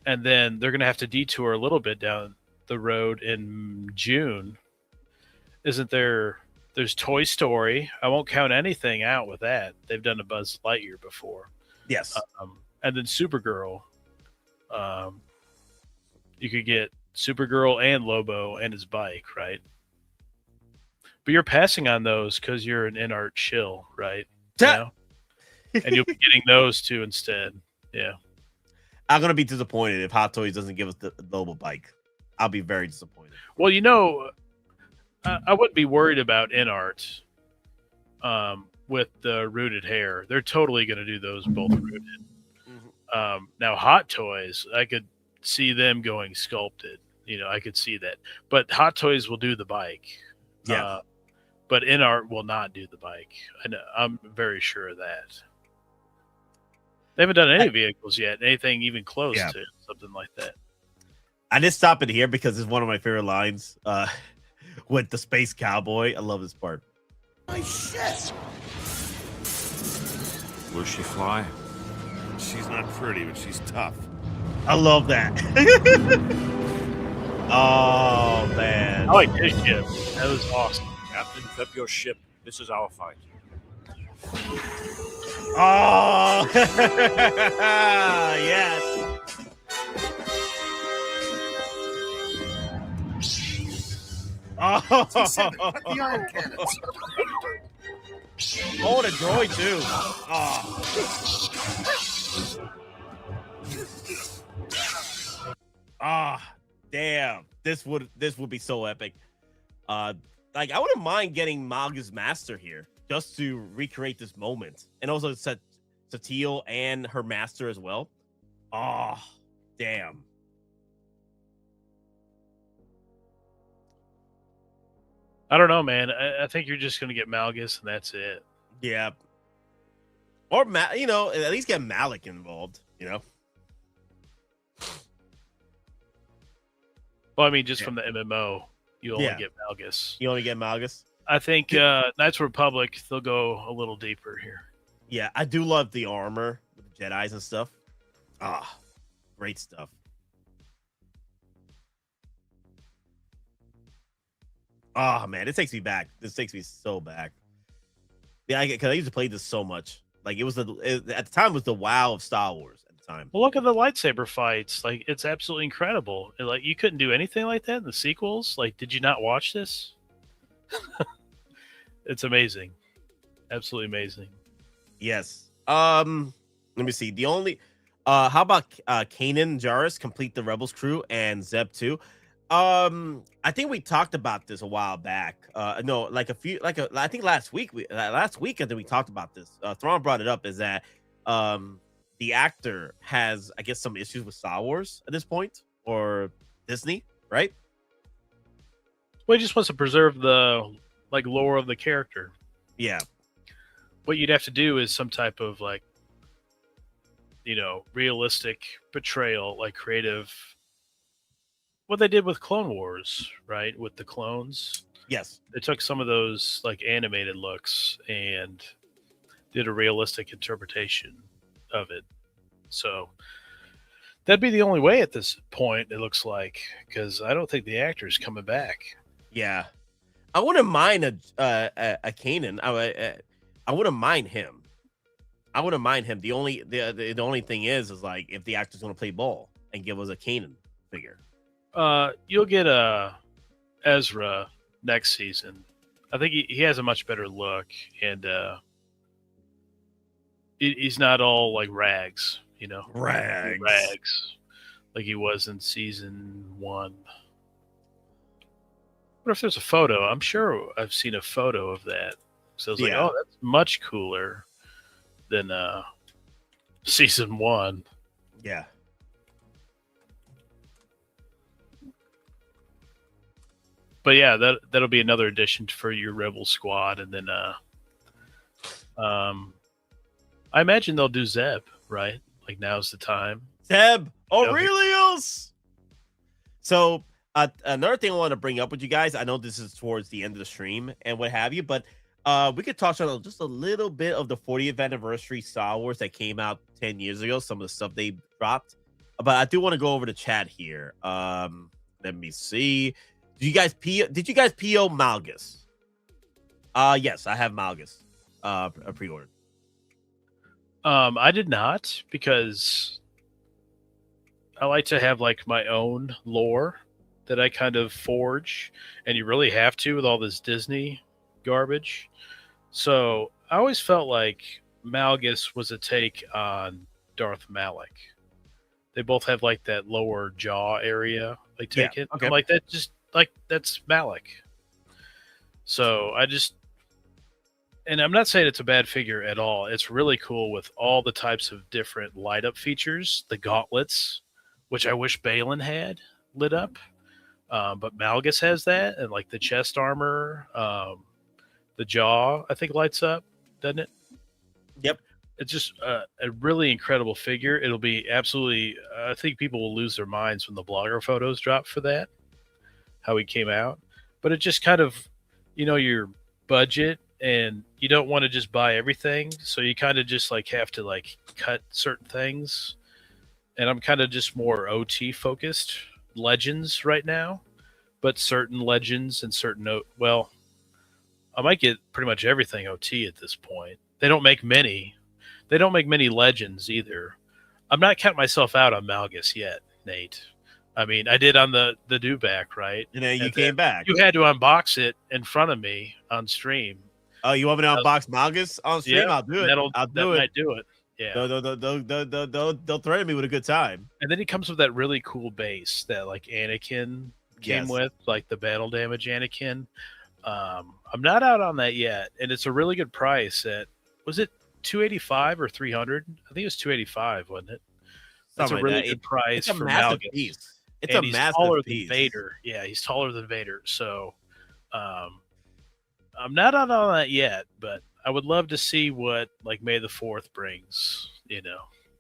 And then they're going to have to detour a little bit down the road in June. Isn't there? There's Toy Story. I won't count anything out with that. They've done a Buzz Lightyear before. Yes. And then Supergirl. You could get Supergirl and Lobo and his bike, right? But you're passing on those because you're an in-art shill, right? And you'll be getting those two instead. Yeah. I'm going to be disappointed if Hot Toys doesn't give us the Lobo bike. I'll be very disappointed. Well, I wouldn't be worried about in-art with the rooted hair. They're totally going to do those both rooted. Mm-hmm. Now, Hot Toys, I could see them going sculpted. I could see that. But Hot Toys will do the bike. Yeah. But InArt will not do the bike. I'm very sure of that. They haven't done any vehicles yet, anything even close to something like that. I just stop it here because it's one of my favorite lines with the space cowboy. I love this part. My shit! Will she fly? She's not pretty, but she's tough. I love that. Oh, man. I like this ship. That was awesome. Captain, prep your ship. This is our fight. Oh, yes. Oh, the iron cannons. Oh, the droid too. Damn. This would be so epic. Like I wouldn't mind getting Malga's master here just to recreate this moment, and also set Satele and her master as well. Oh, damn. I don't know, man. I think you're just going to get Malgus, and that's it. Yeah. Or, you know, at least get Malik involved, you know? Well, I mean, just from the MMO, you only get Malgus. You only get Malgus? I think Knights of Republic, they'll go a little deeper here. Yeah, I do love the armor with the Jedis and stuff. Great stuff. Oh, man, it takes me back. This takes me so back. Yeah, because I used to play this so much. Like, at the time, it was the WoW of Star Wars at the time. Well, look at the lightsaber fights. Like, it's absolutely incredible. Like, you couldn't do anything like that in the sequels. Like, did you not watch this? It's amazing. Absolutely amazing. Yes. Let me see. The only how about Kanan Jarrus complete the Rebels crew and Zeb too? I think we talked about this a while back. No, I think last week I think we talked about this. Thrawn brought it up, is that the actor has, I guess, some issues with Star Wars at this point, or Disney, right? Well, he just wants to preserve the lore of the character. Yeah. What you'd have to do is some type of realistic portrayal, like creative. What they did with Clone Wars, right? With the clones. Yes. They took some of those animated looks and did a realistic interpretation of it. So that'd be the only way at this point, it looks like, because I don't think the actor's coming back. Yeah. I wouldn't mind a Kanan. I wouldn't mind him. I wouldn't mind him. The only thing is like if the actor's going to play ball and give us a Kanan figure. You'll get a Ezra next season. I think he has a much better look, and he's not all like rags, rags like he was in season 1. What if there's a photo? I'm sure I've seen a photo of that. So I was like, oh, that's much cooler than season 1. Yeah. But yeah, that'll be another addition for your Rebel squad, and then I imagine they'll do Zeb, right? Like now's the time. Zeb Aurelius. So another thing I want to bring up with you guys, I know this is towards the end of the stream and what have you, but we could talk about just a little bit of the 40th anniversary Star Wars that came out 10 years ago. Some of the stuff they dropped, but I do want to go over the chat here. Let me see. Did you guys PO Malgus? Yes, I have Malgus pre-ordered. I did not, because I like to have like my own lore that I kind of forge, and you really have to with all this Disney garbage. So I always felt like Malgus was a take on Darth Malak. They both have like that lower jaw area. Like take it. Okay. I'm like that, just like that's Malak. So and I'm not saying it's a bad figure at all. It's really cool with all the types of different light up features, the gauntlets, which I wish Balin had lit up. But Malgus has that, and like the chest armor, the jaw, I think, lights up, doesn't it? Yep. It's just a really incredible figure. It'll be absolutely. I think people will lose their minds when the blogger photos drop for that. How he came out, but it just kind of, your budget, and you don't want to just buy everything, so you kind of just like have to like cut certain things. And I'm kind of just more OT focused legends right now, but certain legends and certain I might get pretty much everything OT at this point. They don't make many. They don't make many legends either. I'm not counting myself out on Malgus yet, Nate. I mean, I did on the dewback, right? And then you came back. You had to unbox it in front of me on stream. Oh, you want me to unbox Malgus on stream? Yeah, I'll do it. I'll do it. Might do it. Yeah. They'll threaten me with a good time. And then he comes with that really cool base that like Anakin came with, like the battle damage Anakin. I'm not out on that yet, and it's a really good price. Was it $285 or $300? I think it was $285, wasn't it? That's a really good price for Malgus. Piece. It's and a he's massive taller piece. than Vader. Yeah, he's taller than Vader. So I'm not out on that yet, but I would love to see what like May the 4th brings,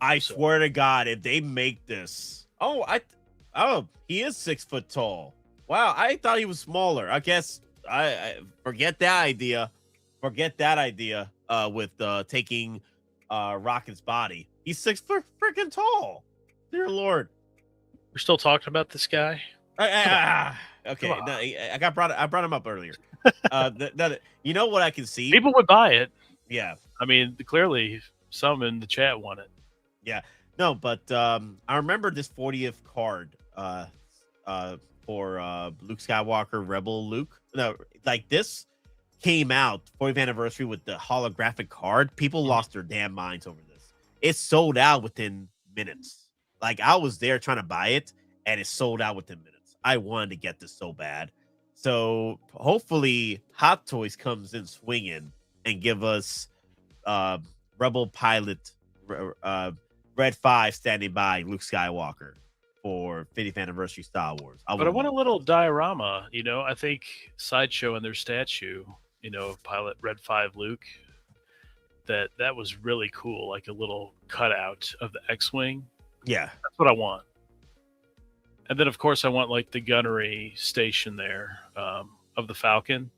I swear to God, if they make this. He is 6 foot tall. Wow, I thought he was smaller. I guess I forget that idea. Forget that idea with taking Rocket's body. He's 6 foot freaking tall. Dear Lord. We're still talking about this guy? Okay. No, I brought him up earlier. You know what I can see? People would buy it. Yeah. I mean, clearly some in the chat want it. Yeah. No, but I remember this 40th card for Luke Skywalker, Rebel Luke. No, like this came out 40th anniversary with the holographic card. People lost their damn minds over this. It sold out within minutes. Like I was there trying to buy it, and it sold out within minutes. I wanted to get this so bad. So hopefully Hot Toys comes in swinging and give us Rebel Pilot Red 5 standing by Luke Skywalker for 50th anniversary Star Wars. But I want a little diorama, I think Sideshow and their statue, Pilot Red 5 Luke, that was really cool, like a little cutout of the X-Wing. Yeah. That's what I want. And then, of course, I want like the gunnery station there of the Falcon.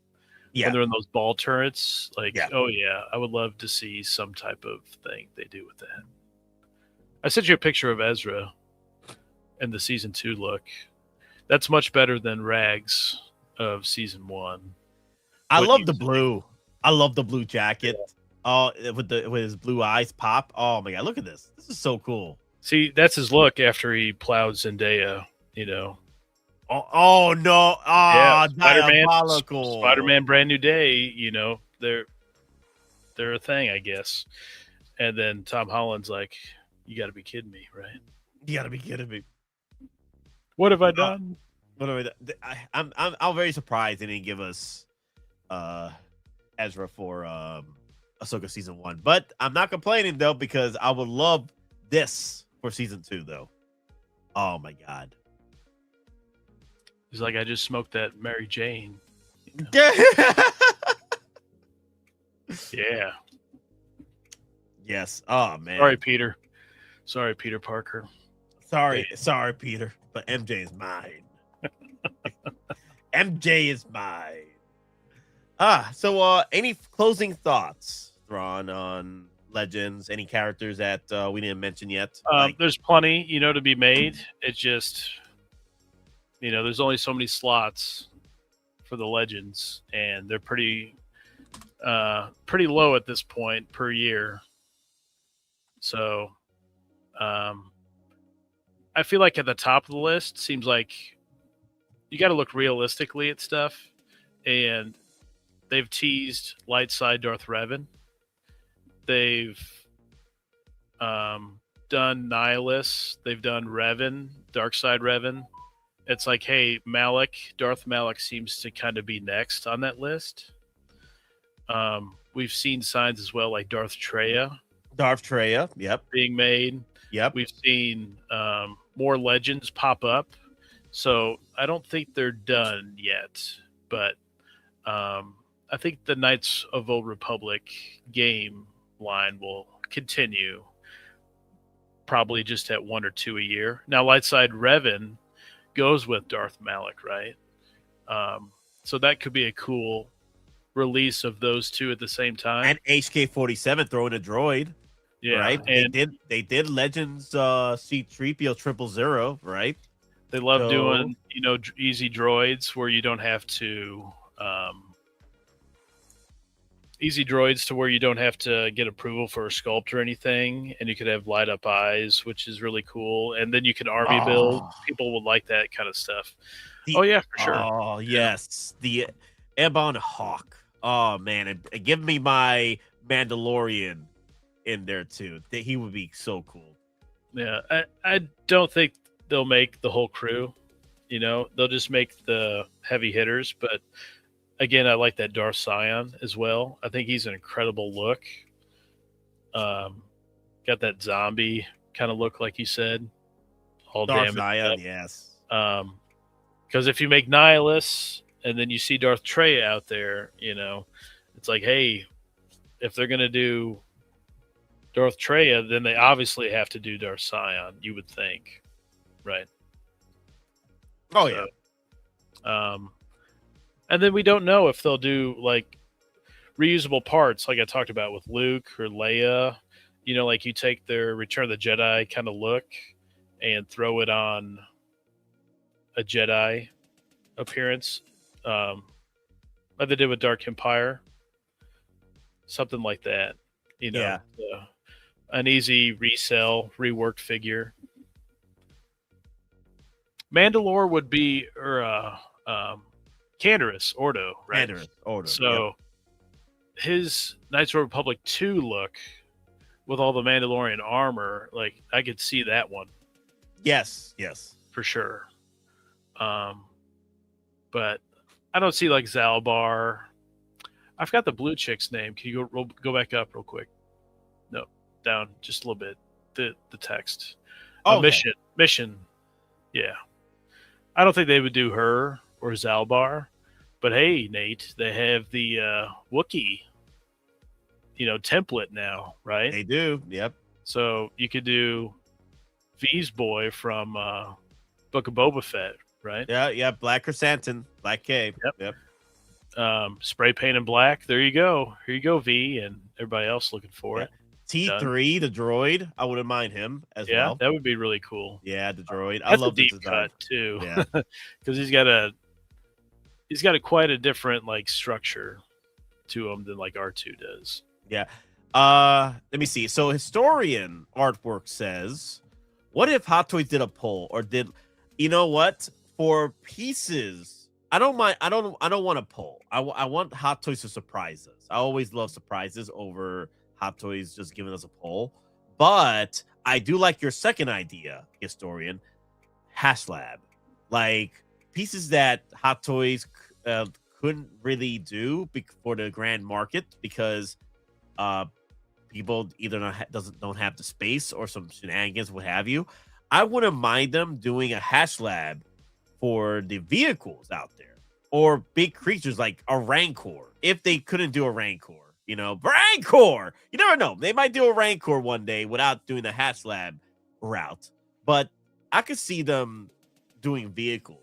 Yeah. When they're in those ball turrets. Like, yeah. Oh, yeah. I would love to see some type of thing they do with that. I sent you a picture of Ezra in the season 2 look. That's much better than Rags of season 1. I love the blue. I love the blue jacket. Yeah. With his blue eyes pop. Oh, my God. Look at this. This is so cool. See, that's his look after he plowed Zendaya, Oh no! Yeah, Spider-Man, Brand New Day. They're a thing, I guess. And then Tom Holland's like, "You got to be kidding me, right? You got to be kidding me. What have I done? What have I done? I'm very surprised they didn't give us Ezra for Ahsoka season 1, but I'm not complaining though because I would love this for season 2 though. Oh my God. He's like, I just smoked that Mary Jane. Yeah. Yes. Oh man. Sorry, Peter Parker. Sorry, Peter. But MJ is mine. MJ is mine. So any closing thoughts, Thrawn, on Legends? Any characters that we didn't mention yet? There's plenty, to be made. It's just, there's only so many slots for the Legends, and they're pretty low at this point per year. So, I feel like at the top of the list seems like you got to look realistically at stuff, and they've teased light side Darth Revan. They've done Nihilus. They've done Revan, Dark Side Revan. It's like, hey, Darth Malak seems to kind of be next on that list. We've seen signs as well, like Darth Traya. Yep. Being made. Yep. We've seen more Legends pop up. So I don't think they're done yet. But I think the Knights of Old Republic game line will continue, probably just at 1 or 2 a year. Now, Lightside Revan goes with Darth Malak, right? So that could be a cool release of those two at the same time. And HK-47 throwing a droid. Yeah, right. and They did Legends C-3PO 000, right? They love doing easy droids where you don't have to easy droids to where you don't have to get approval for a sculpt or anything, and you could have light up eyes, which is really cool. And then you can army build. People would like that kind of stuff. For sure. Oh yes, the Ebon Hawk. Oh man, and give me my Mandalorian in there too. He would be so cool. Yeah, I don't think they'll make the whole crew. They'll just make the heavy hitters. But again, I like that Darth Scion as well. I think he's an incredible look. Got that zombie kind of look, like you said. All Darth damaged Scion, yes. Because if you make Nihilus and then you see Darth Trey out there, it's like, hey, if they're gonna do Darth Trey, then they obviously have to do Darth Scion, you would think, right? Oh yeah. And then we don't know if they'll do like reusable parts, like I talked about with Luke or Leia. Like you take their Return of the Jedi kind of look and throw it on a Jedi appearance, like they did with Dark Empire, something like that. Yeah. An easy resell, reworked figure. Mandalore would be, or Canderous Ordo, right? Canderous Ordo. So his Knights of the Republic 2 look with all the Mandalorian armor, like I could see that one. Yes, for sure. But I don't see like Zalbar. I forgot the blue chick's name. Can you go back up real quick? No, down just a little bit. The text. Mission. Yeah. I don't think they would do her or Zalbar, but hey, Nate, they have the Wookiee, template now, right? They do. Yep. So you could do V's boy from Book of Boba Fett, right? Yeah. Black Chrysanthemum, Black Cape. Yep. Spray paint in black. There you go. Here you go, V, and everybody else looking for it. T3, the droid. I wouldn't mind him as well. Yeah, that would be really cool. Yeah, the droid. That's I love a deep the design. cut too. Yeah, because he's got a quite a different like structure to him than like R2 does. Yeah. Let me see. So historian artwork says, what if Hot Toys did a poll or did, for pieces? I don't mind. I don't want a poll. I want Hot Toys to surprise us. I always love surprises over Hot Toys just giving us a poll. But I do like your second idea, historian, HasLab. Like pieces that Hot Toys couldn't really do for the grand market because people either don't have the space or some shenanigans, what have you. I wouldn't mind them doing a HasLab for the vehicles out there or big creatures like a Rancor. If they couldn't do a Rancor, Rancor, you never know. They might do a Rancor one day without doing the HasLab route. But I could see them doing vehicles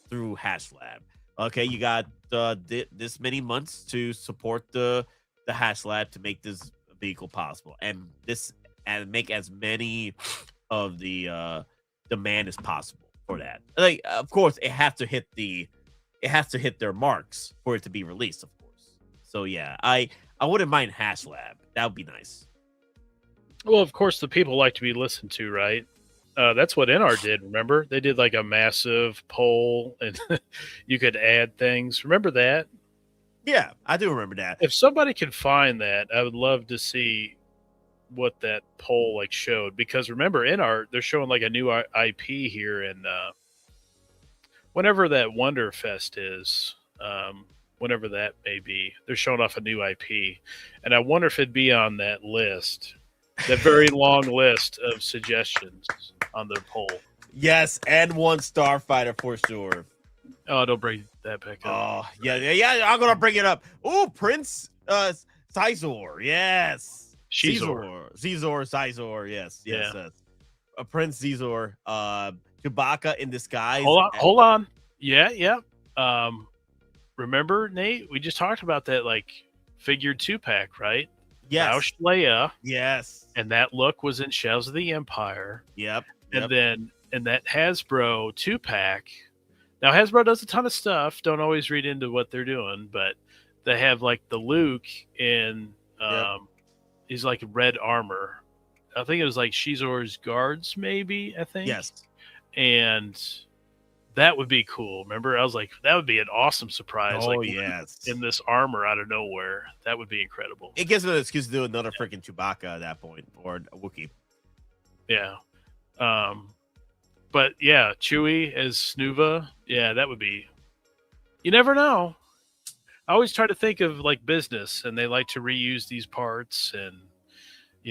through HasLab. Okay, you got this many months to support the HasLab to make this vehicle possible, and make as many of the demand as possible for that. Like, of course, it has to hit their marks for it to be released, of course. So yeah, I wouldn't mind HasLab. That would be nice. Well, of course, the people like to be listened to, right? That's what NR did. Remember, they did like a massive poll, and you could add things. Remember that? Yeah, I do remember that. If somebody can find that, I would love to see what that poll like showed. Because remember, NR, they're showing like a new IP here, and whenever that Wonder Fest is, whenever that may be, they're showing off a new IP, and I wonder if it'd be on that list. That very long list of suggestions on their poll. Yes, and one Starfighter for sure. Oh, don't bring that back up. Oh, yeah. I'm gonna bring it up. Oh, Prince Sizor. Yes. Caesar. Sizor. Yes. Prince Caesar. Chewbacca in disguise. Hold on. Yeah. Remember, Nate? We just talked about that figure 2-pack, right? Yes. Roush Leia. Yes. And that look was in Shells of the Empire. Yep. And then in that Hasbro 2-pack. Now Hasbro does a ton of stuff. Don't always read into what they're doing, but they have the Luke in he's red armor. I think it was Shizor's guards, maybe, I think. Yes. And that would be cool. Remember? I was like, that would be an awesome surprise. Oh, yes. In this armor out of nowhere. That would be incredible. It gives them an excuse to do another freaking Chewbacca at that point, or a Wookiee. Yeah. But yeah, Chewie as Snuva. Yeah, that would be. You never know. I always try to think of business, and they like to reuse these parts and,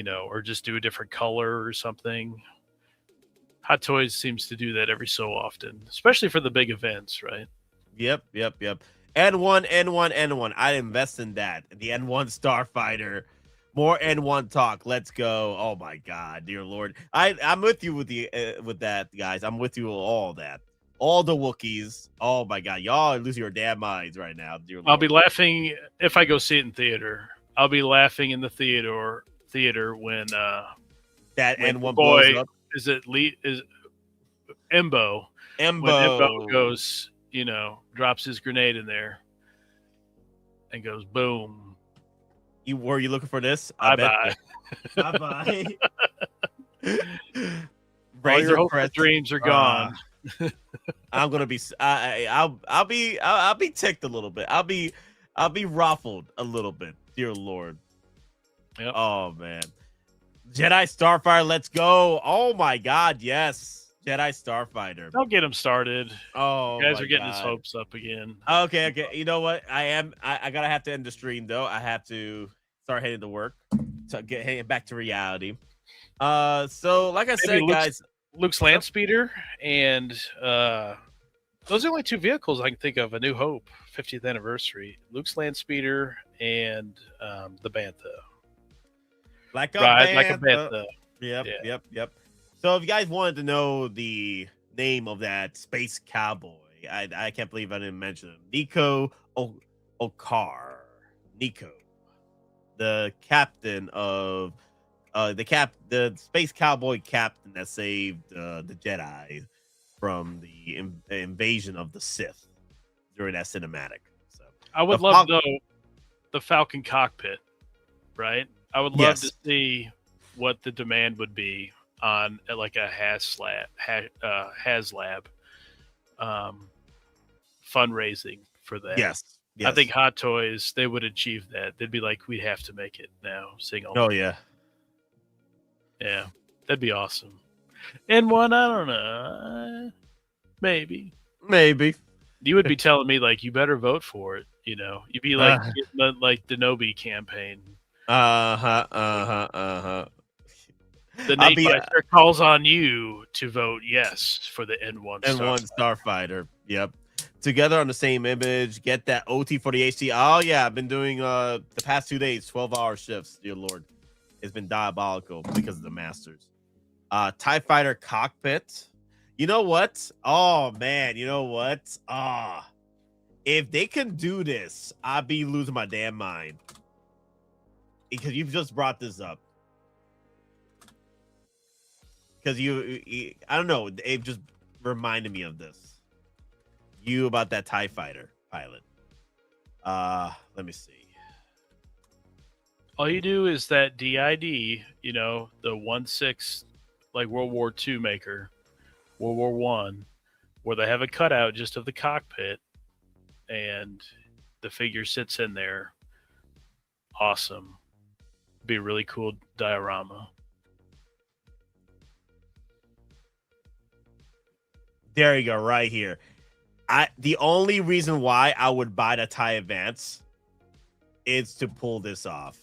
or just do a different color or something. Hot Toys seems to do that every so often, especially for the big events, right? Yep. N1. I invest in that. The N1 Starfighter. More N1 talk. Let's go. Oh my God, dear Lord. I'm with you with that, guys. I'm with you with all that. All the Wookiees. Oh my God, y'all are losing your damn minds right now, dear Lord. I'll be laughing if I go see it in theater. I'll be laughing in the theater when that N1 boy blows up. Is Embo? When Embo goes, drops his grenade in there and goes boom. Were you looking for this? Bye. All your hopes and dreams are gone. I'm gonna be. I'll be ticked a little bit. I'll be ruffled a little bit, dear Lord. Yep. Oh man, Jedi Starfighter, let's go! Oh my God, yes, Jedi Starfighter. Don't get him started. Oh, you guys are getting his hopes up again. Okay. You know what? I gotta have to end the stream though. I have to start heading to work to get heading back to reality. So like I said, guys. Luke's Landspeeder, and those are only two vehicles I can think of. A New Hope, 50th anniversary. Luke's Landspeeder and the Bantha. Like a Bantha. Yep. So if you guys wanted to know the name of that space cowboy, I can't believe I didn't mention him. Nico Okar. Nico. The captain of the space cowboy captain that saved the Jedi from the invasion of the Sith during that cinematic. So I would love the Falcon cockpit, right? I would love to see what the demand would be on a HasLab fundraising for that. Yes. I think Hot Toys, they would achieve that. They'd be like, we have to make it now. Yeah, that'd be awesome. And one, I don't know. Maybe. You would be telling me, you better vote for it. You'd be getting the Denobi campaign. The Nate Myster calls on you to vote yes for the N1 Starfighter. Yep. Together on the same image. Get that OT for the HT. Oh, yeah. I've been doing the past 2 days, 12-hour shifts, dear Lord. It's been diabolical because of the Masters. TIE Fighter cockpit. You know what? Oh, man. You know what? If they can do this, I'd be losing my damn mind. Because you've just brought this up. Because you, I don't know. It just reminded me of this. You about that TIE Fighter pilot. Let me see. All you do is that DID, the 1/6, World War II maker, World War One, where they have a cutout just of the cockpit, and the figure sits in there. Awesome. Be a really cool diorama. There you go, right here. The only reason why I would buy the TIE Advance is to pull this off.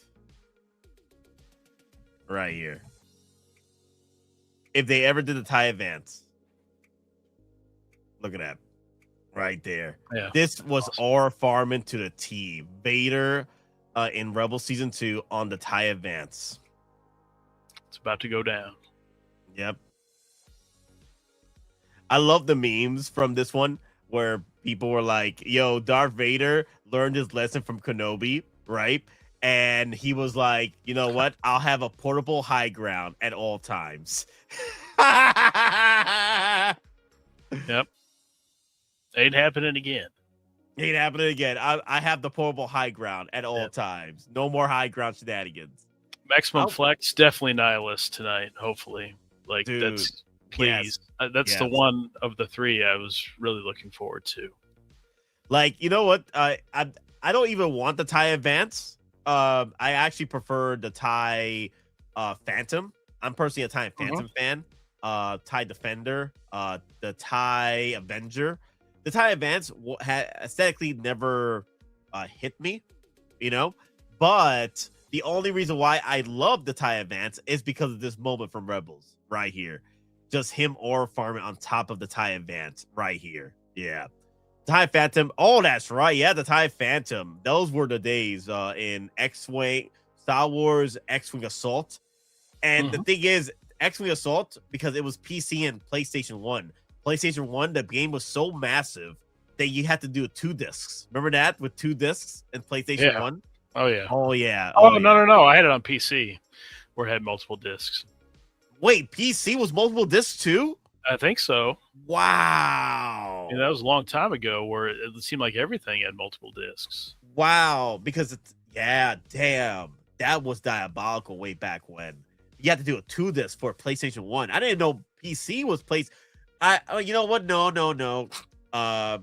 Right here. If they ever did the TIE Advance. Look at that. right there. Yeah. This was our farming to the T. Vader in Rebel Season 2 on the TIE Advance. It's about to go down. Yep. I love the memes from this one where people were like, yo, Darth Vader learned his lesson from Kenobi, right? And he was like, you know what? I'll have a portable high ground at all times. Yep. Ain't happening again. Ain't happening again. I have the portable high ground at all times. No more high ground shenanigans. Maximum Flex, definitely Nihilist tonight, hopefully. Like, Dude, that's, please. yes. That's the one of the three I was really looking forward to. Like, you know what? I don't even want the TIE Advance. I actually prefer the TIE Phantom. I'm personally a TIE Phantom fan. TIE Defender, the TIE Avenger. The TIE Advance had aesthetically never hit me, you know? But the only reason why I love the TIE Advance is because of this moment from Rebels right here. Just him or farming on top of the TIE Advance right here. Yeah. TIE Phantom. Oh, that's right. Yeah, the TIE Phantom. Those were the days in X-Wing, Star Wars X-Wing Assault. And the thing is, X-Wing Assault, because it was PC and PlayStation 1. PlayStation 1, the game was so massive that you had to do 2 discs. Remember that with 2 discs in PlayStation 1? Oh, yeah. Oh, yeah. Oh, no. I had it on PC where it had multiple discs. Wait, PC was multiple discs too? I think so. Wow. Yeah, that was a long time ago where it seemed like everything had multiple discs. Wow. Because, damn. That was diabolical way back when. You had to do a 2 disc for PlayStation 1. I didn't know PC was placed. You know what? No. I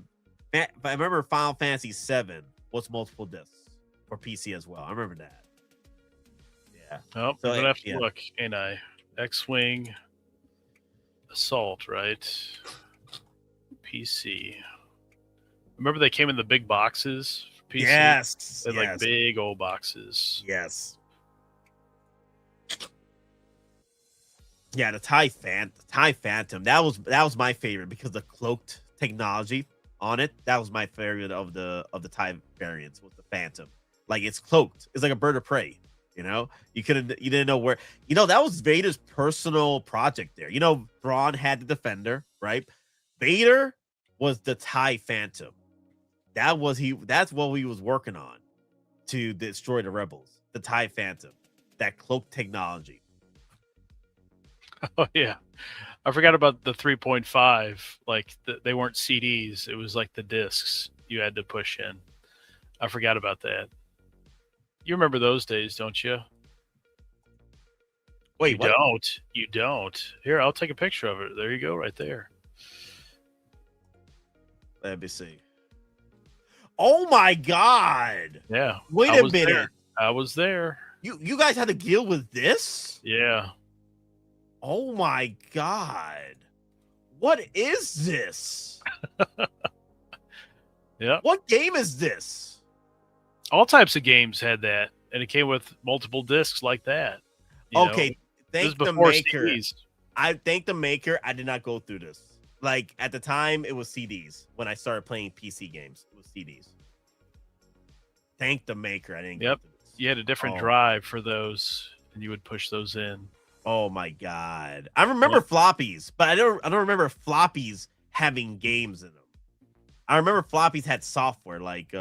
remember Final Fantasy 7 was multiple discs for PC as well. I remember that. Yeah. Oh, So, I'm gonna have to look, ain't I? X-Wing Assault, right? PC. Remember they came in the big boxes for PC? Yes. They're like big old boxes. Yes. Yeah, the TIE Phantom. That was my favorite because the cloaked technology on it. That was my favorite of the TIE variants was the Phantom. Like it's cloaked. It's like a bird of prey. You know, you didn't know where. You know, that was Vader's personal project there. You know, Thrawn had the Defender, right? Vader was the TIE Phantom. That's what he was working on to destroy the rebels. The TIE Phantom, that cloaked technology. Oh yeah, I forgot about the 3.5. Like they weren't CDs; it was like the discs you had to push in. I forgot about that. You remember those days, don't you? Wait, you don't. You don't. Here, I'll take a picture of it. There you go, right there. Let me see. Oh my God! Yeah. Wait a minute. I was there. You guys had to deal with this? Yeah. Oh my God. What is this? Yeah. What game is this? All types of games had that, and it came with multiple discs like that. Okay, thank the maker. CDs. I thank the maker. I did not go through this. Like at the time, it was CDs. When I started playing PC games, it was CDs. Thank the maker. I didn't. Yep. You had a different drive for those, and you would push those in. Oh my God! I remember floppies, but I don't remember floppies having games in them. I remember floppies had software like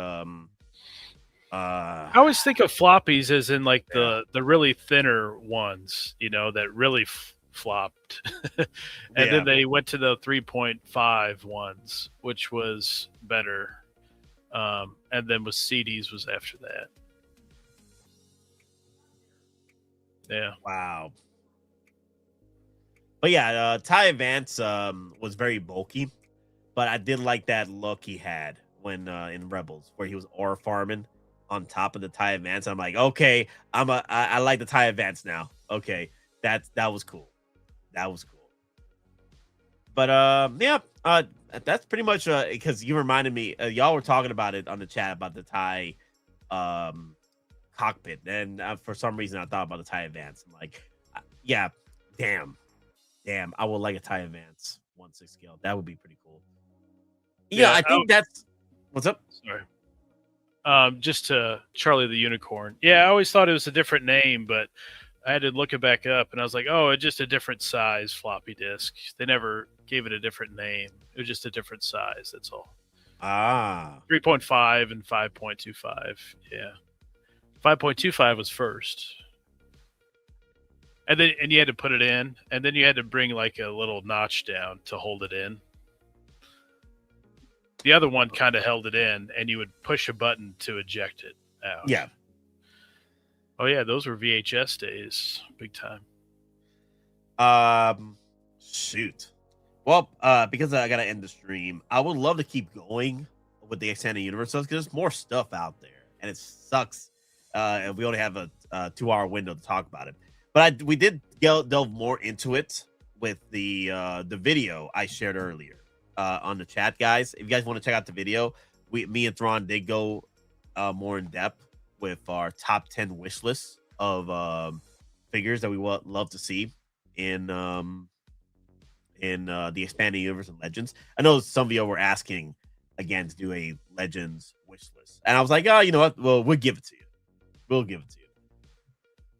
I always think of floppies as in like the really thinner ones, you know, that really flopped. And then they went to the 3.5 ones, which was better. And then with CDs was after that. Yeah. Wow. But yeah, TIE Advance was very bulky, but I did like that look he had when in Rebels, where he was ore farming on top of the TIE Advance. I'm like, okay, I like the TIE Advance now. Okay, that was cool. That was cool. But that's pretty much because you reminded me. Y'all were talking about it on the chat about the TIE cockpit, and for some reason I thought about the TIE Advance. I'm like, yeah, damn, I would like a TIE Advance 1/6 scale. That would be pretty cool. Yeah, I think that's what's up. Sorry. Just to Charlie the Unicorn. Yeah, I always thought it was a different name, but I had to look it back up, and I was like, oh, it's just a different size floppy disk. They never gave it a different name. It was just a different size. That's all. 3.5 and 5.25. Yeah. 5.25 was first. And then you had to put it in, and then you had to bring like a little notch down to hold it in. The other one kind of held it in, and you would push a button to eject it out. Yeah. Oh yeah, those were VHS days, big time. Shoot. Well, because I gotta end the stream, I would love to keep going with the extended universe because there's more stuff out there, and it sucks. And we only have a 2-hour window to talk about it. But we did delve more into it with the video I shared earlier on the chat, guys. If you guys want to check out the video, me and Thrawn did go more in depth with our top 10 wish lists of figures that we would love to see in the expanded universe and Legends. I know some of you were asking again to do a Legends wish list, and I was like, oh, you know what? Well, we'll give it to you. We'll give it to you.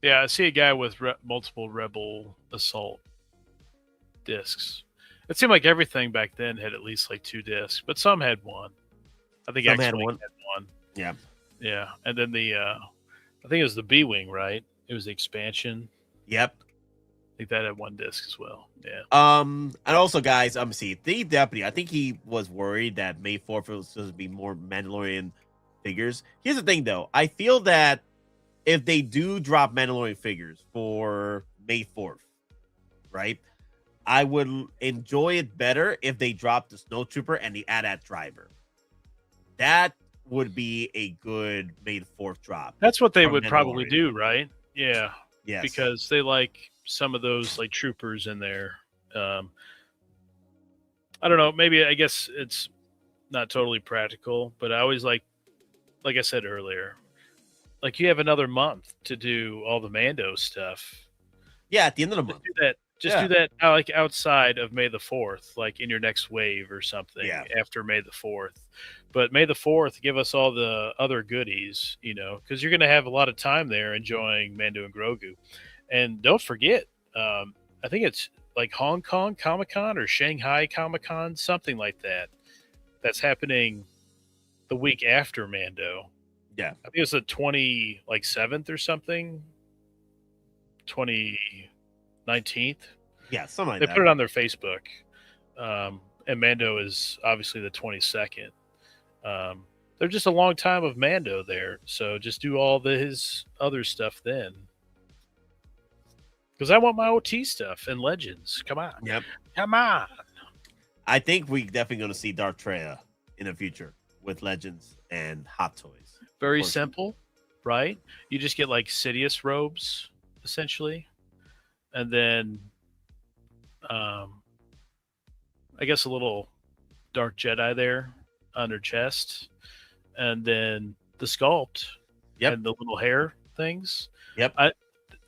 Yeah, I see a guy with multiple Rebel Assault discs. It seemed like everything back then had at least like 2 discs, but some had 1. I think Some X-Wing had 1. had 1. Yeah. Yeah, and then I think it was the B-Wing, right? It was the expansion. Yep. I think that had 1 disc as well. Yeah. And also, guys, see the deputy. I think he was worried that May 4th was supposed to be more Mandalorian figures. Here's the thing, though. I feel that if they do drop Mandalorian figures for May 4th, right, I would enjoy it better if they drop the Snowtrooper and the AT-AT driver. That would be a good May 4th drop. That's what they would probably do, right? Yeah. Yes. Because they like some of those like troopers in there. I don't know. Maybe I guess it's not totally practical, but I always like I said earlier, like you have another month to do all the Mando stuff. Yeah, at the end of the month. Just do that like outside of May the 4th, like in your next wave or something after May the 4th. But May the 4th, give us all the other goodies, because you're going to have a lot of time there enjoying Mando and Grogu. And don't forget, I think it's like Hong Kong Comic-Con or Shanghai Comic-Con, something like that. That's happening the week after Mando. Yeah. I think it's the 27th or something. 19th. Yeah, something like that. They that. put it on their Facebook. And Mando is obviously the 22nd. They're just a long time of Mando there. So just do all his other stuff then. Because I want my OT stuff and Legends. Come on. Yep. Come on. I think we definitely going to see Darth Treya in the future with Legends and Hot Toys. Very simple, right? You just get like Sidious robes, essentially. And then, I guess a little Dark Jedi there on her chest. And then the sculpt. Yep. And the little hair things. Yep.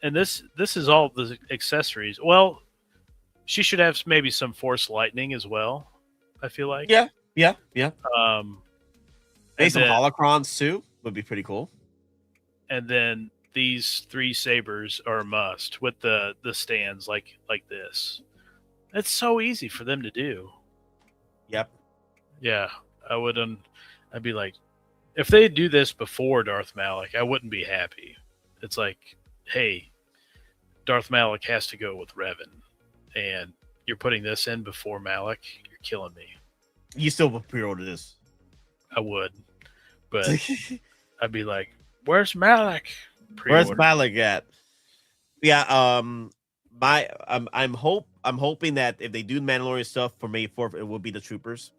And this is all the accessories. Well, she should have maybe some Force Lightning as well, I feel like. Yeah. And some holocrons too would be pretty cool. And then these 3 sabers are a must with the stands like this. It's so easy for them to do. Yep. Yeah, I'd be like, if they do this before Darth Malak, I wouldn't be happy. It's like, hey, Darth Malak has to go with Revan, and you're putting this in before Malak. You're killing me. You still would pre-order this? I would, but I'd be like, where's Malak? Where's Malak at? Yeah, I'm hoping that if they do Mandalorian stuff for May 4th, it will be the troopers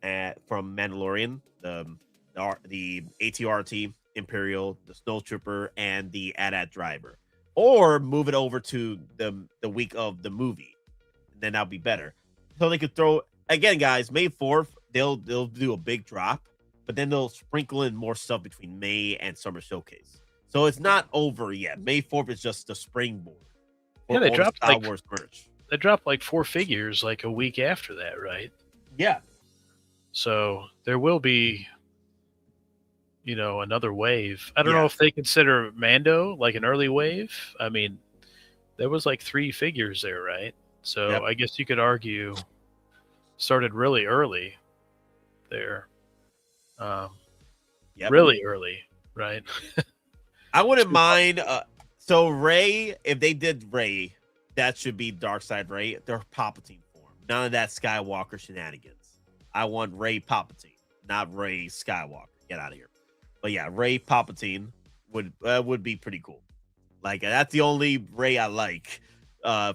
from Mandalorian, the ATRT Imperial, the Snowtrooper, and the AT-AT driver, or move it over to the week of the movie. Then that'll be better. So they could throw again, guys. May 4th, they'll do a big drop, but then they'll sprinkle in more stuff between May and Summer Showcase. So it's not over yet. May 4th is just the springboard. Yeah, they dropped Star Wars merch. They dropped like 4 figures like a week after that, right? Yeah. So there will be, another wave. I don't know if they consider Mando like an early wave. I mean, there was like 3 figures there, right? So I guess you could argue started really early there. Really early, right? I wouldn't mind. So Rey, if they did Rey, that should be Darkseid Rey. They're Palpatine form. None of that Skywalker shenanigans. I want Rey Palpatine, not Rey Skywalker. Get out of here. But yeah, Rey Palpatine would be pretty cool. Like that's the only Rey I like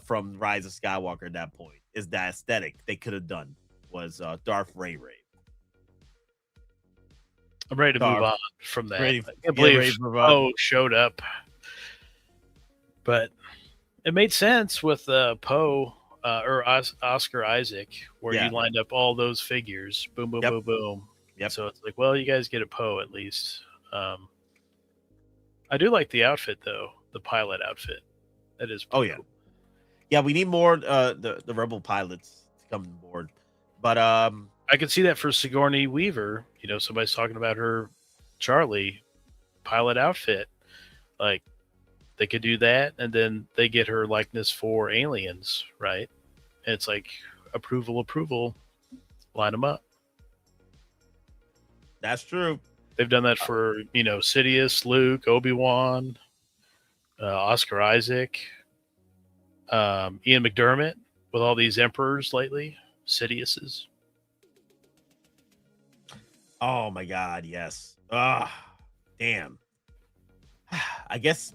from Rise of Skywalker at that point is that aesthetic they could have done was Darth Rey. I'm ready to move on from that. I can't believe Poe showed up. But it made sense with Poe or Oscar Isaac, where you lined up all those figures. Boom, boom, boom, boom. Yep. So it's like, well, you guys get a Poe at least. I do like the outfit, though. The pilot outfit. That is cool. Yeah, we need more the Rebel pilots to come on board. But I could see that for Sigourney Weaver. Somebody's talking about her Charlie pilot outfit. Like, they could do that, and then they get her likeness for Aliens, right? And it's like, approval, line them up. That's true. They've done that for, Sidious, Luke, Obi-Wan, Oscar Isaac, Ian McDermott, with all these Emperors lately, Sidiouses. Oh my God, yes. Damn. I guess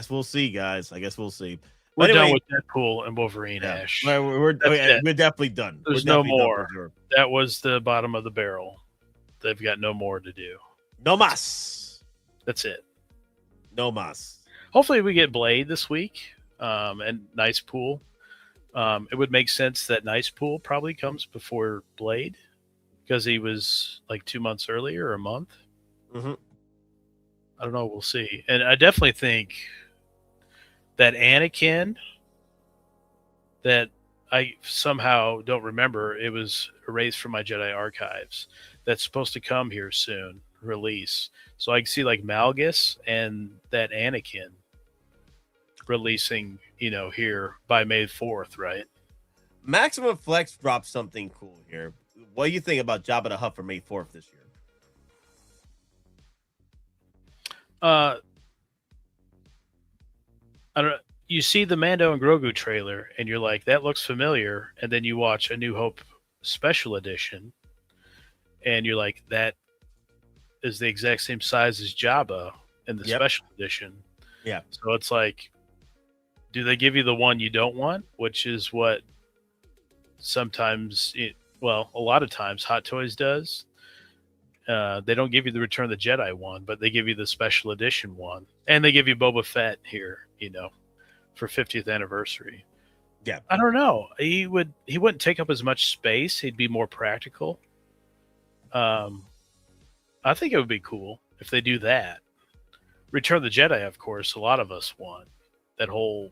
we'll see, guys. I guess we'll see. We're done with Deadpool and Wolverine, Ash. We're definitely done. There's no more. That was the bottom of the barrel. They've got no more to do. No mas. That's it. No mas. Hopefully we get Blade this week and Nice Pool. It would make sense that Nice Pool probably comes before Blade because he was like 2 months earlier or a month. Mm-hmm. I don't know. We'll see. And I definitely think that Anakin that I somehow don't remember, it was erased from my Jedi archives. That's supposed to come here soon, release. So I can see like Malgus and that Anakin releasing, here by May 4th, right? Maximum Flex dropped something cool here. What do you think about Jabba the Hutt for May 4th this year? I don't know. You see the Mando and Grogu trailer, and you're like, that looks familiar. And then you watch A New Hope Special Edition, and you're like, that is the exact same size as Jabba in the Special Edition. Yeah. So it's like, do they give you the one you don't want? Which is what sometimes, a lot of times Hot Toys does. They don't give you the Return of the Jedi one, but they give you the Special Edition one. And they give you Boba Fett here, for 50th anniversary. Yeah. I don't know. He wouldn't take up as much space. He'd be more practical. I think it would be cool if they do that. Return of the Jedi, of course, a lot of us want. That whole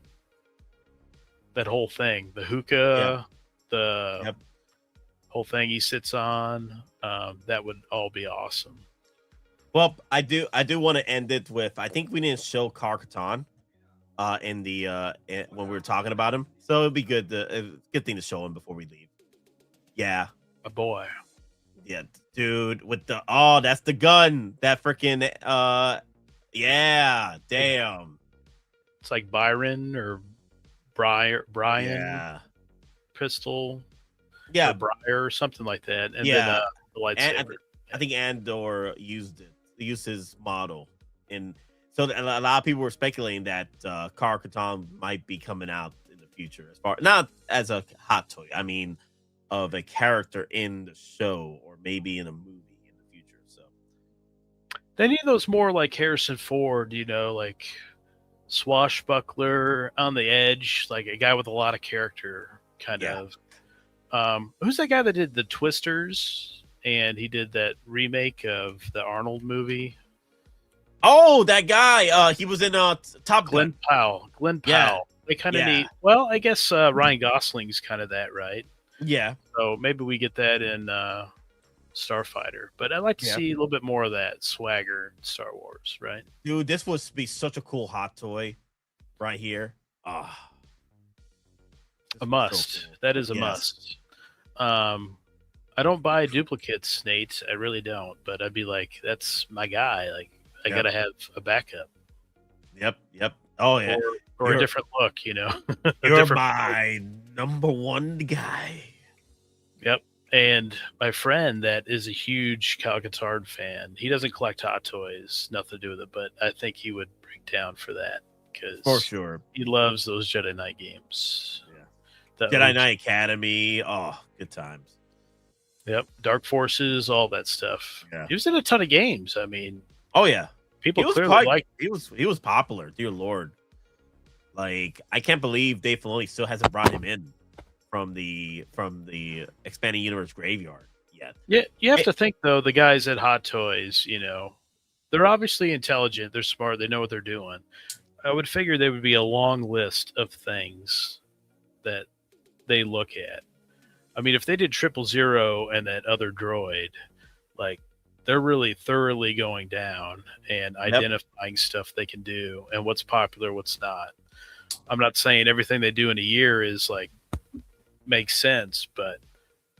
thing. The hookah, the whole thing he sits on. That would all be awesome. Well, I do want to end it with, I think we didn't show Kar-Katan in the when we were talking about him, so it'd be good thing to show him before we leave. Yeah, a boy. Yeah, dude, with that's the gun. That freaking damn. It's like Byron or Brian. Yeah. Pistol. Yeah, or Briar or something like that. And then the lightsaber. I think Andor used his model, and so a lot of people were speculating that Kar-Katan might be coming out in the future, as far not as a hot toy. I mean, of a character in the show or maybe in a movie in the future. So they need those more like Harrison Ford, like swashbuckler on the edge, like a guy with a lot of character, kind of. Who's that guy that did the Twisters? And he did that remake of the Arnold movie. Oh, that guy. He was in Top Gun. Glenn Powell. Yeah. They kind of need. Well, I guess Ryan Gosling's kind of that, right? Yeah. So maybe we get that in Starfighter, but I'd like to Yeah. see a little bit more of that swagger in Star Wars, right? Dude, this would be such a cool hot toy right here. A must. That is a must. I don't buy duplicates, Nate. I really don't. But I'd be like, that's my guy. Like, I gotta have a backup. Yep. Oh yeah, or a different look. You know, you're my number one guy. Yep. And my friend that is a huge Cal Katarn fan, he doesn't collect hot toys, nothing to do with it, but I think he would break down for that because For sure. he loves those Jedi Knight games. Yeah. Jedi Knight Academy. Oh, good times. Yep. Dark Forces, all that stuff. Yeah. He was in a ton of games. I mean, oh yeah. People He was clearly like he was popular, dear Lord. Like, I can't believe Dave Filoni still hasn't brought him in from the expanding universe graveyard yet. Yeah, you have to think though, the guys at Hot Toys, you know, they're obviously intelligent, they're smart, they know what they're doing. I would figure there would be a long list of things that they look at. I mean, if they did 000 and that other droid, like, they're really thoroughly going down and identifying stuff they can do and what's popular, what's not. I'm not saying everything they do in a year is like makes sense, but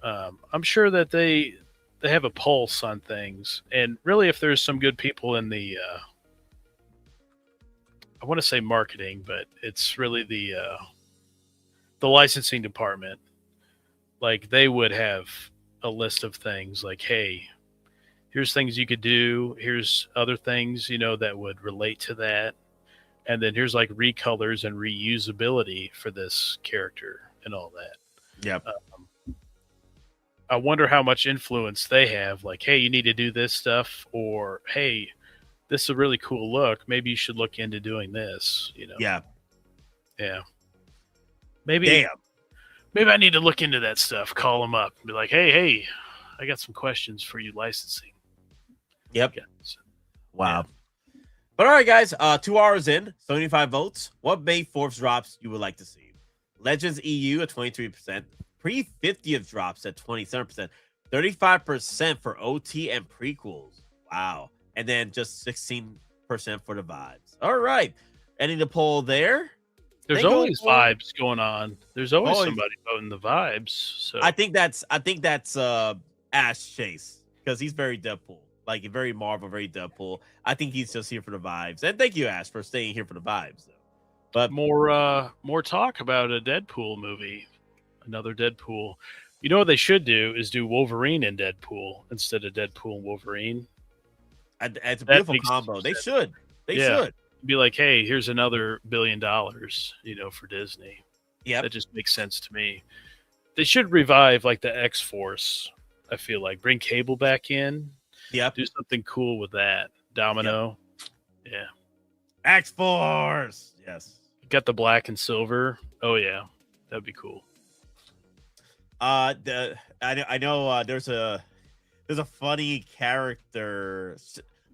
I'm sure that they have a pulse on things. And really, if there's some good people in the I want to say marketing, but it's really the licensing department. Like, they would have a list of things like, hey, here's things you could do. Here's other things, you know, that would relate to that. And then here's like recolors and reusability for this character and all that. Yep. I wonder how much influence they have. Like, hey, you need to do this stuff, or hey, this is a really cool look. Maybe you should look into doing this. You know? Yeah. Yeah. Maybe I need to look into that stuff. Call them up and be like, hey, I got some questions for you licensing. Yep. Wow. But all right, guys, 2 hours in, 75 votes. What May 4th drops you would like to see? Legends EU at 23%, pre-50th drops at 27%, 35% for OT and prequels. Wow. And then just 16% for the vibes. All right. Ending the poll there. There's always vibes going on. There's always somebody voting the vibes. So I think that's Ash Chase, because he's very Deadpool. Like, very Marvel, very Deadpool. I think he's just here for the vibes. And thank you, Ash, for staying here for the vibes, though. But more talk about a Deadpool movie, another Deadpool. You know what they should do is do Wolverine and Deadpool instead of Deadpool and Wolverine. It's a beautiful combo. They should. They should be like, hey, here's another $1 billion, you know, for Disney. Yeah, that just makes sense to me. They should revive like the X-Force. I feel like bring Cable back in. Yeah, do something cool with that. Domino. Yep. Yeah. X-Force. Yes. Got the black and silver. Oh yeah, that'd be cool. I know there's a funny character.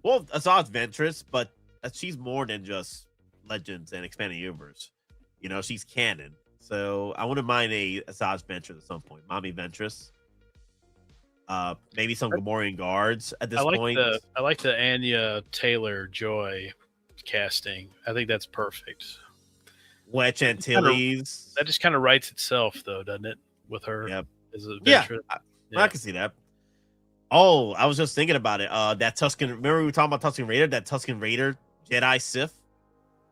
Well, Asajj Ventress, but she's more than just Legends and Expanded Universe. You know, she's canon. So I wouldn't mind a Asajj Ventress at some point. Mommy Ventress. Maybe some Gamorrean guards at this point. I like the Anya Taylor-Joy casting. I think that's perfect. Wedge Antilles. That just kind of writes itself, though, doesn't it? With her. Yep. As a yeah, yeah, I can see that. Oh, I was just thinking about it. That Tusken. Remember we were talking about Tusken Raider? That Tusken Raider Jedi Sith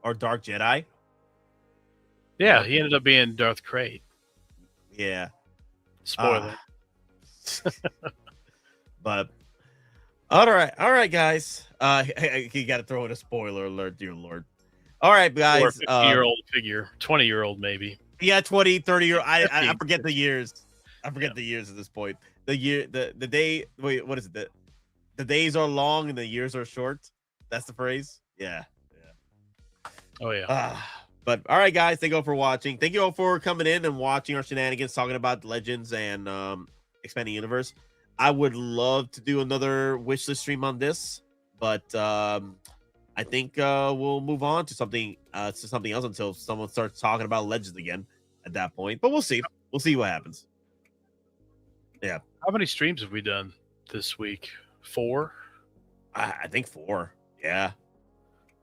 or Dark Jedi. Yeah, he ended up being Darth Krayt. Yeah. Spoiler. But all right, guys. You got to throw in a spoiler alert, dear Lord. All right, guys. Or a 50-year-old figure, 20-year-old maybe. Yeah, 20, 30-year. I forget the years. I forget the years at this point. The day. Wait, what is it? The days are long and the years are short. That's the phrase. Yeah. Oh yeah. But all right, guys. Thank you all for watching. Thank you all for coming in and watching our shenanigans, talking about Legends and Expanding Universe. I would love to do another wishlist stream on this, but I think we'll move on to something else until someone starts talking about Legends again at that point. But we'll see. We'll see what happens. Yeah. How many streams have we done? this week? 4? I think 4. Yeah.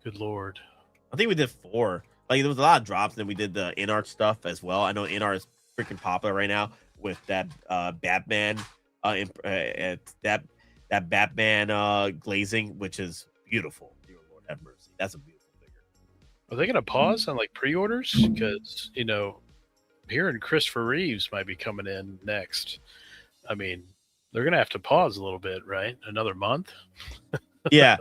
Good lord. I think we did 4. Like there was a lot of drops, and then we did the in-art stuff as well. I know in-art is freaking popular right now with that Batman that Batman glazing, which is beautiful. Dear Lord have mercy. That's a beautiful figure. Are they gonna pause on like pre-orders? Because hearing Christopher Reeves might be coming in next. I mean, they're gonna have to pause a little bit, right? Another month. Yeah.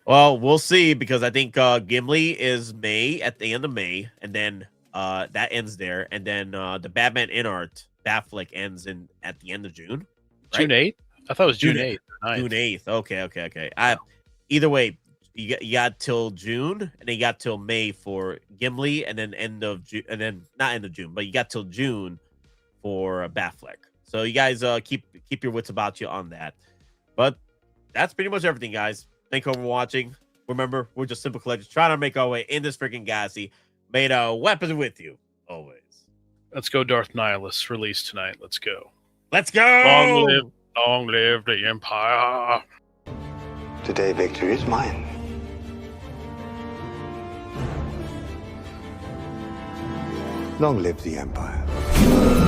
Well, we'll see, because I think Gimli is May, at the end of May, and then that ends there, and then the Batman in art Batfleck ends at the end of June. Right? June 8th? I thought it was June 8th. June 8th. Okay. Either way, you got till June, and then you got till May for Gimli, and then end of June, and then not end of June, but you got till June for Batfleck. So you guys keep your wits about you on that. But that's pretty much everything, guys. Thank you for watching. Remember, we're just simple collectors trying to make our way in this freaking galaxy. Made a weapon with you always. Let's go, Darth Nihilus. Release tonight. Let's go. Let's go. Long live the Empire. Today, victory is mine. Long live the Empire.